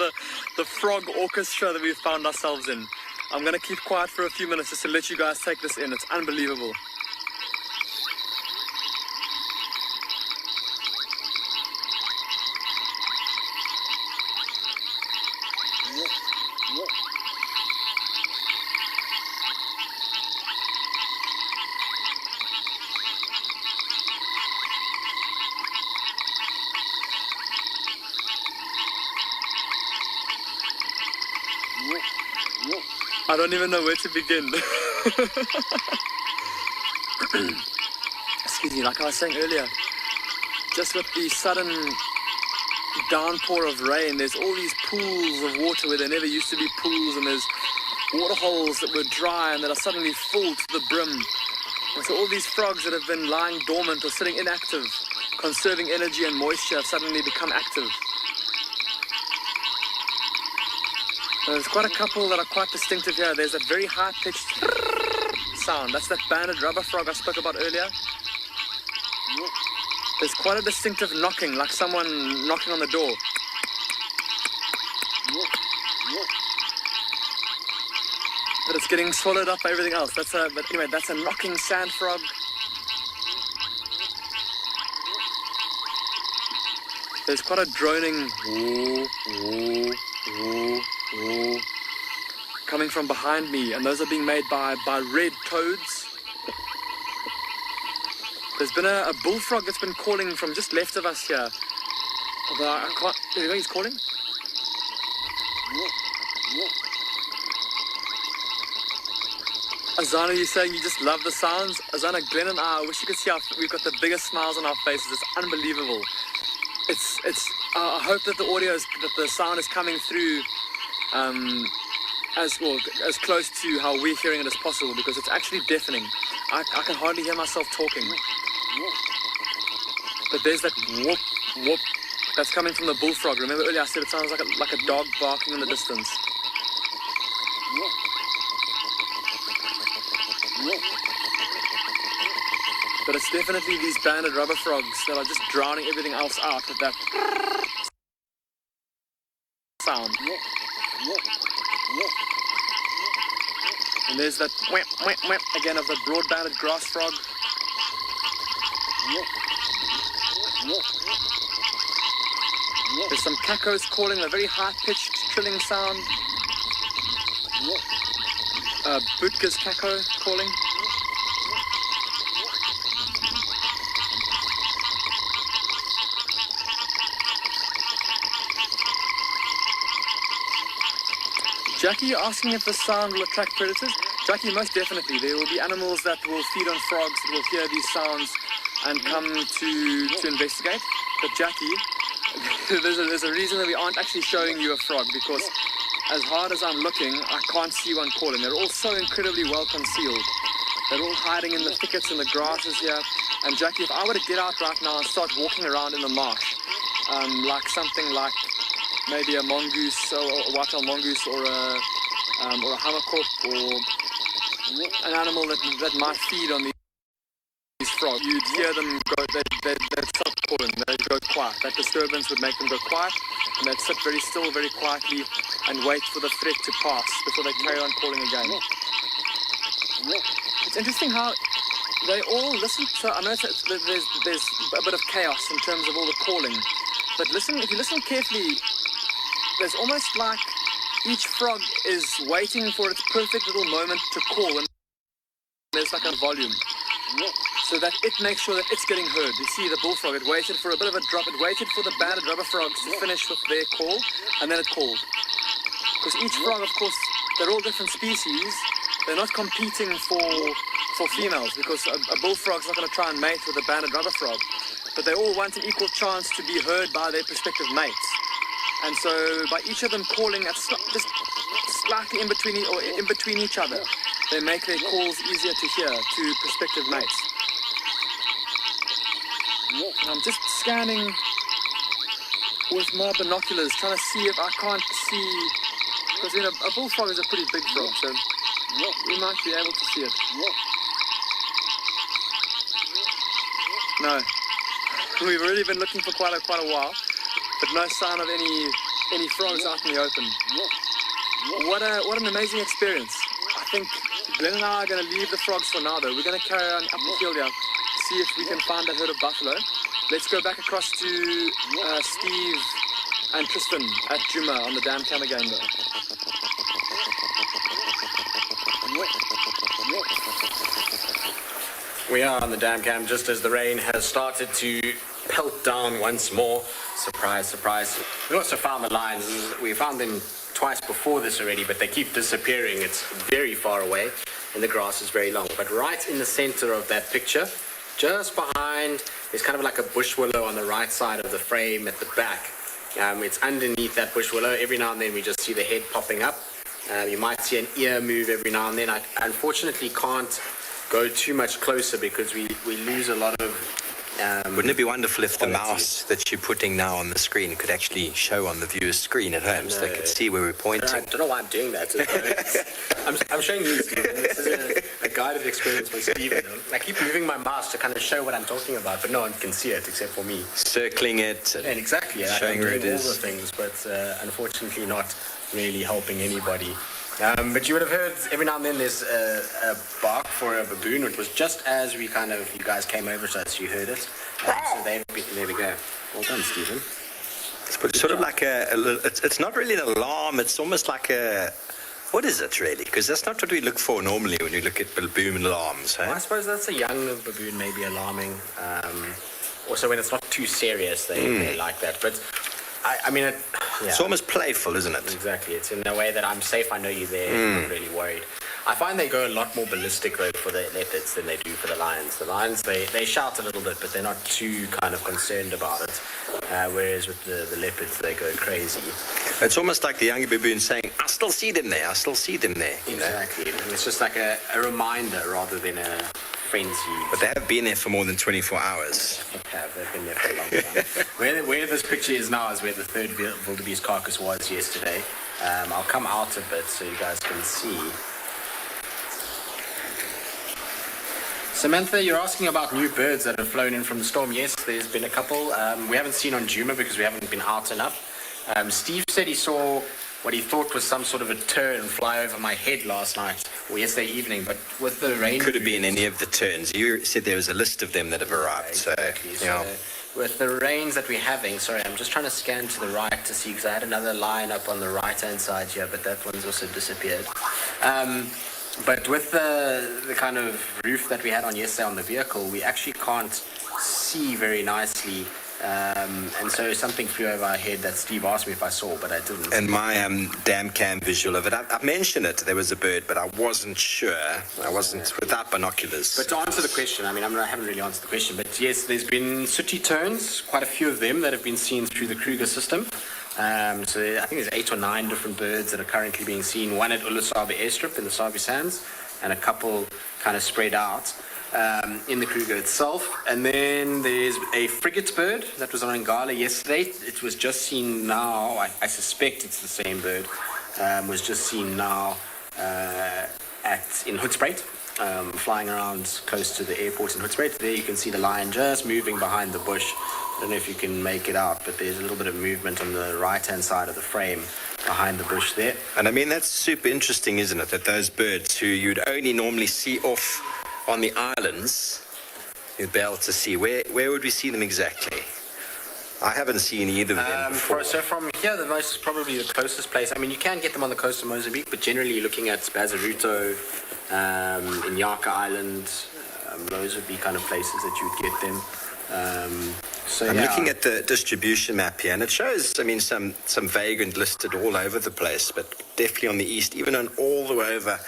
the frog orchestra that we've found ourselves in. I'm going to keep quiet for a few minutes just to let you guys take this in. It's unbelievable. I don't even know where to begin. Excuse me, like I was saying earlier, just with the sudden downpour of rain, there's all these pools of water where there never used to be pools, and there's water holes that were dry and that are suddenly full to the brim. And so all these frogs that have been lying dormant or sitting inactive, conserving energy and moisture, have suddenly become active. There's quite a couple that are quite distinctive here. There's a very high-pitched sound. That's that banded rubber frog I spoke about earlier. There's quite a distinctive knocking, like someone knocking on the door. But it's getting swallowed up by everything else. But anyway, that's a knocking sand frog. There's quite a droning coming from behind me, and those are being made by red toads. There's been a bullfrog that's been calling from just left of us here. Although I can't. There you go, he's calling. Azana, you're saying you just love the sounds? Azana, Glenn and I wish you could see how we've got the biggest smiles on our faces. It's unbelievable. I hope that the audio that the sound is coming through as close to how we're hearing it as possible, because it's actually deafening. I can hardly hear myself talking. But there's that whoop, whoop that's coming from the bullfrog. Remember earlier I said it sounds like a dog barking in the distance. But it's definitely these banded rubber frogs that are just drowning everything else out with that sound. And there's that whip, whip, whip again of the broad-banded grass frog. There's some cacos calling a very high-pitched trilling sound. Butka's caco calling. Jackie, you're asking if the sound will attract predators? Jackie, most definitely. There will be animals that will feed on frogs, that will hear these sounds and come to investigate. But Jackie, there's a reason that we aren't actually showing you a frog, because as hard as I'm looking, I can't see one calling. They're all so incredibly well concealed. They're all hiding in the thickets and the grasses here. And Jackie, if I were to get out right now and start walking around in the marsh, like something like maybe a mongoose or a white-tailed mongoose or a hammerkop or an animal that might feed on these frogs, you'd hear them go, they'd stop calling, they'd go quiet. That disturbance would make them go quiet, and they'd sit very still, very quietly, and wait for the threat to pass before they carry on calling again. It's interesting how they all listen. So I know there's a bit of chaos in terms of all the calling, but if you listen carefully, there's almost like each frog is waiting for its perfect little moment to call, and there's like a volume, so that it makes sure that it's getting heard. You see the bullfrog, it waited for a bit of a drop, it waited for the banded rubber frogs to finish with their call, and then it called. Because each frog, of course, they're all different species, they're not competing for females, because a bullfrog's not going to try and mate with a banded rubber frog, but they all want an equal chance to be heard by their prospective mates. And so by each of them calling at just slightly in between each other, they make their calls easier to hear to prospective mates. And I'm just scanning with my binoculars, trying to see if I can't see, because a bullfrog is a pretty big frog, so we might be able to see it. No, we've already been looking for quite a while, but no sign of any frogs out in the open. What an amazing experience. I think Glenn and I are going to leave the frogs for now, though. We're going to carry on up the hill here, see if we can find a herd of buffalo. Let's go back across to Steve and Tristan at Juma on the dam cam again, though. We are on the dam cam just as the rain has started to pelt down once more. Surprise, surprise. We also found the lions. We found them twice before this already, but they keep disappearing. It's very far away and the grass is very long. But right in the center of that picture, just behind, there's kind of like a bush willow on the right side of the frame at the back. It's underneath that bush willow. Every now and then we just see the head popping up. You might see an ear move every now and then. I unfortunately can't go too much closer because we lose a lot of wouldn't it be wonderful if the mouse that you're putting now on the screen could actually show on the viewer's screen at home so they could see where we're pointing? I don't know why I'm doing that. I'm showing you, Stephen. This is a guided experience for Stephen. I keep moving my mouse to kind of show what I'm talking about, but no one can see it except for me. Circling it. And exactly. Showing where it is. All the things, but unfortunately not really helping anybody. But you would have heard every now and then there's a bark for a baboon. It was just as you guys came over to us, you heard it. So there we go. Well done, Stephen. It's sort of like it's not really an alarm, it's almost like what is it really? Because that's not what we look for normally when we look at baboon alarms. Well, I suppose that's a young baboon, maybe alarming. Also when it's not too serious, they like that. But I mean, it's almost playful, isn't it? Exactly. It's in a way that I'm safe, I know you're there, I'm not really worried. I find they go a lot more ballistic, though, for the leopards than they do for the lions. The lions, they shout a little bit, but they're not too kind of concerned about it. Whereas with the leopards, they go crazy. It's almost like the young baboon saying, I still see them there, I still see them there. Exactly. And it's just like a reminder rather than a frenzy. But they have been there for more than 24 hours. They've been there for a long time. Where this picture is now is where the third wildebeest carcass was yesterday. I'll come out a bit so you guys can see. Samantha, you're asking about new birds that have flown in from the storm. Yes, there's been a couple. We haven't seen on Juma because we haven't been out enough. Steve said he saw what he thought was some sort of a tern fly over my head last night or yesterday evening, but with the rain... Could have been any of the terns. You said there was a list of them that have arrived. Exactly. So with the rains that we're having, sorry, I'm just trying to scan to the right to see, because I had another line up on the right-hand side here, but that one's also disappeared. But with the kind of roof that we had on yesterday on the vehicle, we actually can't see very nicely. And so something flew over our head that Steve asked me if I saw, but I didn't. And my dam cam visual of it, I mentioned it, there was a bird, but I wasn't sure. I wasn't without binoculars. But to answer the question, I mean, I haven't really answered the question, but yes, there's been sooty terns, quite a few of them that have been seen through the Kruger system. So I think there's 8 or 9 different birds that are currently being seen, one at Ulusabe airstrip in the Sabi Sands, and a couple kind of spread out in the Kruger itself. And then there's a frigate bird that was on Ngala yesterday. It was just seen now, I suspect it's the same bird, was just seen now in Hoedspruit, flying around close to the airport in Hoedspruit. There you can see the lion just moving behind the bush. I don't know if you can make it out, but there's a little bit of movement on the right-hand side of the frame behind the bush there. And I mean, that's super interesting, isn't it? That those birds who you'd only normally see off on the islands, you'd be able to see. Where would we see them exactly? I haven't seen either of them before. So from here, probably the closest place, I mean, you can get them on the coast of Mozambique, but generally you're looking at Bazaruto, in Yaka Island. Those would be kind of places that you would get them. I'm looking at the distribution map here, and it shows, I mean, some vagrant listed all over the place, but definitely on the east, even on all the way over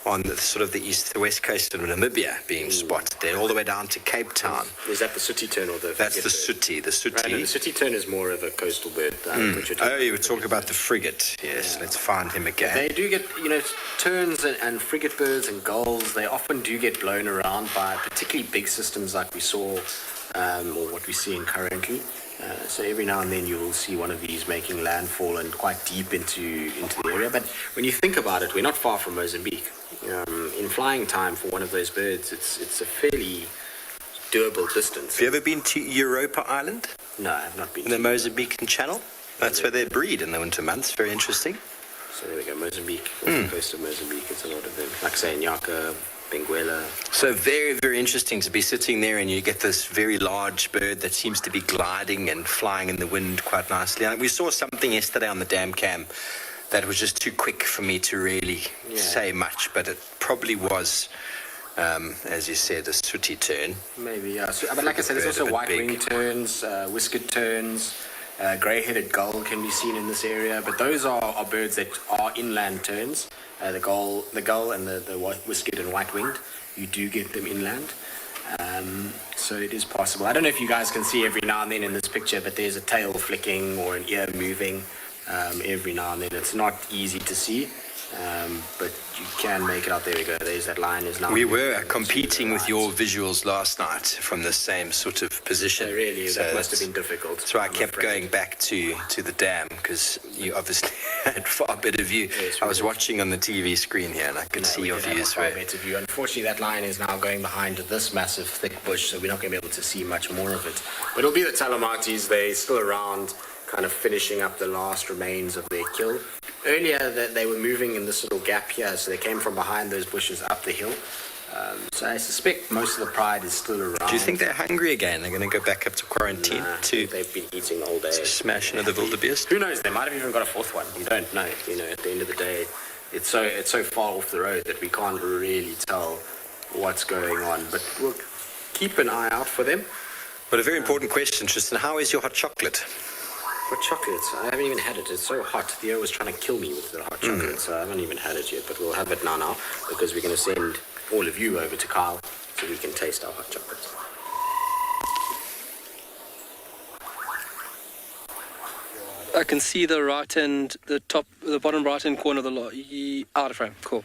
on the sort of the west coast of Namibia being spotted there, all the way down to Cape Town. Is that the sooty tern or the... That's the sooty. The sooty. Right, no, the sooty tern is more of a coastal bird. You were talking about the frigate. Yes, let's find him again. They do get, terns and frigate birds and gulls, they often do get blown around by particularly big systems like we saw, or what we're seeing currently. So every now and then you will see one of these making landfall and quite deep into the area. But when you think about it, we're not far from Mozambique. In flying time for one of those birds, it's a fairly doable distance. Have you ever been to Europa Island? No, I've not been. In the Mozambican Channel? That's where they breed in the winter months. Very interesting. So there we go, Mozambique, off the coast of Mozambique. It's a lot of them. Like say Nyaka, Benguela. So very, very interesting to be sitting there and you get this very large bird that seems to be gliding and flying in the wind quite nicely. And we saw something yesterday on the dam cam that was just too quick for me to really say much, but it probably was, as you said, a sooty tern. Maybe, yeah. So, but like I said, there's also white-winged terns, whiskered terns, grey-headed gull can be seen in this area, but those are birds that are inland terns. The gull and the whiskered and white-winged, you do get them inland. So it is possible. I don't know if you guys can see every now and then in this picture, but there's a tail flicking or an ear moving every now and then. It's not easy to see, but you can make it out. There we go. There's that line is now. We were competing with your visuals last night from the same sort of position. So really, that must have been difficult. So I kept going back to the dam because you obviously had far better view. Yes, I was watching on the TV screen here and I could see your views. Far better view. Unfortunately, that line is now going behind this massive thick bush, so we're not going to be able to see much more of it. But it'll be the Talamatis. They're still around, kind of finishing up the last remains of their kill. Earlier, they were moving in this little gap here, so they came from behind those bushes up the hill. So I suspect most of the pride is still around. Do you think they're hungry again? They're going to go back up to quarantine? They've been eating all day. Smash into the wildebeest? Who knows? They might have even got a fourth one. You don't know. At the end of the day, it's so far off the road that we can't really tell what's going on. But we'll keep an eye out for them. But a very important question, Tristan. How is your hot chocolate? Hot chocolate? I haven't even had it. It's so hot. Theo was trying to kill me with the hot chocolate, so I haven't even had it yet. But we'll have it now, because we're going to send all of you over to Kyle so we can taste our hot chocolate. I can see the bottom right-hand corner of the lot. Out of frame. Cool.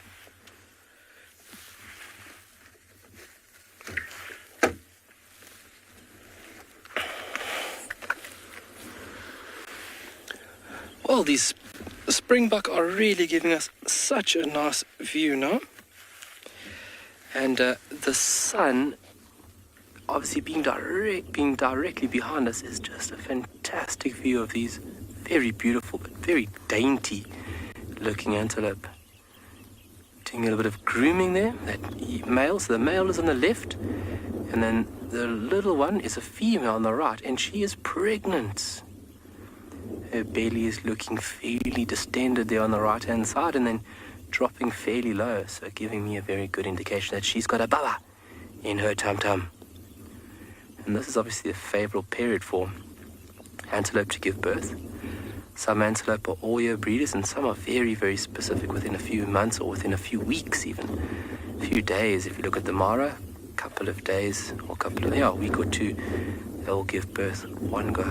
Well, these springbuck are really giving us such a nice view now. And the sun, obviously being directly behind us, is just a fantastic view of these very beautiful but very dainty looking antelope. Doing a little bit of grooming there, that male. So the male is on the left, and then the little one is a female on the right, and she is pregnant. Her belly is looking fairly distended there on the right hand side, and then dropping fairly low, so giving me a very good indication that she's got a baba in her tum-tum. And this is obviously a favorable period for antelope to give birth. Some antelope are all-year breeders, and some are very, very specific within a few months or within a few weeks even. A few days. If you look at the Mara, a couple of days or a week or two, they'll give birth one go.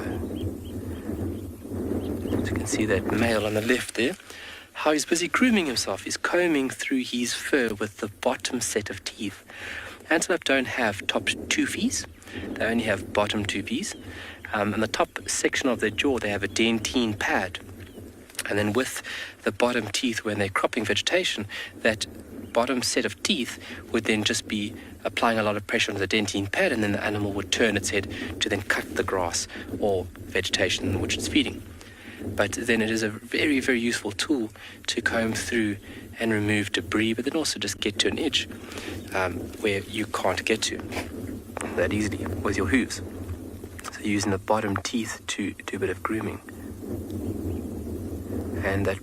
As you can see that male on the left there, how he's busy grooming himself. He's combing through his fur with the bottom set of teeth. Antelope don't have top toofies. They only have bottom toofies. On the top section of their jaw, they have a dentine pad. And then with the bottom teeth, when they're cropping vegetation, that bottom set of teeth would then just be applying a lot of pressure on the dentine pad, and then the animal would turn its head to then cut the grass or vegetation in which it's feeding. But then it is a very, very useful tool to comb through and remove debris, but then also just get to an edge where you can't get to that easily with your hooves. So using the bottom teeth to do a bit of grooming. And that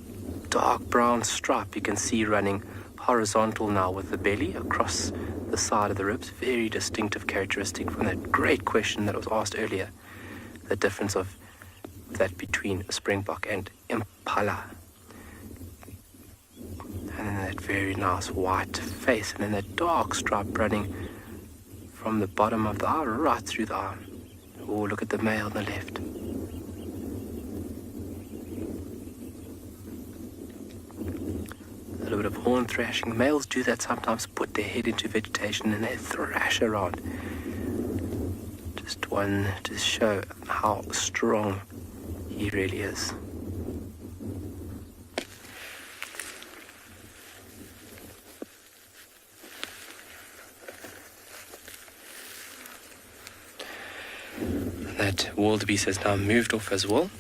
dark brown stripe you can see running horizontal now with the belly across the side of the ribs. Very distinctive characteristic from that great question that was asked earlier. The difference of that between springbok and impala. And then that very nice white face, and then that dark stripe running from the bottom of the eye right through the eye. Oh, look at the male on the left. A little bit of horn thrashing. Males do that sometimes, put their head into vegetation and they thrash around. Just one to show how strong he really is. That wildebeest has now moved off as well.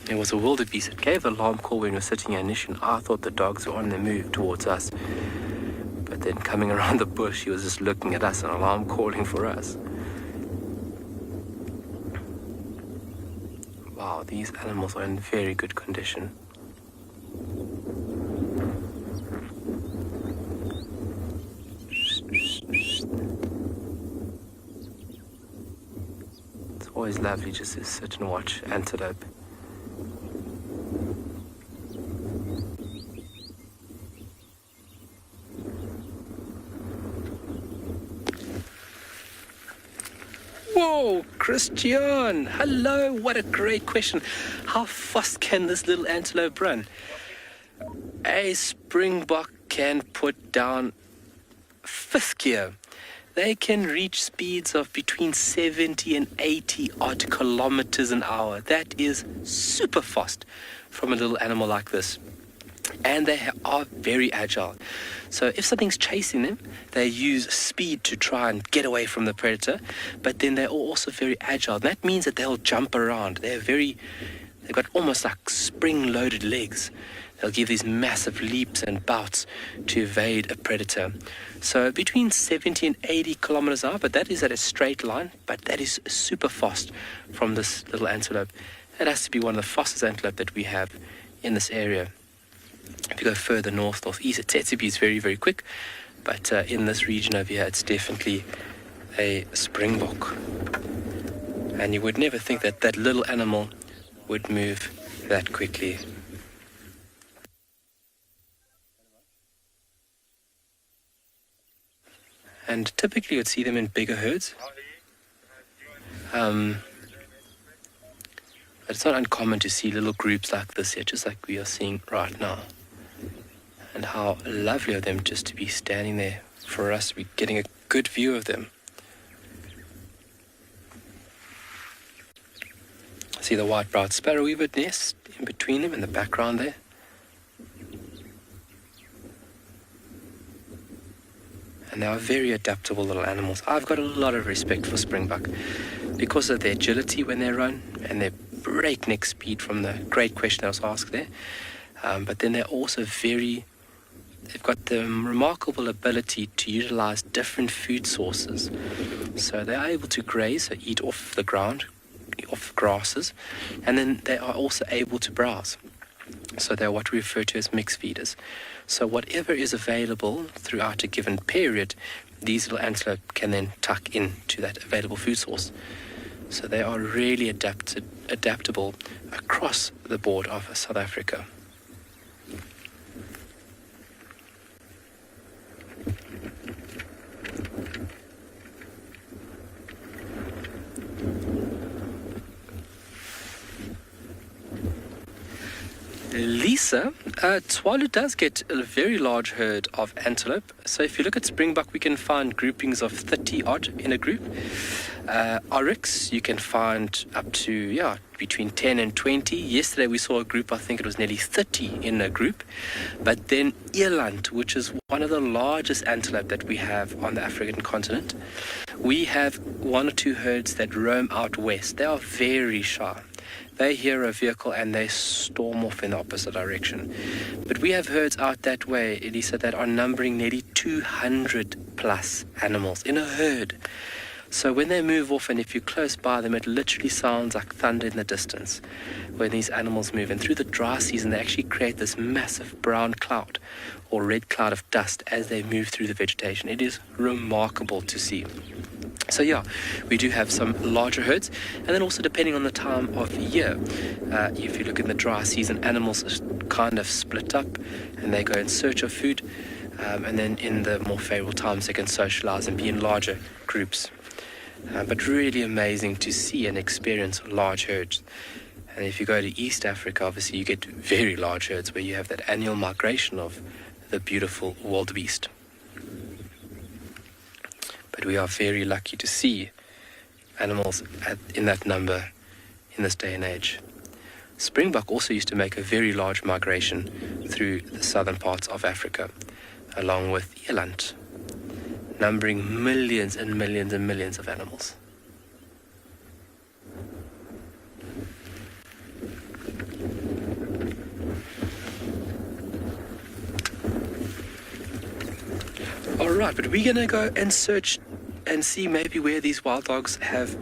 There was a wildebeest that gave the alarm call when we were sitting here initially. I thought the dogs were on the move towards us. But then coming around the bush, he was just looking at us and alarm calling for us. Wow, these animals are in very good condition. It's always lovely just to sit and watch antelope. Whoa, Christian! Hello, what a great question. How fast can this little antelope run? A springbok can put down fifth gear. They can reach speeds of between 70 and 80 odd kilometers an hour. That is super fast from a little animal like this. And they are very agile. So if something's chasing them, they use speed to try and get away from the predator, but then they're also very agile. That means that they'll jump around. They've got almost like spring-loaded legs. They'll give these massive leaps and bouts to evade a predator. So between 70 and 80 kilometers an hour, but that is at a straight line, but that is super fast from this little antelope. That has to be one of the fastest antelope that we have in this area. If you go further north, northeast, Tetsubi is very, very quick. But in this region over here, it's definitely a springbok. And you would never think that that little animal would move that quickly. And typically you'd see them in bigger herds. But it's not uncommon to see little groups like this here, just like we are seeing right now. And how lovely of them just to be standing there for us to be getting a good view of them. See the white-browed sparrow weaver nest in between them in the background there. And they are very adaptable little animals. I've got a lot of respect for springbok because of their agility when they run and their breakneck speed from the great question I was asked there. But then they're also they've got the remarkable ability to utilize different food sources. So they are able to graze, so eat off the ground, off grasses, and then they are also able to browse. So they're what we refer to as mixed feeders. So whatever is available throughout a given period, these little antelope can then tuck into that available food source. So they are really adaptable across the board of South Africa. Lisa, Tswalu does get a very large herd of antelope. So if you look at Springbok, we can find groupings of 30 odd in a group. Oryx, you can find up to, between 10 and 20. Yesterday we saw a group, I think it was nearly 30 in a group. But then eland, which is one of the largest antelope that we have on the African continent. We have one or two herds that roam out west. They are very shy. They hear a vehicle and they storm off in the opposite direction. But we have herds out that way, Elisa, that are numbering nearly 200 plus animals in a herd. So when they move off, and if you're close by them, it literally sounds like thunder in the distance when these animals move. And through the dry season, they actually create this massive brown cloud or red cloud of dust as they move through the vegetation. It is remarkable to see. So we do have some larger herds, and then also depending on the time of year, if you look in the dry season, animals kind of split up and they go in search of food, and then in the more favorable times they can socialize and be in larger groups. But really amazing to see and experience large herds. And if you go to East Africa, obviously you get very large herds where you have that annual migration of the beautiful wildebeest. But we are very lucky to see animals in that number in this day and age. Springbok also used to make a very large migration through the southern parts of Africa, along with eland, numbering millions and millions and millions of animals. All right, but we're going to go and search and see maybe where these wild dogs have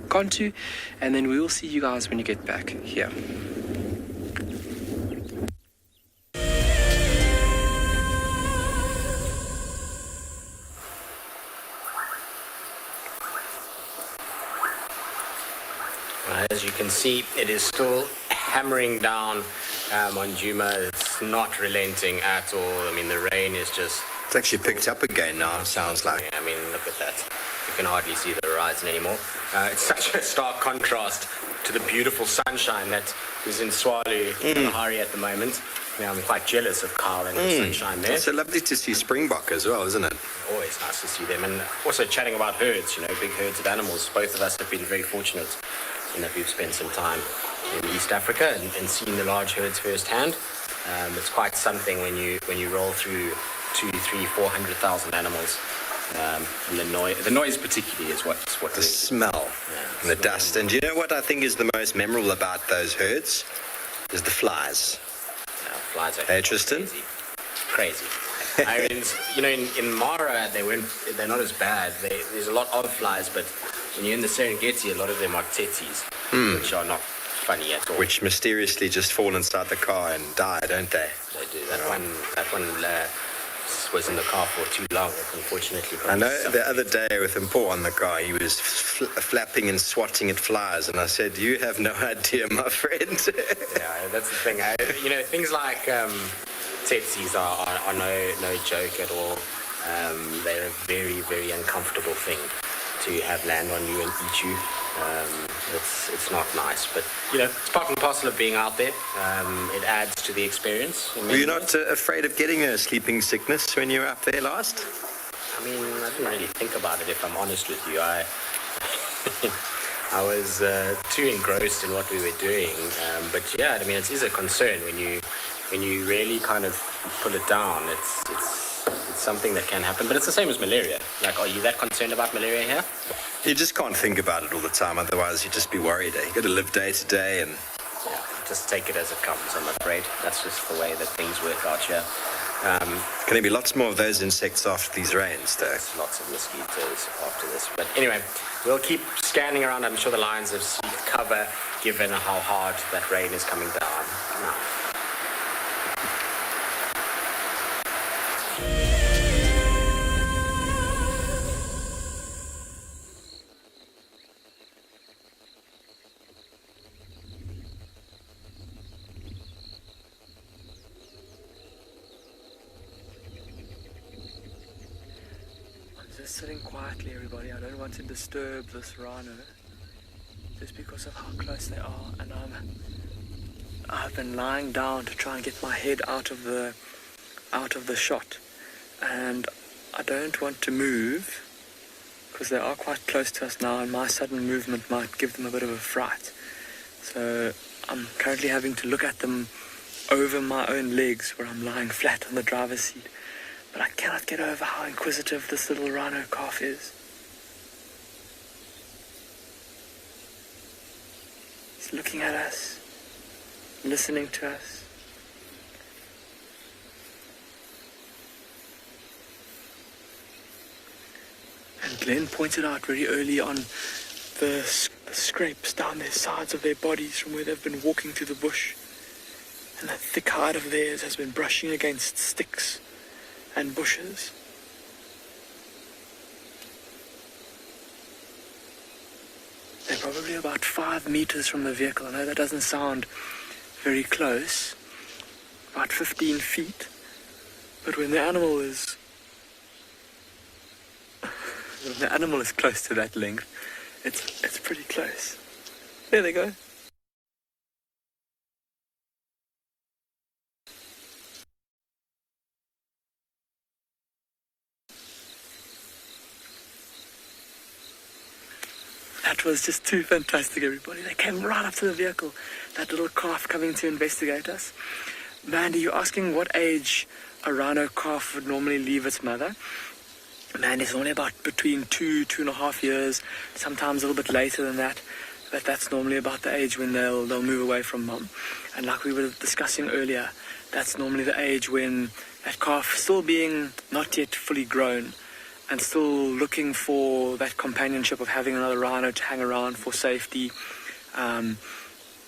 gone to, and then we will see you guys when you get back here. As you can see, it is still hammering down on Djuma. It's not relenting at all. I mean, the rain is just... It's actually picked up again now, sounds like. Yeah, I mean, look at that. You can hardly see the horizon anymore. It's such a stark contrast to the beautiful sunshine that is in Tswalu, Kalahari at the moment. Yeah, I'm quite jealous of Carl and the sunshine there. It's so lovely to see Springbok as well, isn't it? Always nice to see them. And also chatting about herds, big herds of animals. Both of us have been very fortunate in that we've spent some time in East Africa and seen the large herds firsthand. It's quite something when you roll through 200,000, 300,000, 400,000 animals. And the noise particularly is what the smell and the dust. And do you know what I think is the most memorable about those herds? Is the flies. Flies are Tristan? Crazy. I mean, in Mara they're not as bad. There's a lot of flies, but when you're in the Serengeti, a lot of them are tsetsis, which are not funny at all. Which mysteriously just fall inside the car and die, don't they? They do. That one was in the car for too long, unfortunately. I know the other day with Mpo on the car, he was flapping and swatting at flies, and I said, "You have no idea, my friend." Yeah, that's the thing. Things like tsetsis are no joke at all. They're a very, very uncomfortable thing to have land on you and eat you. It's not nice, but it's part and parcel of being out there. It adds to the experience. Were you not afraid of getting a sleeping sickness when you were up there last? I mean, I didn't really think about it, if I'm honest with you. I was too engrossed in what we were doing. But yeah, I mean, it is a concern when you really kind of pull it down. It's it's something that can happen, but it's the same as malaria. Like, are you that concerned about malaria here? You just can't think about it all the time, otherwise you'd just be worried. You got to live day to day, and yeah, just take it as it comes, I'm afraid. That's just the way that things work out here. Can there be lots more of those insects after these rains, though? Lots of mosquitoes after this. But anyway, we'll keep scanning around. I'm sure the lions have seen cover, given how hard that rain is coming down now. Just sitting quietly, everybody. I don't want to disturb this rhino just because of how close they are, and I've been lying down to try and get my head out of the shot, and I don't want to move because they are quite close to us now, and my sudden movement might give them a bit of a fright. So I'm currently having to look at them over my own legs where I'm lying flat on the driver's seat. But I cannot get over how inquisitive this little rhino calf is. He's looking at us, listening to us. And Glenn pointed out very early on the scrapes down their sides of their bodies from where they've been walking through the bush. And that thick hide of theirs has been brushing against sticks and bushes. They're probably about 5 meters from the vehicle. I know that doesn't sound very close, about 15 feet, but when the animal is close to that length, it's pretty close. There they go. That was just too fantastic, everybody. They came right up to the vehicle, that little calf coming to investigate us. Mandy, you're asking what age a rhino calf would normally leave its mother. Mandy, it's only about between 2.5 years, sometimes a little bit later than that. But that's normally about the age when they'll move away from mom. And like we were discussing earlier, that's normally the age when that calf, still being not yet fully grown, and still looking for that companionship of having another rhino to hang around for safety,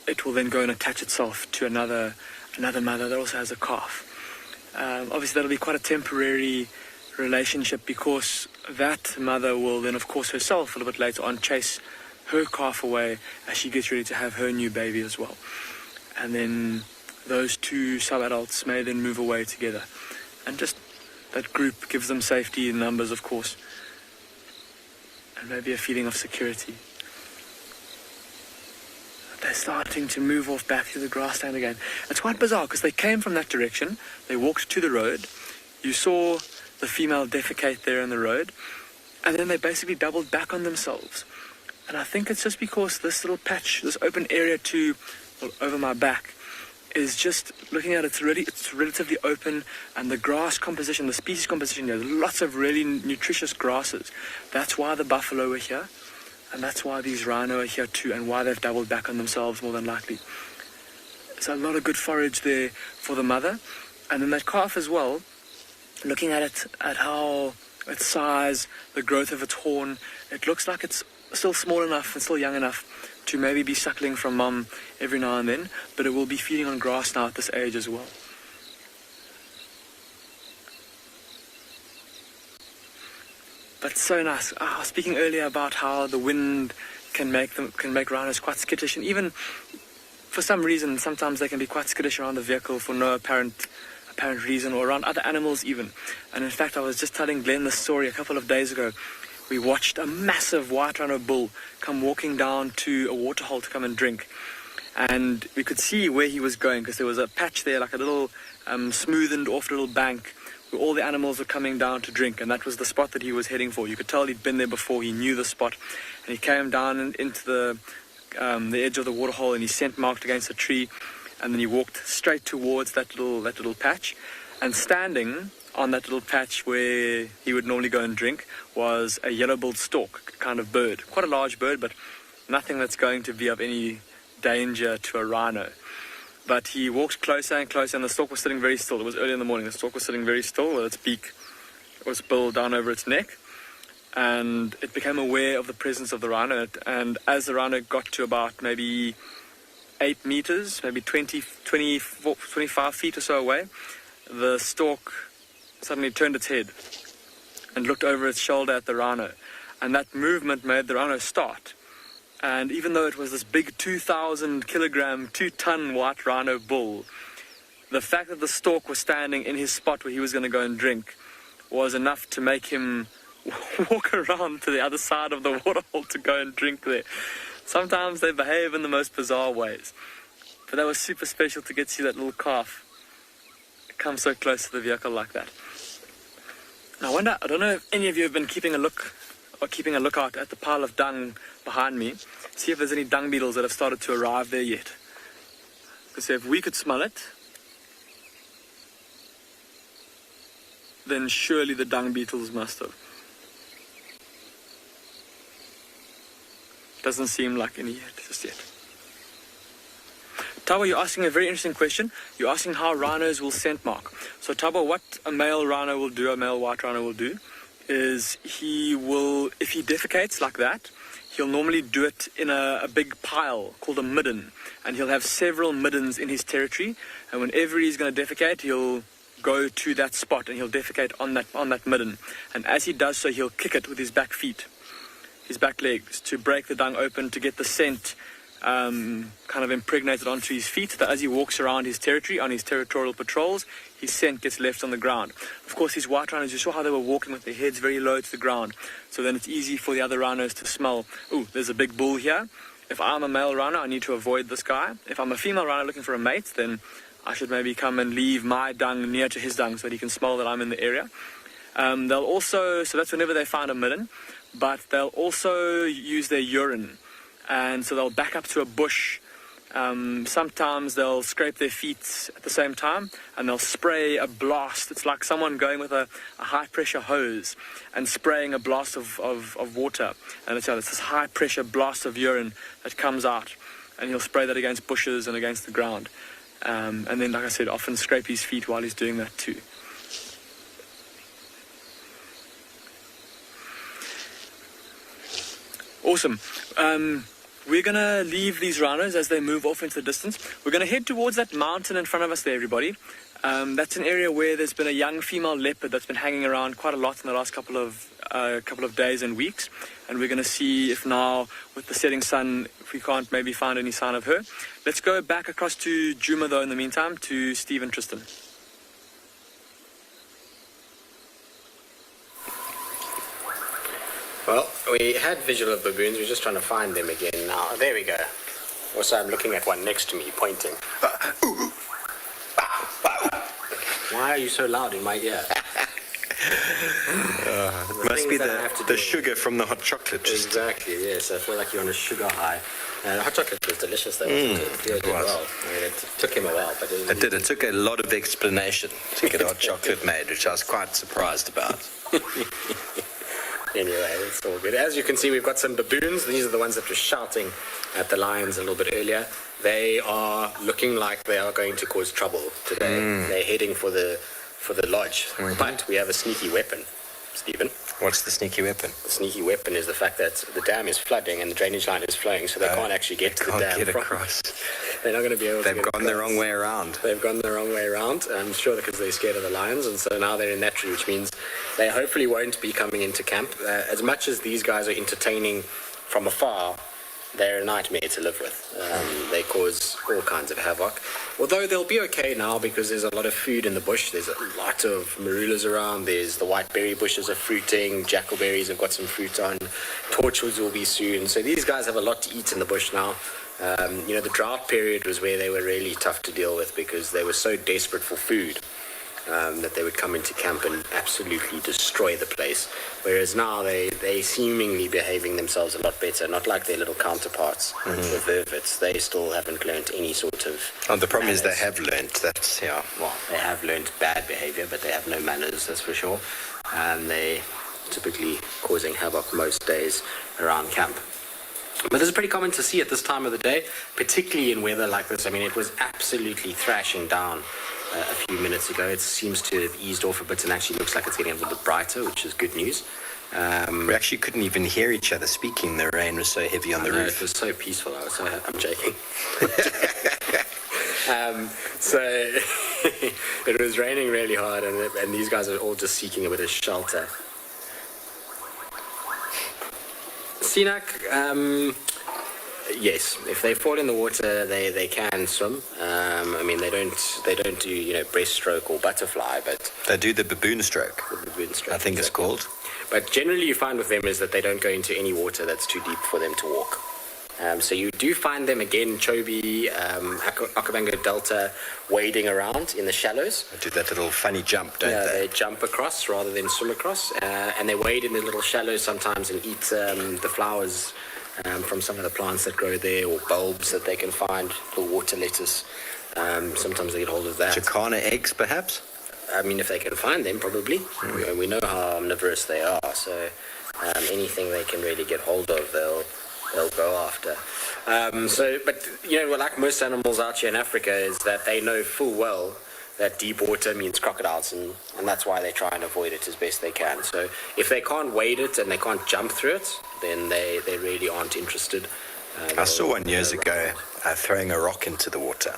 it will then go and attach itself to another mother that also has a calf. Obviously that'll be quite a temporary relationship, because that mother will then of course herself a little bit later on chase her calf away as she gets ready to have her new baby as well. And then those two sub-adults may then move away together, and just that group gives them safety in numbers, of course, and maybe a feeling of security. They're starting to move off back to the grassland again. It's quite bizarre because they came from that direction, they walked to the road, you saw the female defecate there in the road, and then they basically doubled back on themselves. And I think it's just because this little patch, this open area over my back, is just looking at it's relatively open, and the grass composition, the species composition, there's lots of really nutritious grasses. That's why the buffalo are here, and that's why these rhino are here too, and why they've doubled back on themselves more than likely. There's a lot of good forage there for the mother, and then that calf as well, looking at it, at how its size, the growth of its horn, it looks like it's still small enough and still young enough to maybe be suckling from mum every now and then, but it will be feeding on grass now at this age as well. But so nice. I was speaking earlier about how the wind can make rhinos quite skittish, and even for some reason sometimes they can be quite skittish around the vehicle for no apparent reason, or around other animals even. And in fact, I was just telling Glenn this story a couple of days ago. We watched a massive white rhino bull come walking down to a waterhole to come and drink. And we could see where he was going, because there was a patch there, like a little smoothened off little bank, where all the animals were coming down to drink. And that was the spot that he was heading for. You could tell he'd been there before, he knew the spot. And he came down into the edge of the waterhole, and he scent marked against a tree. And then he walked straight towards that little patch. And standing on that little patch where he would normally go and drink was a yellow-billed stork kind of bird. Quite a large bird, but nothing that's going to be of any danger to a rhino. But he walked closer and closer, and the stork was sitting very still. It was early in the morning. The stork was sitting very still with its beak was pulled down over its neck, and it became aware of the presence of the rhino. And as the rhino got to about maybe 8 meters, maybe 25 feet or so away, the stork suddenly turned its head and looked over its shoulder at the rhino. And that movement made the rhino start. And even though it was this big 2,000 kilogram, 2-ton white rhino bull, the fact that the stork was standing in his spot where he was going to go and drink was enough to make him walk around to the other side of the waterhole to go and drink there. Sometimes they behave in the most bizarre ways. But that was super special to get to see that little calf come so close to the vehicle like that. Now, I don't know if any of you have been keeping a lookout at the pile of dung behind me. See if there's any dung beetles that have started to arrive there yet. Because if we could smell it, then surely the dung beetles must have. Doesn't seem like any yet, just yet. Tabo, you're asking a very interesting question. You're asking how rhinos will scent mark. So Tabo, what a male rhino will do, a male white rhino will do, is he will, if he defecates like that, he'll normally do it in a big pile called a midden. And he'll have several middens in his territory. And whenever he's going to defecate, he'll go to that spot and he'll defecate on that midden. And as he does so, he'll kick it with his back feet, his back legs, to break the dung open, to get the scent kind of impregnated onto his feet, so that as he walks around his territory on his territorial patrols, his scent gets left on the ground. Of course, these white rhinos, you saw how they were walking with their heads very low to the ground, so then it's easy for the other rhinos to smell, ooh, there's a big bull here. If I'm a male rhino, I need to avoid this guy. If I'm a female rhino looking for a mate, then I should maybe come and leave my dung near to his dung so that he can smell that I'm in the area. They'll also, so that's whenever they find a midden, but they'll also use their urine. And so they'll back up to a bush. Sometimes they'll scrape their feet at the same time, and they'll spray a blast. It's like someone going with a high-pressure hose and spraying a blast of water. And it's this high-pressure blast of urine that comes out. And he'll spray that against bushes and against the ground. And then, like I said, often scrape his feet while he's doing that too. Awesome. We're going to leave these rhinos as they move off into the distance. We're going to head towards that mountain in front of us there, everybody. That's an area where there's been a young female leopard that's been hanging around quite a lot in the last couple of days and weeks. And we're going to see if now, with the setting sun, if we can't maybe find any sign of her. Let's go back across to Djuma, though, in the meantime, to Steve and Tristan. Well, we had visual of baboons. We're just trying to find them again now. There we go. Also, I'm looking at one next to me, pointing. Why are you so loud in my ear? Must be the sugar from the hot chocolate. Exactly, yes. I feel like you're on a sugar high. The hot chocolate was delicious, though. It was. Well. I mean, it took him a while, but it did. It took a lot of explanation to get hot chocolate made, which I was quite surprised about. Anyway, it's all good. As you can see, we've got some baboons. These are the ones that were shouting at the lions a little bit earlier. They are looking like they are going to cause trouble today. They're heading for the lodge. But we have a sneaky weapon, Stephen. What's the sneaky weapon? The sneaky weapon is the fact that the dam is flooding and the drainage line is flowing, so they can't actually get to the dam. Get across. They're not going to be able to get across. They've gone the wrong way around. They've gone the wrong way around, I'm sure, because they're scared of the lions, and so now they're in that tree, which means they hopefully won't be coming into camp. As much as these guys are entertaining from afar, they're a nightmare to live with. They cause all kinds of havoc. Although they'll be okay now because there's a lot of food in the bush. There's a lot of marulas around. There's the white berry bushes are fruiting. Jackalberries have got some fruit on. Torchwoods will be soon. So these guys have a lot to eat in the bush now. The drought period was where they were really tough to deal with because they were so desperate for food that they would come into camp and absolutely destroy the place. Whereas now they seemingly behaving themselves a lot better, not like their little counterparts, the vervets. They still haven't learnt any sort of... Oh, the problem manners. is they have learnt, that's, yeah. Well, they have learnt bad behaviour, but they have no manners, that's for sure. And they typically causing havoc most days around camp. But this is pretty common to see at this time of the day, particularly in weather like this. I mean, it was absolutely thrashing down a few minutes ago. It seems to have eased off a bit and actually looks like it's getting a little bit brighter, which is good news. We actually couldn't even hear each other speaking. The rain was so heavy on the roof. It was so peaceful. I'm joking. So it was raining really hard, and these guys are all just seeking a bit of shelter. Sinak, yes, if they fall in the water, they can swim. I mean, they don't do breaststroke or butterfly, but they do the baboon stroke. The baboon stroke, I think it's called. But generally, you find with them is that they don't go into any water that's too deep for them to walk. So you do find them again, Chobe, Okavango Delta, wading around in the shallows. They do that little funny jump, don't they? They jump across rather than swim across, and they wade in the little shallows sometimes and eat the flowers from some of the plants that grow there, or bulbs that they can find, or water lettuce. Sometimes they get hold of that. Jacana eggs, perhaps? I mean, if they can find them, probably. We know how omnivorous they are, so anything they can really get hold of, they'll go after. But like most animals out here in Africa, is that they know full well that deep water means crocodiles, and that's why they try and avoid it as best they can. So if they can't wade it and they can't jump through it, then they really aren't interested. I saw one years ago throwing a rock into the water.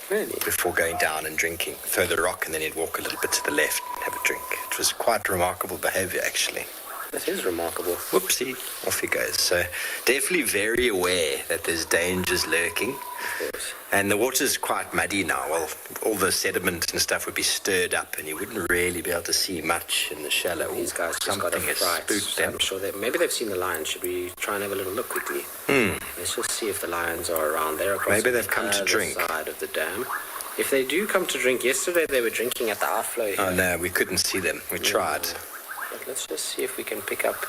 Really? Before going down and drinking. Throw the rock and then he'd walk a little bit to the left and have a drink. It was quite remarkable behaviour, actually. That is remarkable. Whoopsie, off he goes. So definitely very aware that there's dangers lurking. Of course. And the water's quite muddy now. Well, all the sediment and stuff would be stirred up and you wouldn't really be able to see much in the shallow. These guys just got a fright. So I'm sure maybe they've seen the lions. Should we try and have a little look quickly? Let's just see if the lions are around there. Maybe they've come to drink. Side of the dam. If they do come to drink, yesterday they were drinking at the outflow here. Oh no, we couldn't see them. We tried. But let's just see if we can pick up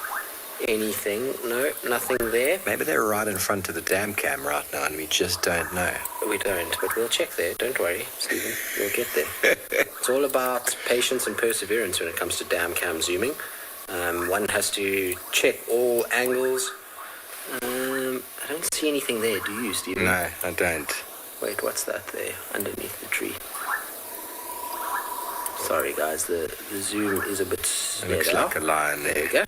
anything. No, nothing there. Maybe they're right in front of the dam cam right now and we just don't know. We don't, but we'll check there. Don't worry, Stephen. We'll get there. It's all about patience and perseverance when it comes to dam cam zooming. One has to check all angles. I don't see anything there, do you, Stephen? No, I don't. Wait, what's that there underneath the tree? Sorry, guys, the zoom is a bit... It looks like a lion there. There we go.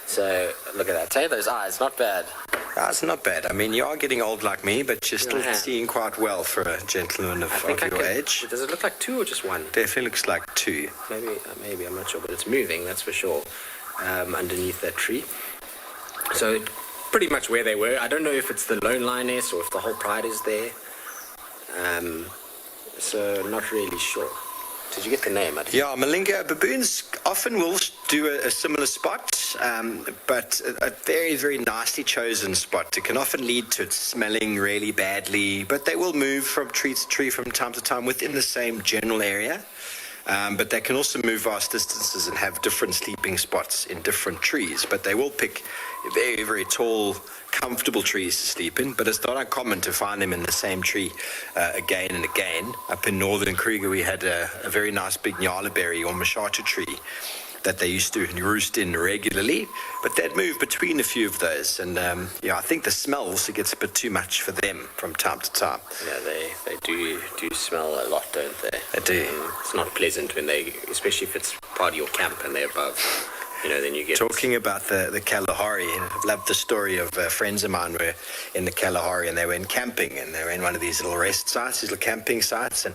So, look at that. Take those eyes, not bad. That's not bad. I mean, you are getting old like me, but you're still seeing quite well for a gentleman of your age. Does it look like two or just one? Definitely looks like two. Maybe, I'm not sure, but it's moving, that's for sure, underneath that tree. So, pretty much where they were. I don't know if it's the lone lioness or if the whole pride is there. So, not really sure. Did you get the name? Yeah, Malinga baboons often will do a similar spot, but a very, very nicely chosen spot. It can often lead to it smelling really badly, but they will move from tree to tree from time to time within the same general area. But they can also move vast distances and have different sleeping spots in different trees. But they will pick very, very tall, comfortable trees to sleep in. But it's not uncommon to find them in the same tree again and again. Up in northern Kruger, we had a very nice big nyalaberry or mashata tree that they used to roost in regularly, but they'd move between a few of those, and I think the smell also gets a bit too much for them from time to time. Yeah, they do smell a lot, don't they? They do. It's not pleasant when especially if it's part of your camp and they're above. Then you get... Talking about the Kalahari, I've loved the story of friends of mine were in the Kalahari and they were in camping and they were in one of these little rest sites, these little camping sites, and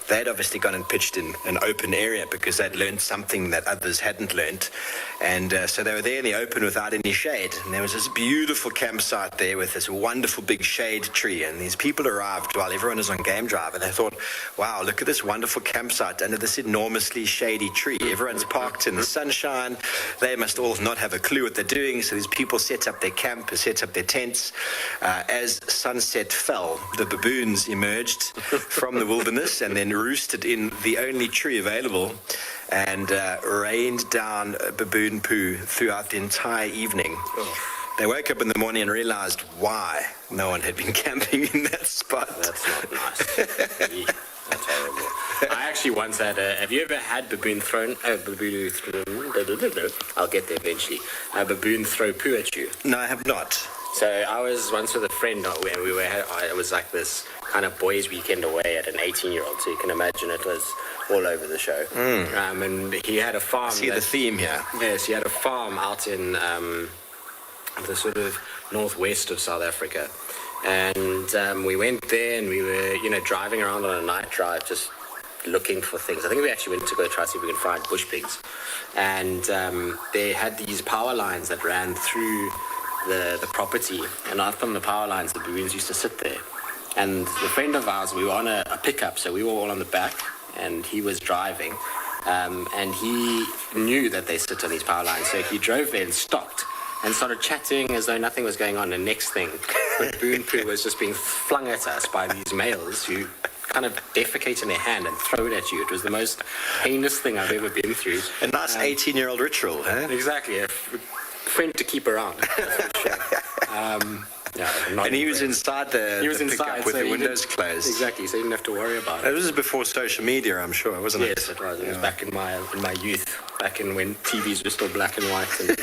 they'd obviously gone and pitched in an open area because they'd learned something that others hadn't learned. And so they were there in the open without any shade. And there was this beautiful campsite there with this wonderful big shade tree. And these people arrived while everyone was on game drive. And they thought, wow, look at this wonderful campsite under this enormously shady tree. Everyone's parked in the sunshine. they must all not have a clue what they're doing. So these people set up their camp, set up their tents. As sunset fell, the baboons emerged from the wilderness and then roosted in the only tree available and rained down baboon poo throughout the entire evening. They woke up in the morning and realized why no one had been camping in that spot. That's not nice. That's horrible. I actually once had have you ever had baboon thrown? I'll get there eventually. A baboon throw poo at you? No, I have not. So I was once with a friend where we were. It was like this kind of boys' weekend away at an 18-year-old. So you can imagine it was all over the show. And he had a farm. I see the theme here. Yes, he had a farm out in the sort of northwest of South Africa. And we went there and we were, driving around on a night drive just looking for things. I think we actually went to go try to see if we can find bush pigs. And they had these power lines that ran through the property. And up on the power lines, the baboons used to sit there. And the friend of ours, we were on a pickup, so we were all on the back, and he was driving. And he knew that they sit on these power lines, so he drove there and stopped and started chatting as though nothing was going on. The next thing, baboon poo was just being flung at us by these males who kind of defecate in their hand and throw it at you. It was the most heinous thing I've ever been through. A nice 18-year-old ritual, huh? Exactly. A friend to keep around. That's for sure. And he was inside the pickup with the windows closed. Exactly, so you didn't have to worry about it. This was before social media, I'm sure, wasn't it? Yes, it was. It was back in my youth, back in when TVs were still black and white. And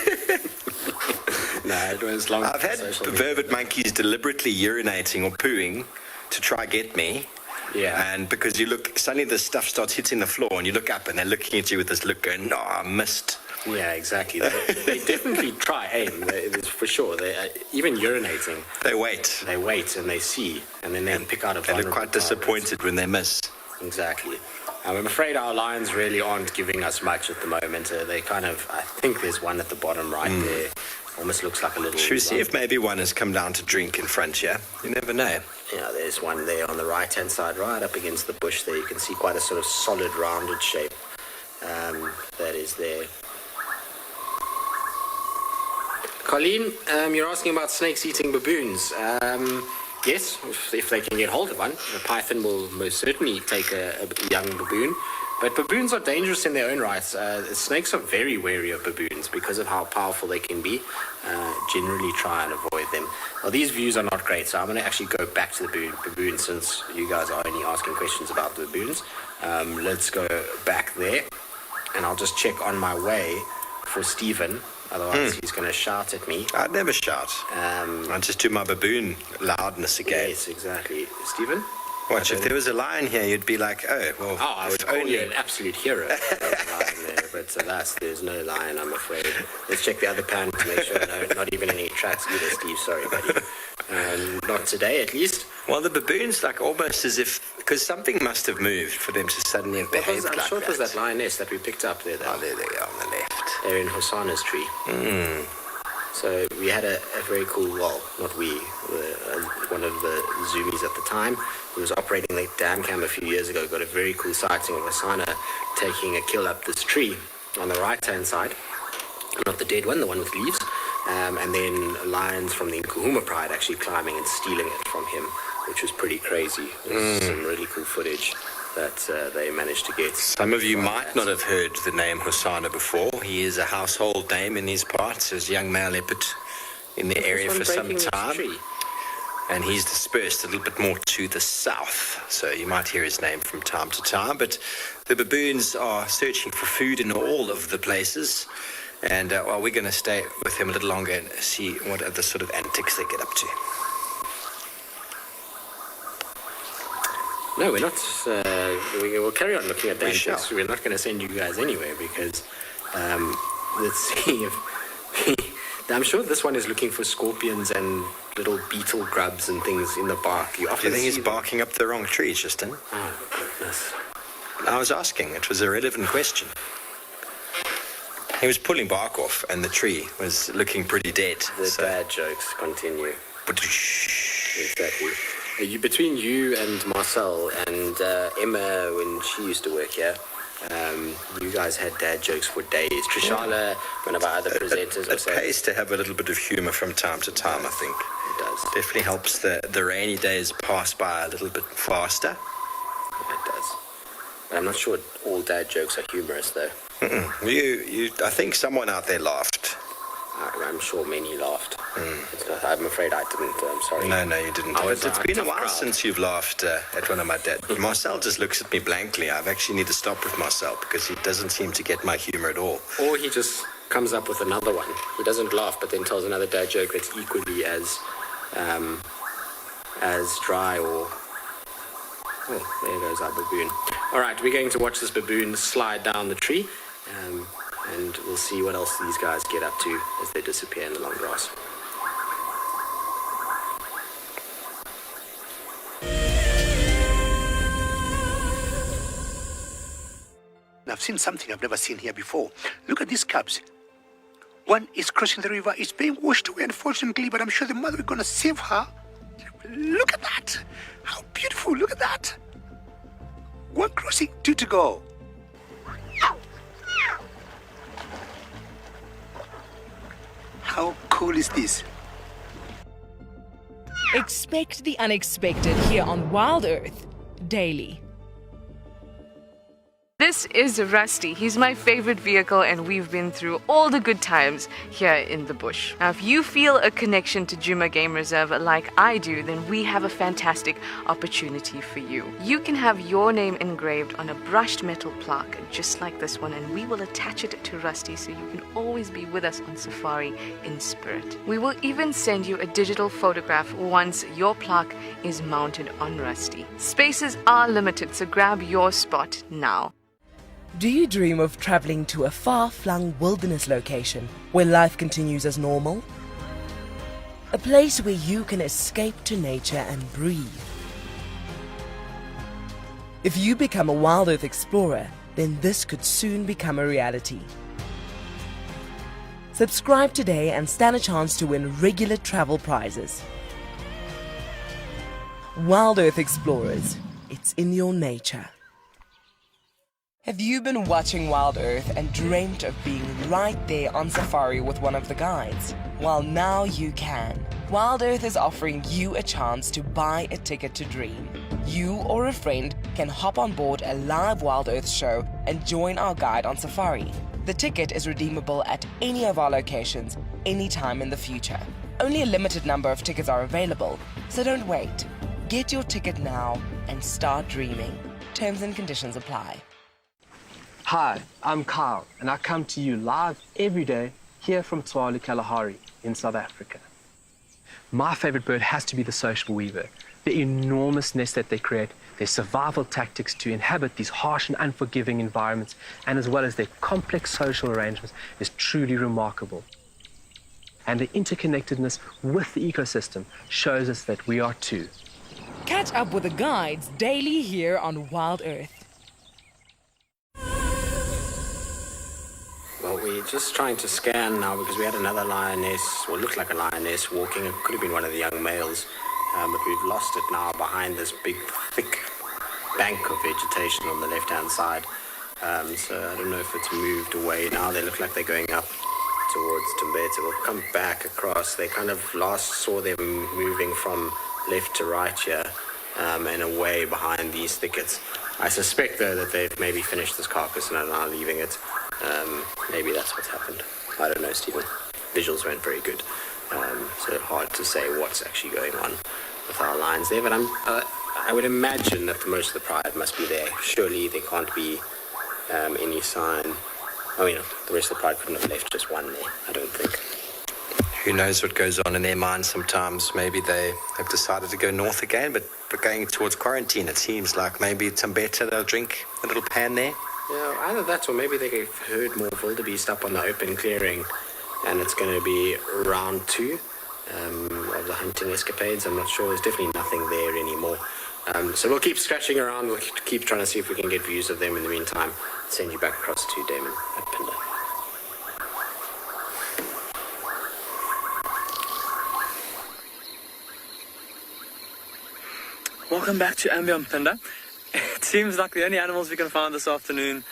no, it was long. I've had vervet monkeys deliberately urinating or pooing to try get me. Yeah. And because you look, suddenly the stuff starts hitting the floor and you look up and they're looking at you with this look going, no, I missed. Yeah, exactly. They definitely try aim, for sure. They even urinating. They wait. They wait and they see, and then they pick out a. They look quite disappointed when they miss. Exactly. I'm afraid our lions really aren't giving us much at the moment. They kind of, I think there's one at the bottom right there. Almost looks like a little. Should we see if maybe one has come down to drink in front here? You never know. Yeah, there's one there on the right-hand side, right up against the bush there. You can see quite a sort of solid, rounded shape that is there. Colleen, you're asking about snakes eating baboons. Yes, if they can get hold of one. A python will most certainly take a young baboon. But baboons are dangerous in their own rights. Snakes are very wary of baboons because of how powerful they can be. Generally try and avoid them. Well, these views are not great, so I'm going to actually go back to the baboon since you guys are only asking questions about the baboons. Let's go back there, and I'll just check on my way for Stephen. Otherwise, he's going to shout at me. I'd never shout. I'd just do my baboon loudness again. Yes, exactly. Stephen? Watch, if there was a lion here, you'd be like, oh, well... Oh, I would call you an absolute hero. But alas, there's no lion, I'm afraid. Let's check the other pan to make sure not even any tracks either, Steve. Sorry, buddy. Not today, at least. Well, the baboon's like almost as if... Because something must have moved for them to suddenly have behaved like that. I'm sure it was that lioness that we picked up there. Oh, there they are on the left. They're in Hosanna's tree. So we had a very cool, well, not we, one of the zoomies at the time, who was operating the dam cam a few years ago, got a very cool sighting of Hosanna taking a kill up this tree on the right-hand side. Not the dead one, the one with leaves. And then lions from the Nkuhuma pride actually climbing and stealing it from him, which was pretty crazy. There's some really cool footage that they managed to get. Some of you might not have heard the name Hosanna before. He is a household name in these parts as young male leopard in the area for some time. And he's dispersed a little bit more to the south, so you might hear his name from time to time. But the baboons are searching for food in all of the places. And well, we're going to stay with him a little longer and see what other sort of antics they get up to. No, we're not. We'll carry on looking at the antics. We're not going to send you guys anywhere because let's see if I'm sure this one is looking for scorpions and little beetle grubs and things in the bark. You often think he's barking up the wrong tree, Justin? Oh, goodness. I was asking. It was a relevant question. He was pulling bark off and the tree was looking pretty dead. The bad jokes continue. Exactly. Between you and Marcel and Emma, when she used to work here, You guys had dad jokes for days. Trishala, one of our other presenters. It pays to have a little bit of humour from time to time, I think. It does. Definitely helps the rainy days pass by a little bit faster. It does. But I'm not sure all dad jokes are humorous, though. I think someone out there laughed. I'm sure many laughed. I'm afraid I didn't. I'm sorry. No, you didn't. It's been a while since you've laughed at one of my dad. Marcel just looks at me blankly. I've actually need to stop with Marcel because he doesn't seem to get my humour at all. Or he just comes up with another one. He doesn't laugh, but then tells another dad joke that's equally as dry or... Oh, there goes our baboon. All right, we're going to watch this baboon slide down the tree, and we'll see what else these guys get up to as they disappear in the long grass. I've seen something I've never seen here before. Look at these cubs. One is crossing the river. It's being washed away, unfortunately, but I'm sure the mother is going to save her. Look at that. How beautiful. Look at that. One crossing, two to go. How cool is this? Expect the unexpected here on Wild Earth daily. This is Rusty. He's my favorite vehicle, and we've been through all the good times here in the bush. Now, if you feel a connection to Djuma Game Reserve like I do, then we have a fantastic opportunity for you. You can have your name engraved on a brushed metal plaque just like this one, and we will attach it to Rusty so you can always be with us on safari in spirit. We will even send you a digital photograph once your plaque is mounted on Rusty. Spaces are limited, so grab your spot now. Do you dream of traveling to a far-flung wilderness location where life continues as normal? A place where you can escape to nature and breathe. If you become a Wild Earth explorer, then this could soon become a reality. Subscribe today and stand a chance to win regular travel prizes. Wild Earth Explorers, it's in your nature. Have you been watching Wild Earth and dreamt of being right there on safari with one of the guides? Well, now you can. Wild Earth is offering you a chance to buy a ticket to dream. You or a friend can hop on board a live Wild Earth show and join our guide on safari. The ticket is redeemable at any of our locations, anytime in the future. Only a limited number of tickets are available, so don't wait. Get your ticket now and start dreaming. Terms and conditions apply. Hi, I'm Kyle, and I come to you live every day here from Tswalu, Kalahari in South Africa. My favorite bird has to be the social weaver. The enormous nest that they create, their survival tactics to inhabit these harsh and unforgiving environments, and as well as their complex social arrangements is truly remarkable. And the interconnectedness with the ecosystem shows us that we are too. Catch up with the guides daily here on Wild Earth. Well, we're just trying to scan now because we had another lioness, or looked like a lioness, walking. It could have been one of the young males, but we've lost it now behind this big, thick bank of vegetation on the left-hand side. So I don't know if it's moved away now. They look like they're going up towards Tumbeta. We'll come back across. They kind of last saw them moving from left to right here and away behind these thickets. I suspect, though, that they've maybe finished this carcass and are now leaving it. Maybe that's what's happened. I don't know, Stephen. Visuals weren't very good, so hard to say what's actually going on with our lines there. But I would imagine that most of the pride must be there. Surely there can't be any sign. I mean, the rest of the pride couldn't have left just one there, I don't think. Who knows what goes on in their minds sometimes. Maybe they have decided to go north again, but going towards quarantine, it seems like maybe some better. They'll drink a little pan there. Yeah, either that or maybe they've heard more wildebeest up on the open clearing and it's going to be round 2 of the hunting escapades. I'm not sure. There's definitely nothing there anymore. So we'll keep scratching around. We'll keep trying to see if we can get views of them in the meantime. I'll send you back across to Damon at Pinder. Welcome back to Ambion Pinder. It seems like the only animals we can find this afternoon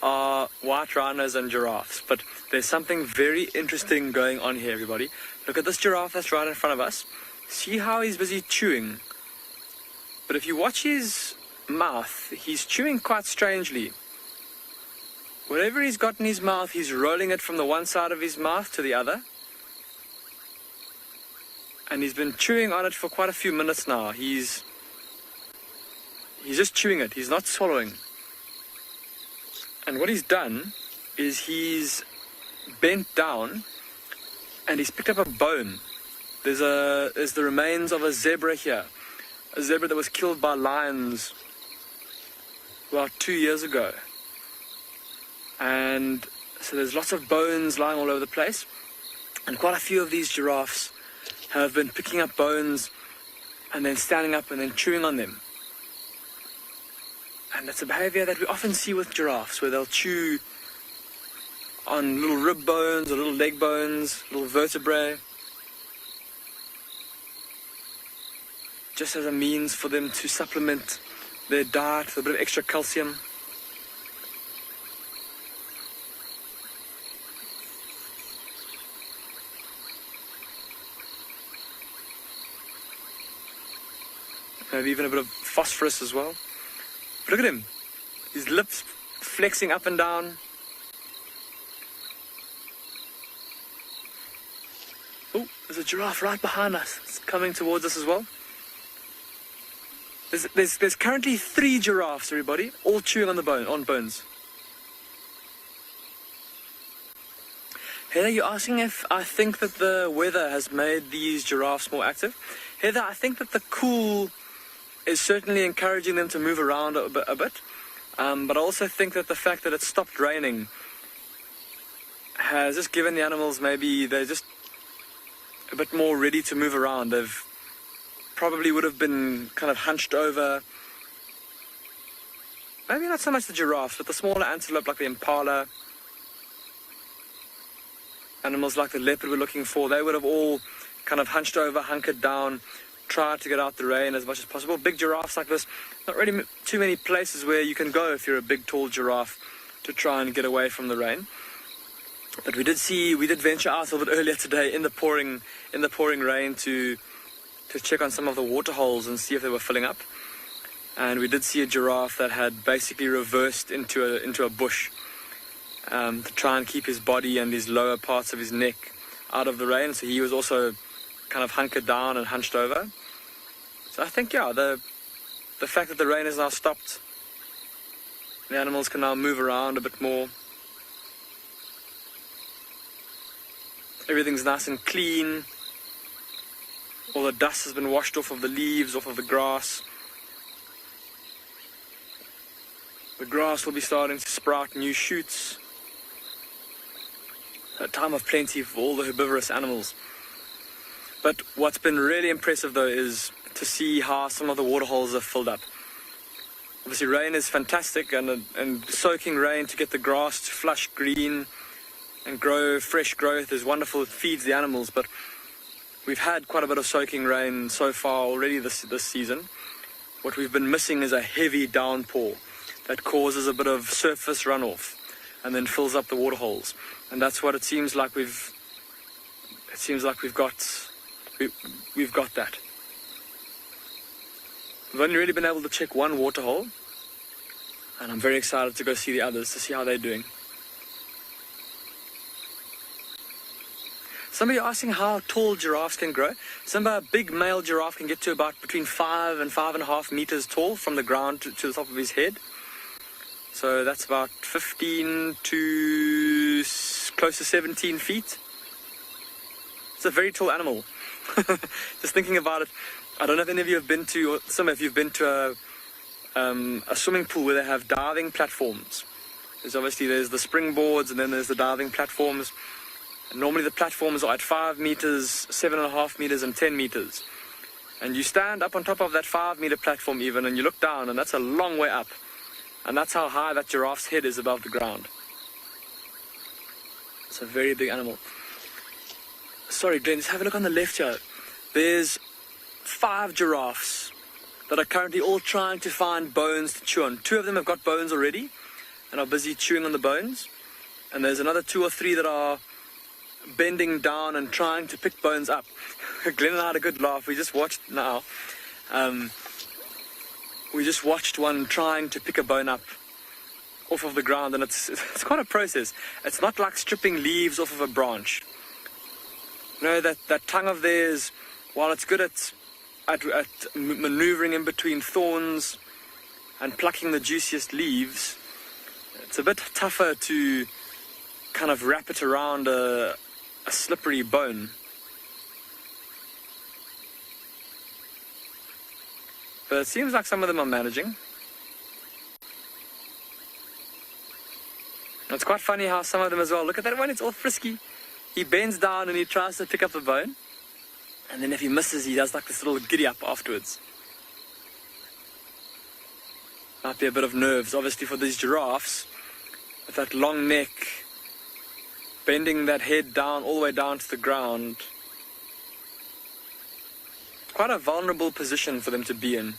are white rhinos and giraffes, but there's something very interesting going on here, everybody. Look at this giraffe that's right in front of us. See how he's busy chewing. But if you watch his mouth, he's chewing quite strangely. Whatever he's got in his mouth, he's rolling it from the one side of his mouth to the other. And he's been chewing on it for quite a few minutes now. He's just chewing it. He's not swallowing. And what he's done is he's bent down and he's picked up a bone. There's the remains of a zebra here. A zebra that was killed by lions about 2 years ago. And so there's lots of bones lying all over the place. And quite a few of these giraffes have been picking up bones and then standing up and then chewing on them. And it's a behavior that we often see with giraffes, where they'll chew on little rib bones or little leg bones, little vertebrae, just as a means for them to supplement their diet with a bit of extra calcium. Maybe even a bit of phosphorus as well. But look at him. His lips flexing up and down. Oh, there's a giraffe right behind us. It's coming towards us as well. There's currently 3 giraffes, everybody, all chewing on bones. Heather, you're asking if I think that the weather has made these giraffes more active. Heather, I think that the cool is certainly encouraging them to move around a bit. But I also think that the fact that it stopped raining has just given the animals, maybe they're just a bit more ready to move around. They've probably would have been kind of hunched over. Maybe not so much the giraffes, but the smaller antelope like the impala. Animals like the leopard we're looking for, they would have all kind of hunched over, hunkered down, tried to get out the rain as much as possible. Big giraffes like this, not really too many places where you can go if you're a big tall giraffe to try and get away from the rain. But we did venture out a little bit earlier today in the pouring rain to check on some of the water holes and see if they were filling up. And we did see a giraffe that had basically reversed into a bush to try and keep his body and his lower parts of his neck out of the rain. So he was also kind of hunkered down and hunched over. So I think, yeah, the fact that the rain has now stopped, the animals can now move around a bit more. Everything's nice and clean. All the dust has been washed off of the leaves, off of the grass. The grass will be starting to sprout new shoots. A time of plenty for all the herbivorous animals. But what's been really impressive though is to see how some of the water holes have filled up. Obviously rain is fantastic, and soaking rain to get the grass to flush green and grow fresh growth is wonderful. It feeds the animals, but we've had quite a bit of soaking rain so far already this season. What we've been missing is a heavy downpour that causes a bit of surface runoff and then fills up the water holes. And that's what it seems like we've got that. We've only really been able to check one water hole, and I'm very excited to go see the others to see how they're doing. Somebody asking how tall giraffes can grow. A big male giraffe can get to about between 5 and 5.5 meters tall from the ground to the top of his head. So that's about 15 to close to 17 feet. It's a very tall animal. Just thinking about it, I don't know if any of you have been to, or some of you have been to a swimming pool where they have diving platforms. There's the springboards, and then there's the diving platforms. And normally the platforms are at 5 meters, 7.5 meters, and 10 meters. And you stand up on top of that 5-meter platform even, and you look down, and that's a long way up. And that's how high that giraffe's head is above the ground. It's a very big animal. Sorry, Glenn, just have a look on the left here. There's 5 giraffes that are currently all trying to find bones to chew on. 2 of them have got bones already. and are busy chewing on the bones. And there's another 2 or 3 that are bending down and trying to pick bones up. Glenn and I had a good laugh. We just watched now. We just watched one trying to pick a bone up off of the ground, and it's quite a process. It's not like stripping leaves off of a branch. You know, that tongue of theirs, while it's good at maneuvering in between thorns and plucking the juiciest leaves, it's a bit tougher to kind of wrap it around a slippery bone. But it seems like some of them are managing. It's quite funny how some of them as well, look at that one, it's all frisky. He bends down and he tries to pick up the bone. And then if he misses, he does like this little giddy up afterwards. Might be a bit of nerves, obviously, for these giraffes. With that long neck, bending that head down, all the way down to the ground. Quite a vulnerable position for them to be in.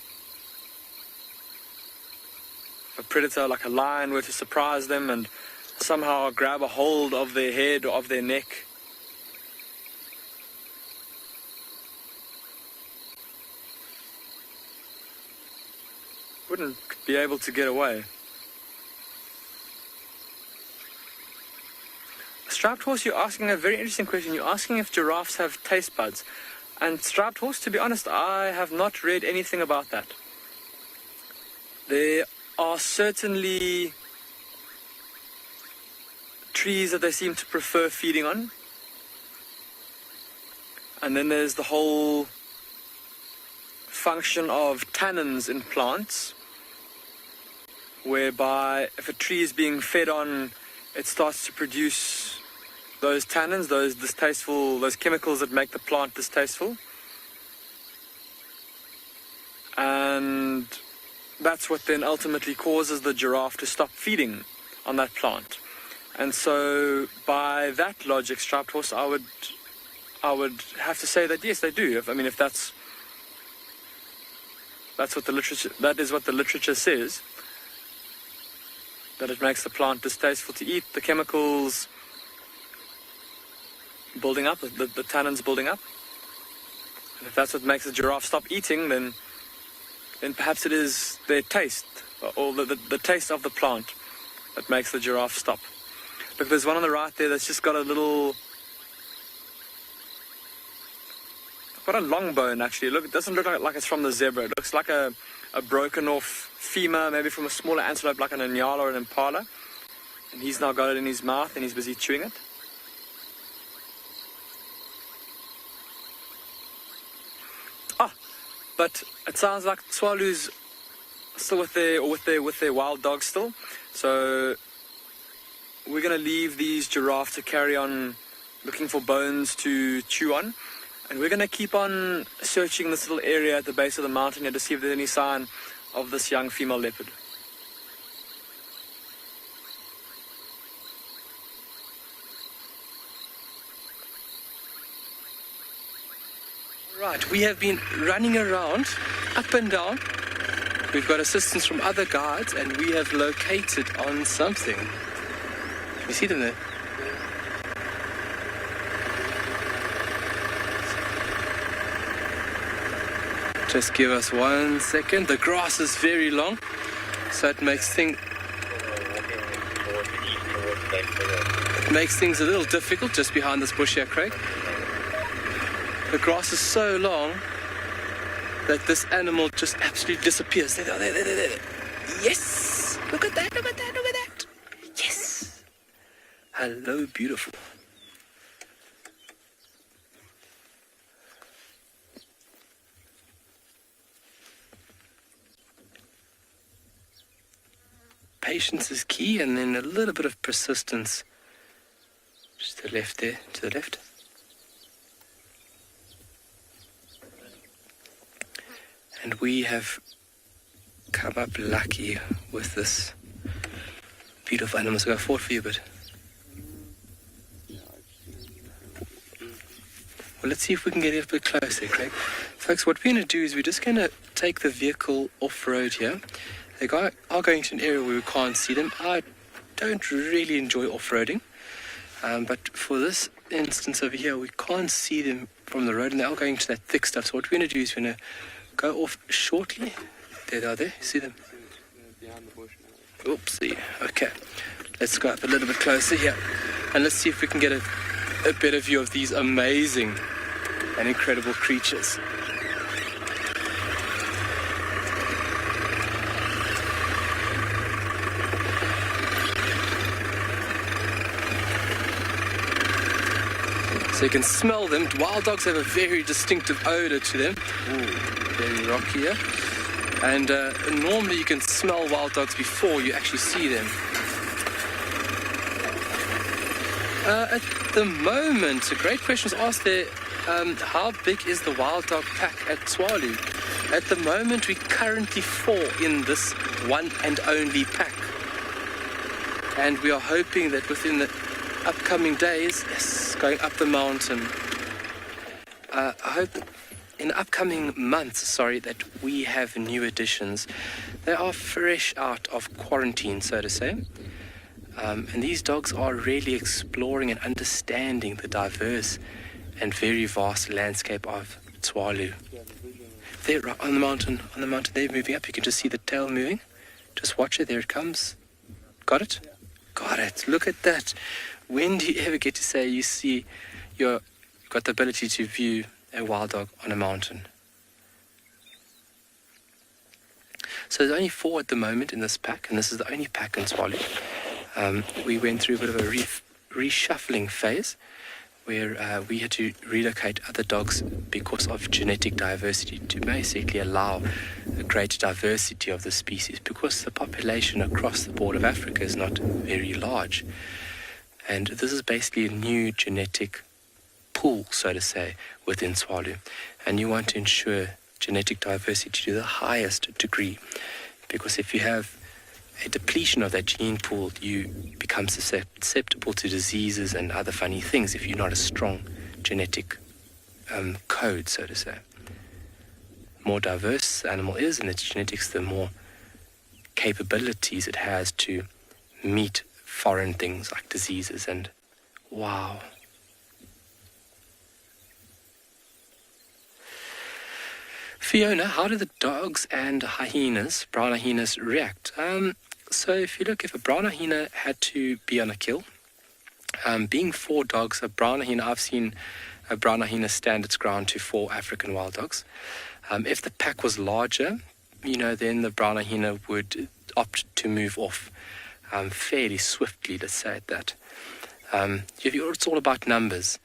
If a predator like a lion were to surprise them and somehow grab a hold of their head or of their neck, wouldn't be able to get away. Striped horse, you're asking a very interesting question. You're asking if giraffes have taste buds. And striped horse, to be honest, I have not read anything about that. There are certainly trees that they seem to prefer feeding on. And then there's the whole function of tannins in plants, whereby if a tree is being fed on, it starts to produce those tannins, those chemicals that make the plant distasteful. And that's what then ultimately causes the giraffe to stop feeding on that plant. And so by that logic, striped horse, I would have to say that yes, they do. I mean, if that is what the literature says, that it makes the plant distasteful to eat, the chemicals building up, the tannins building up. And if that's what makes the giraffe stop eating, then perhaps it is their taste, or the taste of the plant, that makes the giraffe stop. Look, there's one on the right there that's just got a long bone actually. Look, it doesn't look like it's from the zebra. It looks like a broken off femur, maybe from a smaller antelope like an Inyala or an Impala. And he's now got it in his mouth and he's busy chewing it. But it sounds like Tswalu's still with their wild dogs still. So we're going to leave these giraffes to carry on looking for bones to chew on. And we're going to keep on searching this little area at the base of the mountain here to see if there's any sign of this young female leopard. Right, we have been running around, up and down. We've got assistance from other guides, and we have located on something. Can you see them there? Just give us 1 second. The grass is very long, so it makes things a little difficult just behind this bush here, Craig. The grass is so long that this animal just absolutely disappears. There. Yes! Look at that. Yes! Hello, beautiful. Patience is key, and then a little bit of persistence. Just to the left there, to the left. And we have come up lucky with this beautiful animal. So I fought for you a bit. Well, let's see if we can get a bit closer, Craig. Folks, what we're going to do is we're just going to take the vehicle off-road here. They are going to an area where we can't see them. I don't really enjoy off-roading. But for this instance over here, we can't see them from the road, and they are going to that thick stuff. So what we're going to do is we're going to go off shortly. There they are there. You see them? Behind the bush now. Oopsie. Okay. Let's go up a little bit closer here. And let's see if we can get a better view of these amazing and incredible creatures. So you can smell them. Wild dogs have a very distinctive odor to them. Ooh, very rocky here. And normally you can smell wild dogs before you actually see them. At the moment, a great question was asked there, how big is the wild dog pack at Tswalu? At the moment, we're currently 4 in this one and only pack. And we are hoping that within the upcoming days, yes, going up the mountain, I hope in the upcoming months, that we have new additions. They are fresh out of quarantine, so to say. And these dogs are really exploring and understanding the diverse and very vast landscape of Tswalu. They're on the mountain, they're moving up. You can just see the tail moving. Just watch it, there it comes. Got it? Got it. Look at that. When do you ever get to say you've got the ability to view a wild dog on a mountain? So there's only 4 at the moment in this pack, and this is the only pack in Tswalu. We went through a bit of a reshuffling phase where we had to relocate other dogs because of genetic diversity to basically allow a greater diversity of the species, because the population across the board of Africa is not very large. And this is basically a new genetic pool, so to say, within Tswalu. And you want to ensure genetic diversity to the highest degree, because if you have a depletion of that gene pool, you become susceptible to diseases and other funny things if you're not a strong genetic code, so to say. The more diverse the animal is in its genetics, the more capabilities it has to meet foreign things like diseases. And wow. Fiona, how do the dogs and hyenas, brown hyenas, react? So if a brown hyena had to be on a kill, being 4 dogs, a brown hyena, I've seen a brown hyena stand its ground to 4 African wild dogs. If the pack was larger, then the brown hyena would opt to move off fairly swiftly, let's say it that. It's all about numbers.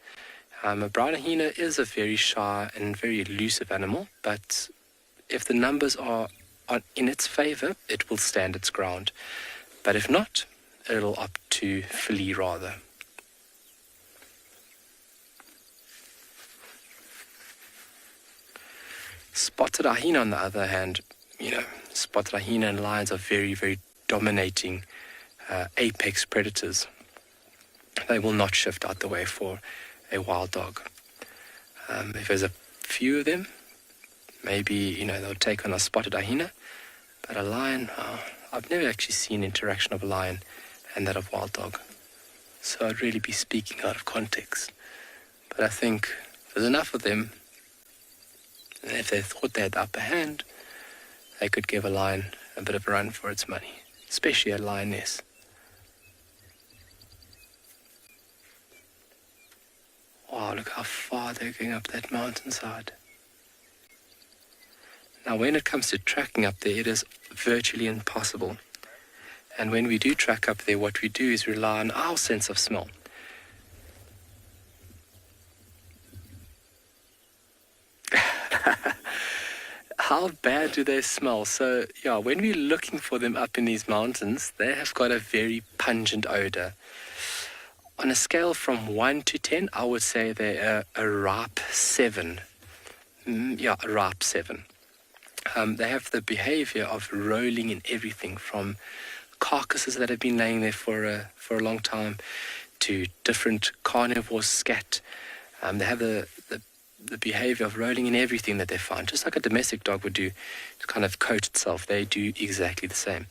A brown hyena is a very shy and very elusive animal, but if the numbers are in its favor, it will stand its ground. But if not, it'll opt to flee rather. Spotted hyena, on the other hand, spotted hyena and lions are very, very dominating apex predators. They will not shift out the way for a wild dog. If there's a few of them, maybe, they'll take on a spotted hyena. But a lion, I've never actually seen interaction of a lion and that of wild dog. So I'd really be speaking out of context. But I think there's enough of them, and if they thought they had the upper hand, they could give a lion a bit of a run for its money, especially a lioness. Wow, look how far they're going up that mountainside. Now, when it comes to tracking up there, it is virtually impossible. And when we do track up there, what we do is rely on our sense of smell. How bad do they smell? So, when we're looking for them up in these mountains, they have got a very pungent odor. On a scale from 1 to 10, I would say they're a ripe 7. A ripe 7. They have the behavior of rolling in everything, from carcasses that have been laying there for a long time to different carnivores scat. They have the behavior of rolling in everything that they find, just like a domestic dog would do to kind of coat itself. They do exactly the same.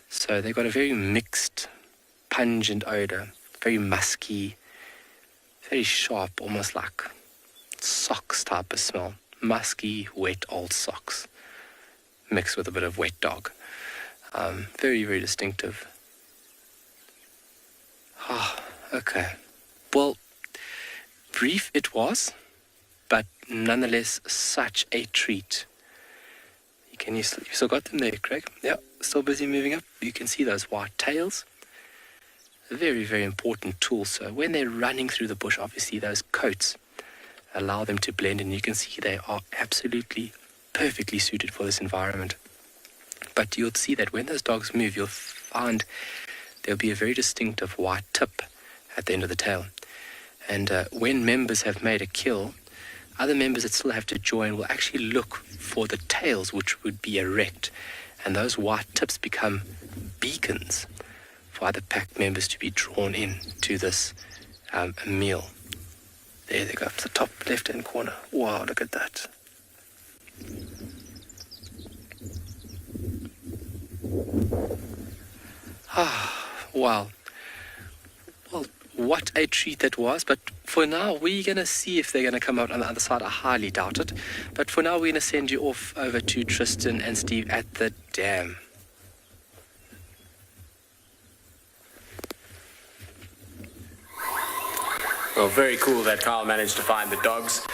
So they've got a very mixed pungent odor, very musky, very sharp, almost like socks type of smell. Musky, wet old socks mixed with a bit of wet dog. Very, very distinctive. Okay. Well, brief it was, but nonetheless such a treat. You still got them there, Craig? Yeah, still busy moving up. You can see those white tails. A very, very important tool. So when they're running through the bush, obviously those coats allow them to blend in. You can see they are absolutely perfectly suited for this environment. But you'll see that when those dogs move, you'll find there'll be a very distinctive white tip at the end of the tail. And when members have made a kill, other members that still have to join will actually look for the tails, which would be erect. And those white tips become beacons for other pack members to be drawn in to this meal. There they go, up to the top left-hand corner. Wow, look at that. Wow. Well, what a treat that was. But for now, we're going to see if they're going to come out on the other side. I highly doubt it. But for now, we're going to send you off over to Tristan and Steve at the dam. Well, very cool that Carl managed to find the dogs.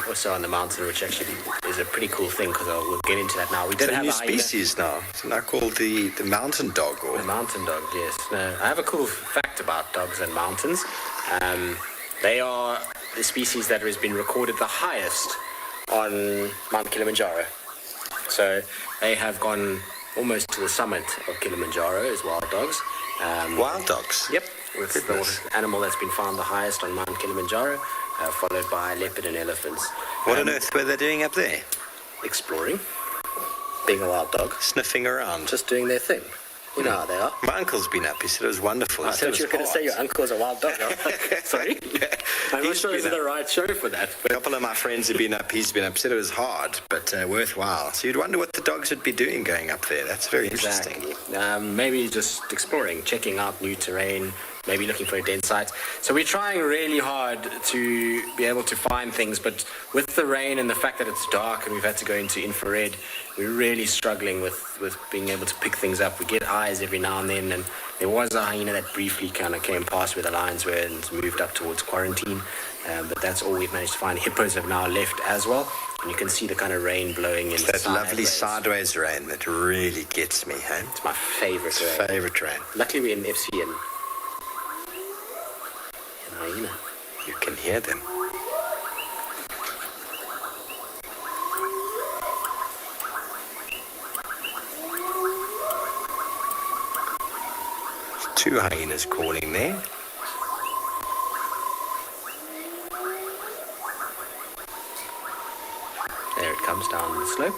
Also on the mountain, which actually is a pretty cool thing, because we'll get into that now. We did It's a have new a hyena. species now. It's now called the mountain dog. Or The mountain dog, yes. No, I have a cool fact about dogs and mountains. They are the species that has been recorded the highest on Mount Kilimanjaro. So they have gone almost to the summit of Kilimanjaro as wild dogs. Wild dogs? Yep. It's the animal that's been found the highest on Mount Kilimanjaro, followed by leopard and elephants. What on earth were they doing up there? Exploring. Being a wild dog. Sniffing around. Just doing their thing. You know how they are. My uncle's been up. He said it was wonderful. I thought you were going to say your uncle's a wild dog. Sorry? I'm not sure it's the right show for that. A couple of my friends have been up. He's been up. Said it was hard, but worthwhile. So you'd wonder what the dogs would be doing going up there. That's very interesting. Maybe just exploring, checking out new terrain, maybe looking for a den site. So we're trying really hard to be able to find things, but with the rain and the fact that it's dark and we've had to go into infrared, we're really struggling with being able to pick things up. We get eyes every now and then, and there was a hyena that briefly kind of came past where the lions were and moved up towards quarantine, but that's all we've managed to find. Hippos have now left as well, and you can see the kind of rain blowing in. It's that lovely sideways rain that really gets me, hey? It's my favourite rain. Favourite rain. Luckily we're in FC and hyena. You can hear them. Two hyenas calling there. There it comes down the slope.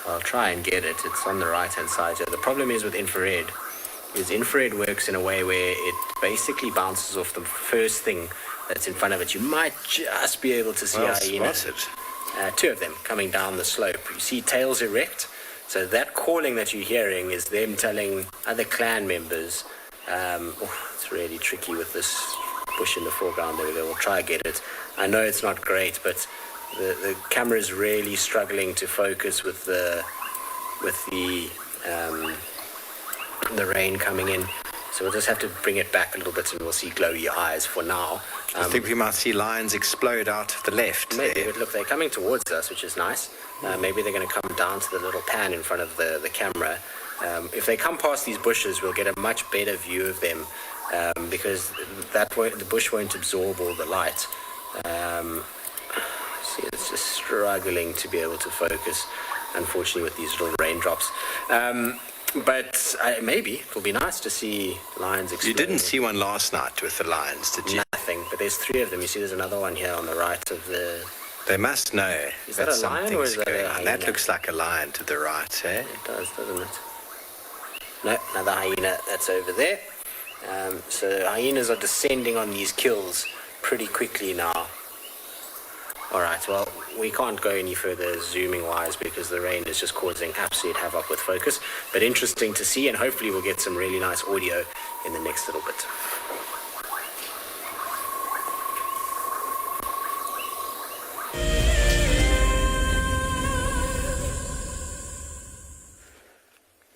I'll try and get it. It's on the right hand side. So the problem is with infrared works in a way where it basically bounces off the first thing that's in front of it. You might just be able to see a hyena. Two of them coming down the slope. You see tails erect. So that calling that you're hearing is them telling other clan members. It's really tricky with this bush in the foreground. There we go. We'll try and get it. I know it's not great, but the camera is really struggling to focus with the rain coming in. So we'll just have to bring it back a little bit and we'll see glowy eyes for now. I think we might see lions explode out of the left. Maybe, but look, they're coming towards us, which is nice. Maybe they're going to come down to the little pan in front of the camera. If they come past these bushes, we'll get a much better view of them because the bush won't absorb all the light. See, it's just struggling to be able to focus, unfortunately, with these little raindrops. But maybe it'll be nice to see lions explode. You didn't see one last night with the lions, did you? Nothing, but there's three of them. You see there's another one here on the right of the... They must know. Is that a lion or is that a hyena? That looks like a lion to the right, eh? It does, doesn't it? No, another hyena that's over there. So hyenas are descending on these kills pretty quickly now. All right, well, we can't go any further zooming-wise because the rain is just causing absolute havoc with focus. But interesting to see, and hopefully we'll get some really nice audio in the next little bit.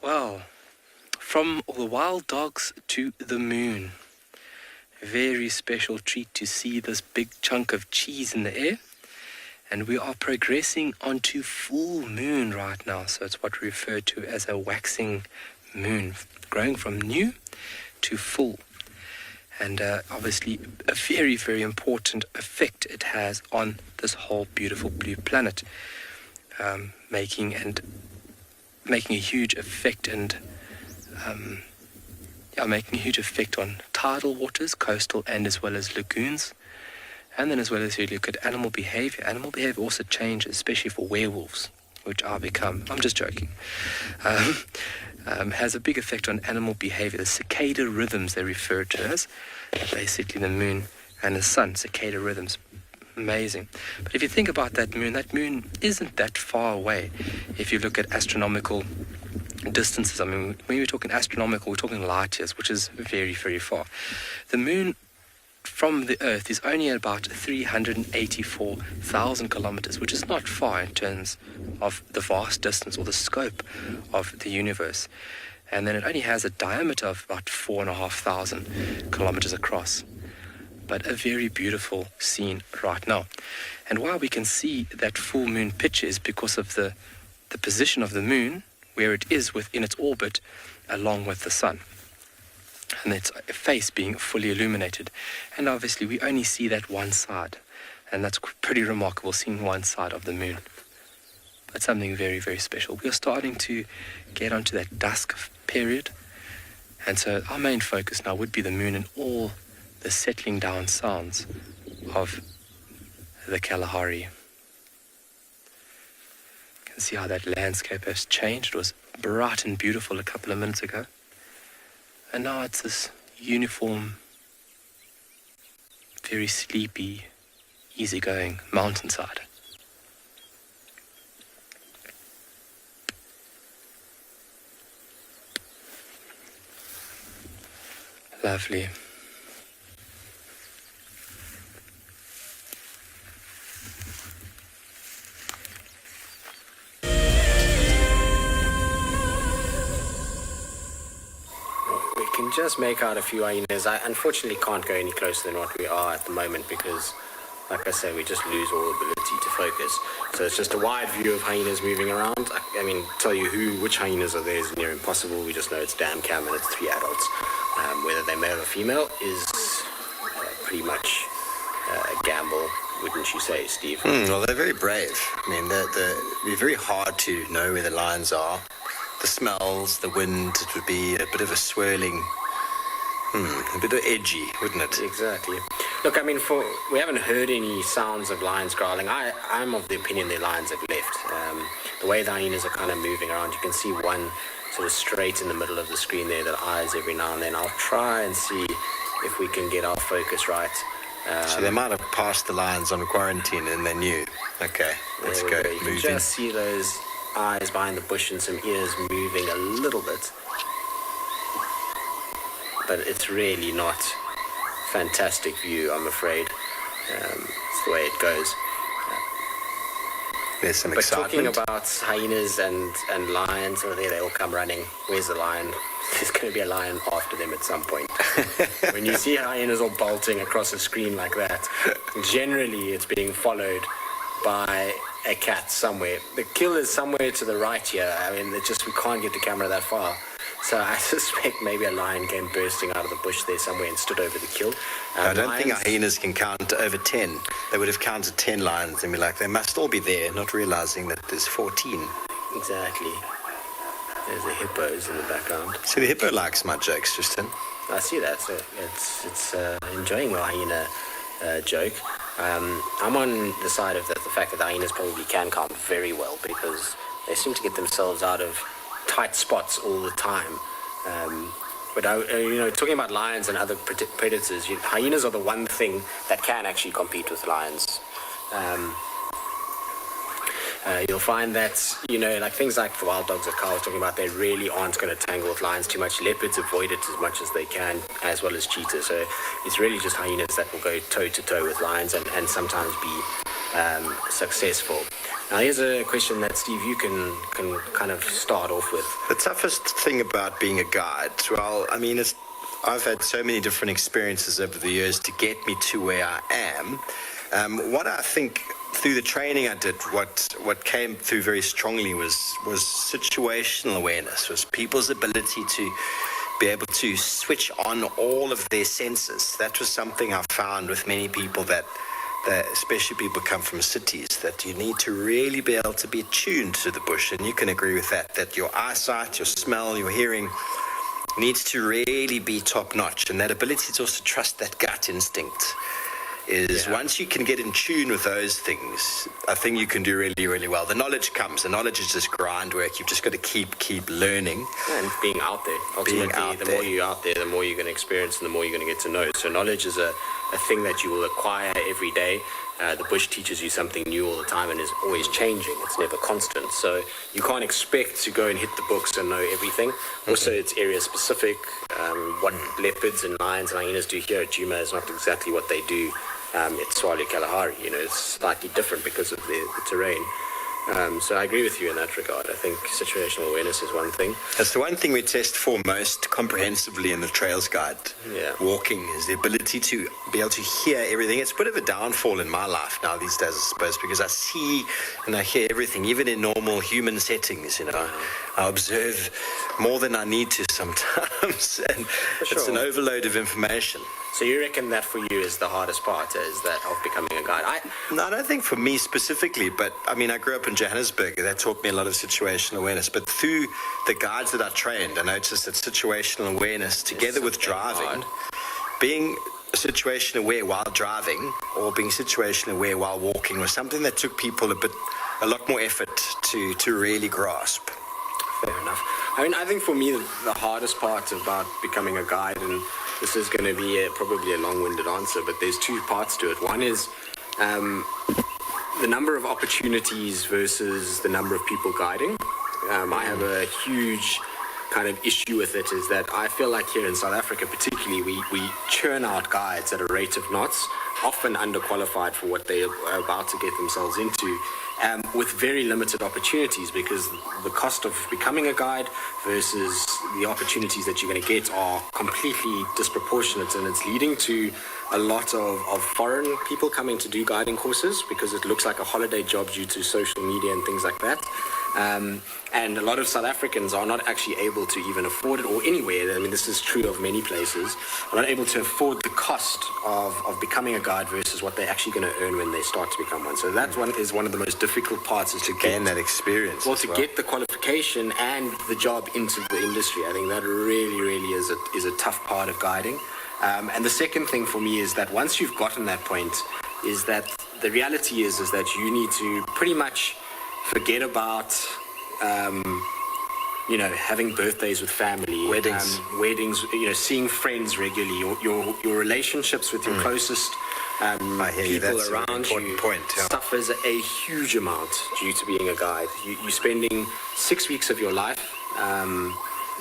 Wow. From the wild dogs to the moon. A very special treat to see this big chunk of cheese in the air. And we are progressing onto full moon right now. So it's what we refer to as a waxing moon, growing from new to full. And obviously a very, very important effect it has on this whole beautiful blue planet, making a huge effect making a huge effect on tidal waters, coastal and as well as lagoons. And then as well as you look at animal behavior also changes, especially for werewolves, which I'm just joking, has a big effect on animal behavior. The cicada rhythms they refer to as, basically the moon and the sun, cicada rhythms. Amazing. But if you think about that moon isn't that far away. If you look at astronomical distances, I mean, when we're talking astronomical, we're talking light years, which is very, very far. The moon from the Earth is only about 384,000 kilometers, which is not far in terms of the vast distance or the scope of the universe. And then it only has a diameter of about 4,500 kilometers across. But a very beautiful scene right now. And why we can see that full moon picture is because of the position of the moon, where it is within its orbit, along with the sun. And its face being fully illuminated. And obviously we only see that one side. And that's pretty remarkable, seeing one side of the moon. But something very, very special. We are starting to get onto that dusk period. And so our main focus now would be the moon and all the settling down sounds of the Kalahari. You can see how that landscape has changed. It was bright and beautiful a couple of minutes ago. And now it's this uniform, very sleepy, easygoing mountainside. Lovely. Just make out a few hyenas. I unfortunately can't go any closer than what we are at the moment because, like I say, we just lose all ability to focus. So it's just a wide view of hyenas moving around. I mean, tell you which hyenas are there is near impossible. We just know it's dam cam and it's 3 adults. Whether they're male or female is pretty much a gamble, wouldn't you say, Steve? Well, they're very brave. I mean, it'd be very hard to know where the lions are. The smells, the wind, it would be a bit of a swirling, a bit of edgy, wouldn't it? Exactly. Look, I mean, we haven't heard any sounds of lions growling. I'm of the opinion the lions have left. The way the hyenas are kind of moving around, you can see one sort of straight in the middle of the screen there that eyes every now and then. I'll try and see if we can get our focus right. So they might have passed the lions on quarantine and they knew. Okay, let's go. You can just see those eyes behind the bush and some ears moving a little bit, but it's really not fantastic view, I'm afraid. It's the way it goes. There's some excitement. excitement. Talking about hyenas and lions, they all come running. Where's the lion? There's going to be a lion after them at some point. When you see hyenas all bolting across the screen like that, generally it's being followed by a cat somewhere. The kill is somewhere to the right here. I mean, we can't get the camera that far. So I suspect maybe a lion came bursting out of the bush there somewhere and stood over the kill. I don't think hyenas can count over 10. They would have counted 10 lions and be like, they must all be there, not realizing that there's 14. Exactly. There's the hippos in the background. So the hippo likes my jokes, Tristan. I see that. So it's enjoying the hyena joke. I'm on the side of the fact that the hyenas probably can count very well because they seem to get themselves out of tight spots all the time. But talking about lions and other predators, hyenas are the one thing that can actually compete with lions. You'll find that, like things like the wild dogs that Carl was talking about, they really aren't going to tangle with lions too much. Leopards avoid it as much as they can, as well as cheetahs. So it's really just hyenas that will go toe-to-toe with lions and sometimes be successful. Now, here's a question that, Steve, you can kind of start off with. The toughest thing about being a guide, well, I mean, I've had so many different experiences over the years to get me to where I am. What I think through the training I did, what came through very strongly was situational awareness, was people's ability to be able to switch on all of their senses. That was something I found with many people that especially people come from cities, that you need to really be able to be attuned to the bush. And you can agree with that your eyesight, your smell, your hearing needs to really be top notch. And that ability to also trust that gut instinct is once you can get in tune with those things, I think you can do really, really well. The knowledge comes. The knowledge is just grind work. You've just got to keep learning. And being out there. Ultimately, the more you're out there, the more you're going to experience and the more you're going to get to know. So knowledge is a thing that you will acquire every day. The bush teaches you something new all the time and is always changing. It's never constant. So you can't expect to go and hit the books and know everything. Also, it's area specific. What leopards and lions and hyenas do here at Djuma is not exactly what they do at Tswali Kalahari. It's slightly different because of the terrain. So I agree with you in that regard. I think situational awareness is one thing. That's the one thing we test for most comprehensively in the Trails Guide. Walking is the ability to be able to hear everything. It's a bit of a downfall in my life now these days, I suppose, because I see and I hear everything, even in normal human settings. I observe more than I need to sometimes, and it's an overload of information. So you reckon that for you is the hardest part, is that of becoming a guide? No, I don't think for me specifically, but I mean, I grew up in Johannesburg. That taught me a lot of situational awareness. But through the guides that I trained, I noticed that situational awareness, together with driving, being situation aware while driving or being situation aware while walking was something that took people a lot more effort to really grasp. Fair enough. I mean, I think for me, the hardest part about becoming a guide, and this is going to be probably a long-winded answer, but there's two parts to it. One is the number of opportunities versus the number of people guiding. I have a huge kind of issue with it, is that I feel like here in South Africa particularly, we churn out guides at a rate of knots, often underqualified for what they are about to get themselves into, with very limited opportunities, because the cost of becoming a guide versus the opportunities that you're going to get are completely disproportionate, and it's leading to a lot of foreign people coming to do guiding courses because it looks like a holiday job due to social media and things like that. And a lot of South Africans are not actually able to even afford it, or anywhere, I mean, this is true of many places, are not able to afford the cost of becoming a guide versus what they're actually going to earn when they start to become one. So that one is one of the most difficult parts, is to gain that experience. Well, to get the qualification and the job into the industry. I think that really, really is a tough part of guiding. And the second thing for me is that once you've gotten that point, is that the reality is that you need to pretty much forget about having birthdays with family, weddings, seeing friends regularly, your relationships with your closest people around you suffers a huge amount due to being a guide. You're spending 6 weeks of your life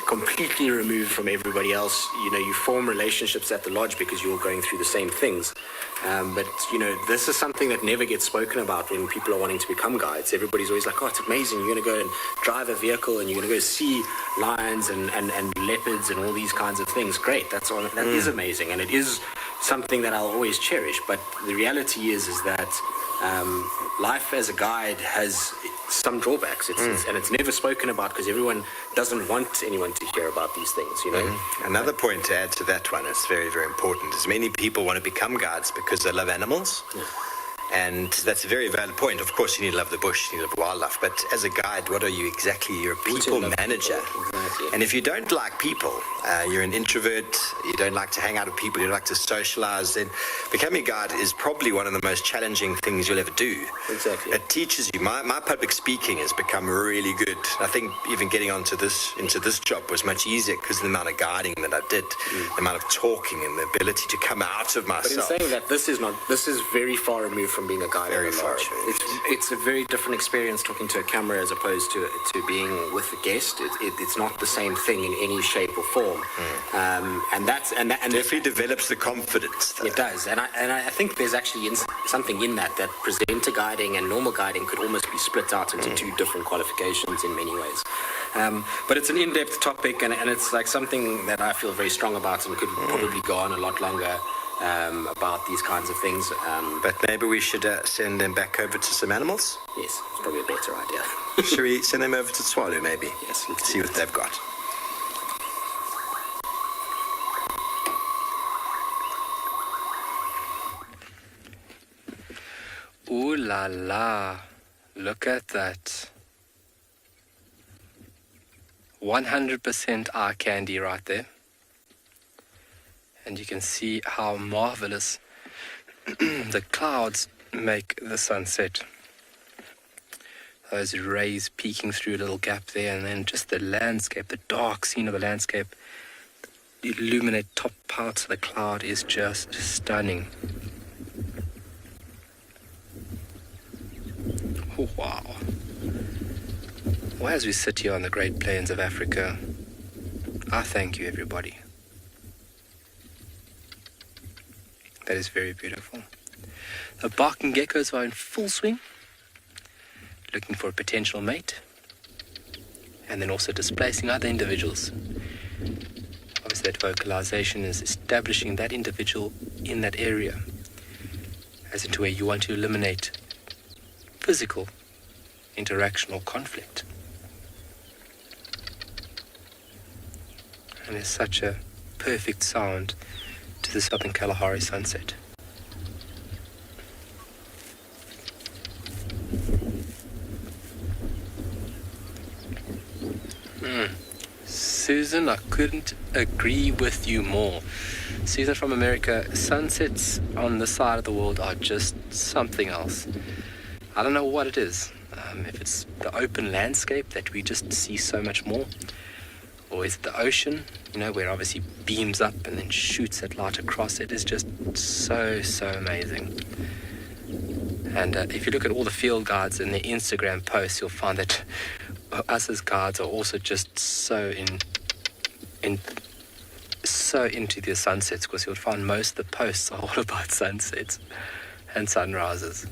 completely removed from everybody else. You form relationships at the lodge because you're going through the same things. But this is something that never gets spoken about when people are wanting to become guides. Everybody's always like, oh, it's amazing. You're going to go and drive a vehicle and you're going to go see lions and leopards and all these kinds of things. Great. That is amazing. And it is something that I'll always cherish. But the reality is that life as a guide has some drawbacks, and it's never spoken about because everyone doesn't want anyone to hear about these things, Another point to add to that one, it's very, very important, is many people want to become guides because they love animals. And that's a very valid point. Of course, you need to love the bush, you need to love wildlife. But as a guide, what are you exactly? You're a people manager. Exactly. And if you don't like people, you're an introvert, you don't like to hang out with people, you don't like to socialize, then becoming a guide is probably one of the most challenging things you'll ever do. Exactly. It teaches you. My public speaking has become really good. I think even getting into this job was much easier because of the amount of guiding that I did, the amount of talking and the ability to come out of myself. But in saying that, this is very far removed from from being a guide. Very on a far lodge. removed. It's a very different experience talking to a camera as opposed to being with the guest. It's not the same thing in any shape or form. And definitely develops the confidence, though. It does, and I think there's actually something in that presenter guiding and normal guiding could almost be split out into two different qualifications in many ways. But it's an in-depth topic, and it's like something that I feel very strong about and could probably go on a lot longer about these kinds of things. But maybe we should send them back over to some animals? Yes, it's probably a better idea. Should we send them over to Swallow, maybe? Yes. Let's see what they've got. Ooh la la. Look at that. 100% eye candy right there. And you can see how marvelous the clouds make the sunset. Those rays peeking through a little gap there, and then just the landscape, the dark scene of the landscape. The illuminate top parts of the cloud is just stunning. Oh, wow. Well, as we sit here on the Great Plains of Africa, I thank you, everybody. That is very beautiful. The barking geckos are in full swing, looking for a potential mate, and then also displacing other individuals. Obviously, that vocalization is establishing that individual in that area, as into where you want to eliminate physical interaction or conflict. And there's such a perfect sound to the Southern Kalahari sunset. Susan, I couldn't agree with you more. Susan from America, sunsets on this side of the world are just something else. I don't know what it is. If it's the open landscape that we just see so much more, or is it the ocean, where obviously beams up and then shoots that light across. It is just so amazing. And if you look at all the field guides and their Instagram posts, you'll find that us as guides are also just so into the sunsets, because you'll find most of the posts are all about sunsets and sunrises.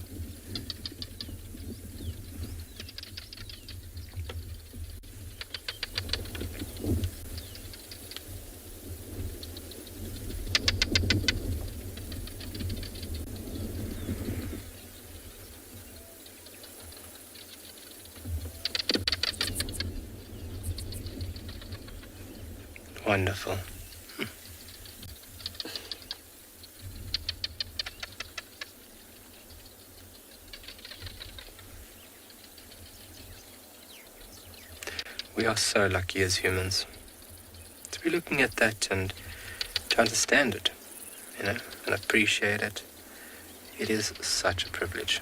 Wonderful. We are so lucky as humans to be looking at that and to understand it, and appreciate it. It is such a privilege.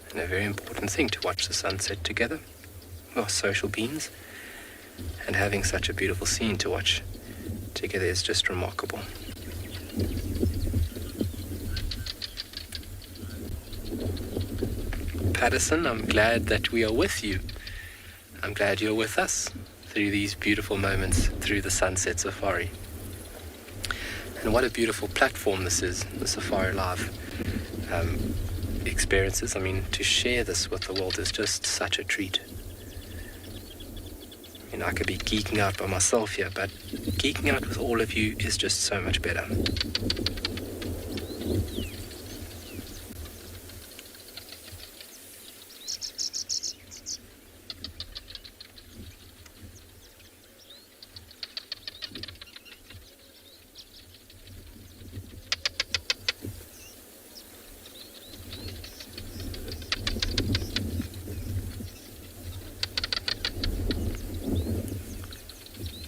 And a very important thing to watch the sunset together. We are social beings, and having such a beautiful scene to watch together is just remarkable. Patterson, I'm glad that we are with you. I'm glad you're with us through these beautiful moments through the Sunset Safari. And what a beautiful platform this is, the Safari Live experiences. To share this with the world is just such a treat. I could be geeking out by myself here, but geeking out with all of you is just so much better.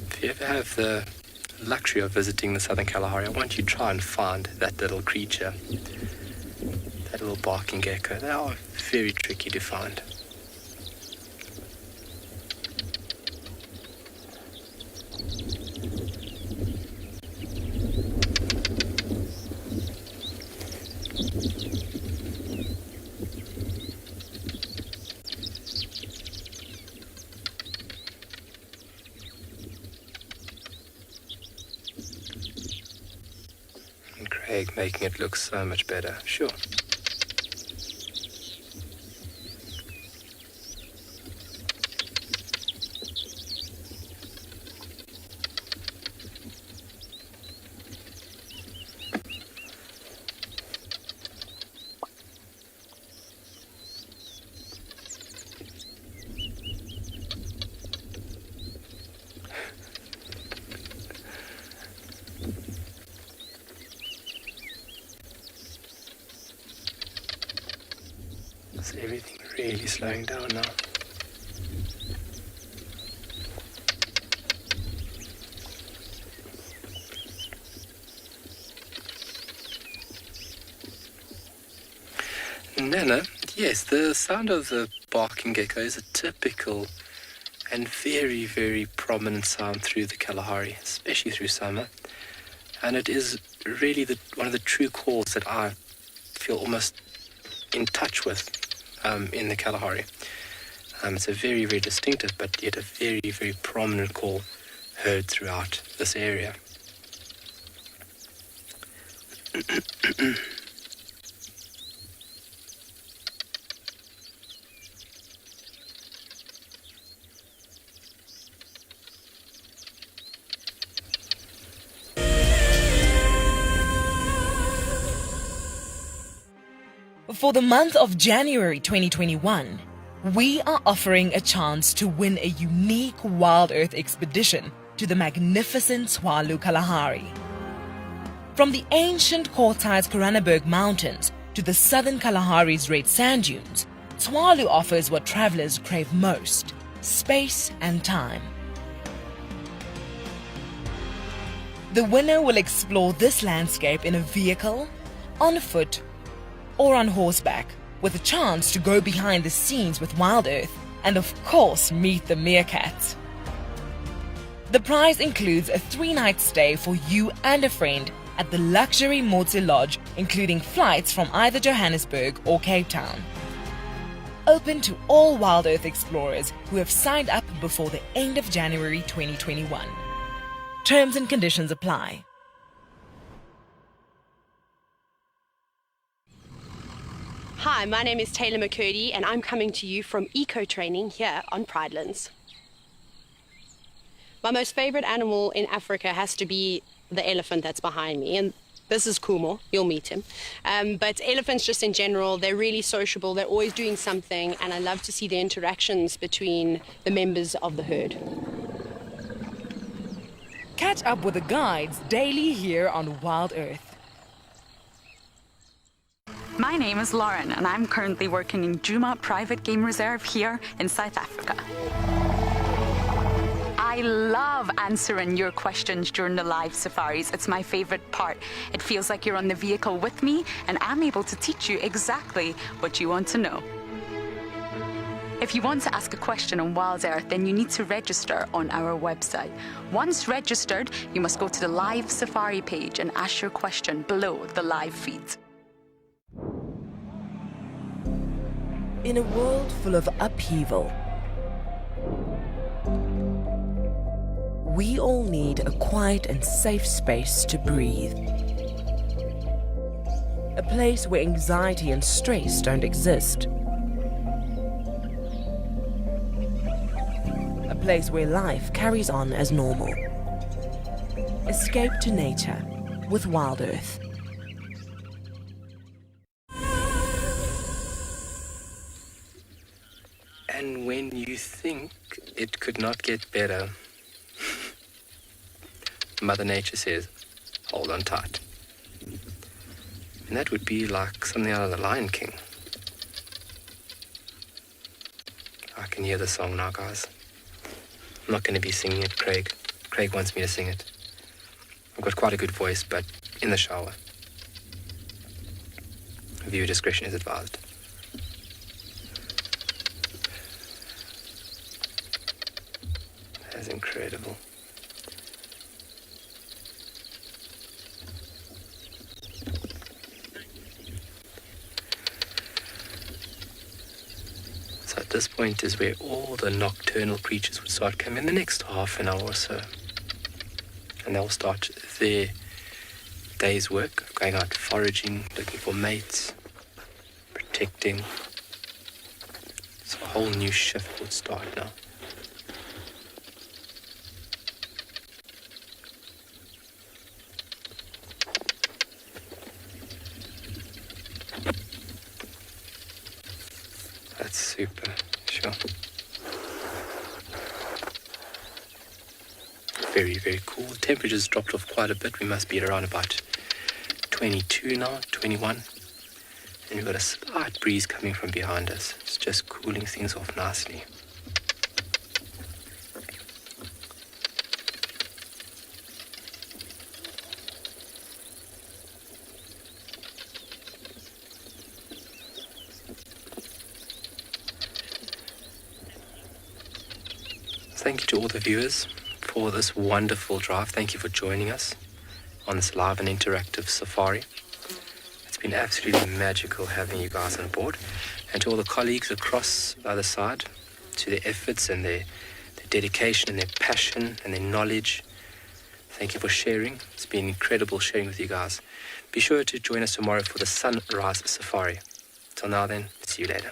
If you ever have the luxury of visiting the Southern Kalahari, I want you to try and find that little creature, that little barking gecko. They are very tricky to find. Craig making it look so much better. Sure. Is everything really slowing down now? Nana, yes, the sound of the barking gecko is a typical and very, very prominent sound through the Kalahari, especially through summer. And it is really one of the true calls that I feel almost in touch with in the Kalahari. It's a very, very distinctive, but yet a very, very prominent call heard throughout this area. For the month of January 2021, we are offering a chance to win a unique Wild Earth expedition to the magnificent Tswalu Kalahari. From the ancient Kortai's Koranenberg Mountains to the southern Kalahari's red sand dunes, Tswalu offers what travelers crave most: space and time. The winner will explore this landscape in a vehicle, on foot, or on horseback, with a chance to go behind the scenes with Wild Earth and of course meet the meerkats. The prize includes a 3-night stay for you and a friend at the luxury Motse Lodge, including flights from either Johannesburg or Cape Town. Open to all Wild Earth explorers who have signed up before the end of January 2021. Terms and conditions apply. Hi, my name is Taylor McCurdy and I'm coming to you from Eco Training here on Pridelands. My most favorite animal in Africa has to be the elephant that's behind me, and this is Kumo, you'll meet him. But elephants just in general, they're really sociable, they're always doing something, and I love to see the interactions between the members of the herd. Catch up with the guides daily here on Wild Earth. My name is Lauren and I'm currently working in Djuma Private Game Reserve here in South Africa. I love answering your questions during the live safaris. It's my favorite part. It feels like you're on the vehicle with me and I'm able to teach you exactly what you want to know. If you want to ask a question on Wild Earth, then you need to register on our website. Once registered, you must go to the live safari page and ask your question below the live feed. In a world full of upheaval, we all need a quiet and safe space to breathe. A place where anxiety and stress don't exist. A place where life carries on as normal. Escape to nature with Wild Earth. And when you think it could not get better, Mother Nature says, hold on tight. And that would be like something out of The Lion King. I can hear the song now, guys. I'm not going to be singing it, Craig. Craig wants me to sing it. I've got quite a good voice, but in the shower. Viewer discretion is advised. That's incredible. So at this point is where all the nocturnal creatures would start coming in the next half an hour or so. And they'll start their day's work, going out foraging, looking for mates, protecting. So a whole new shift would start now. That's super, sure. Very, very cool. The temperature's dropped off quite a bit. We must be at around about 22 now, 21. And we've got a slight breeze coming from behind us. It's just cooling things off nicely. Thank you to all the viewers for this wonderful drive. Thank you for joining us on this live and interactive safari. It's been absolutely magical having you guys on board. And to all the colleagues across the other side, to their efforts and their dedication and their passion and their knowledge, thank you for sharing. It's been incredible sharing with you guys. Be sure to join us tomorrow for the Sunrise Safari. Till now then, see you later.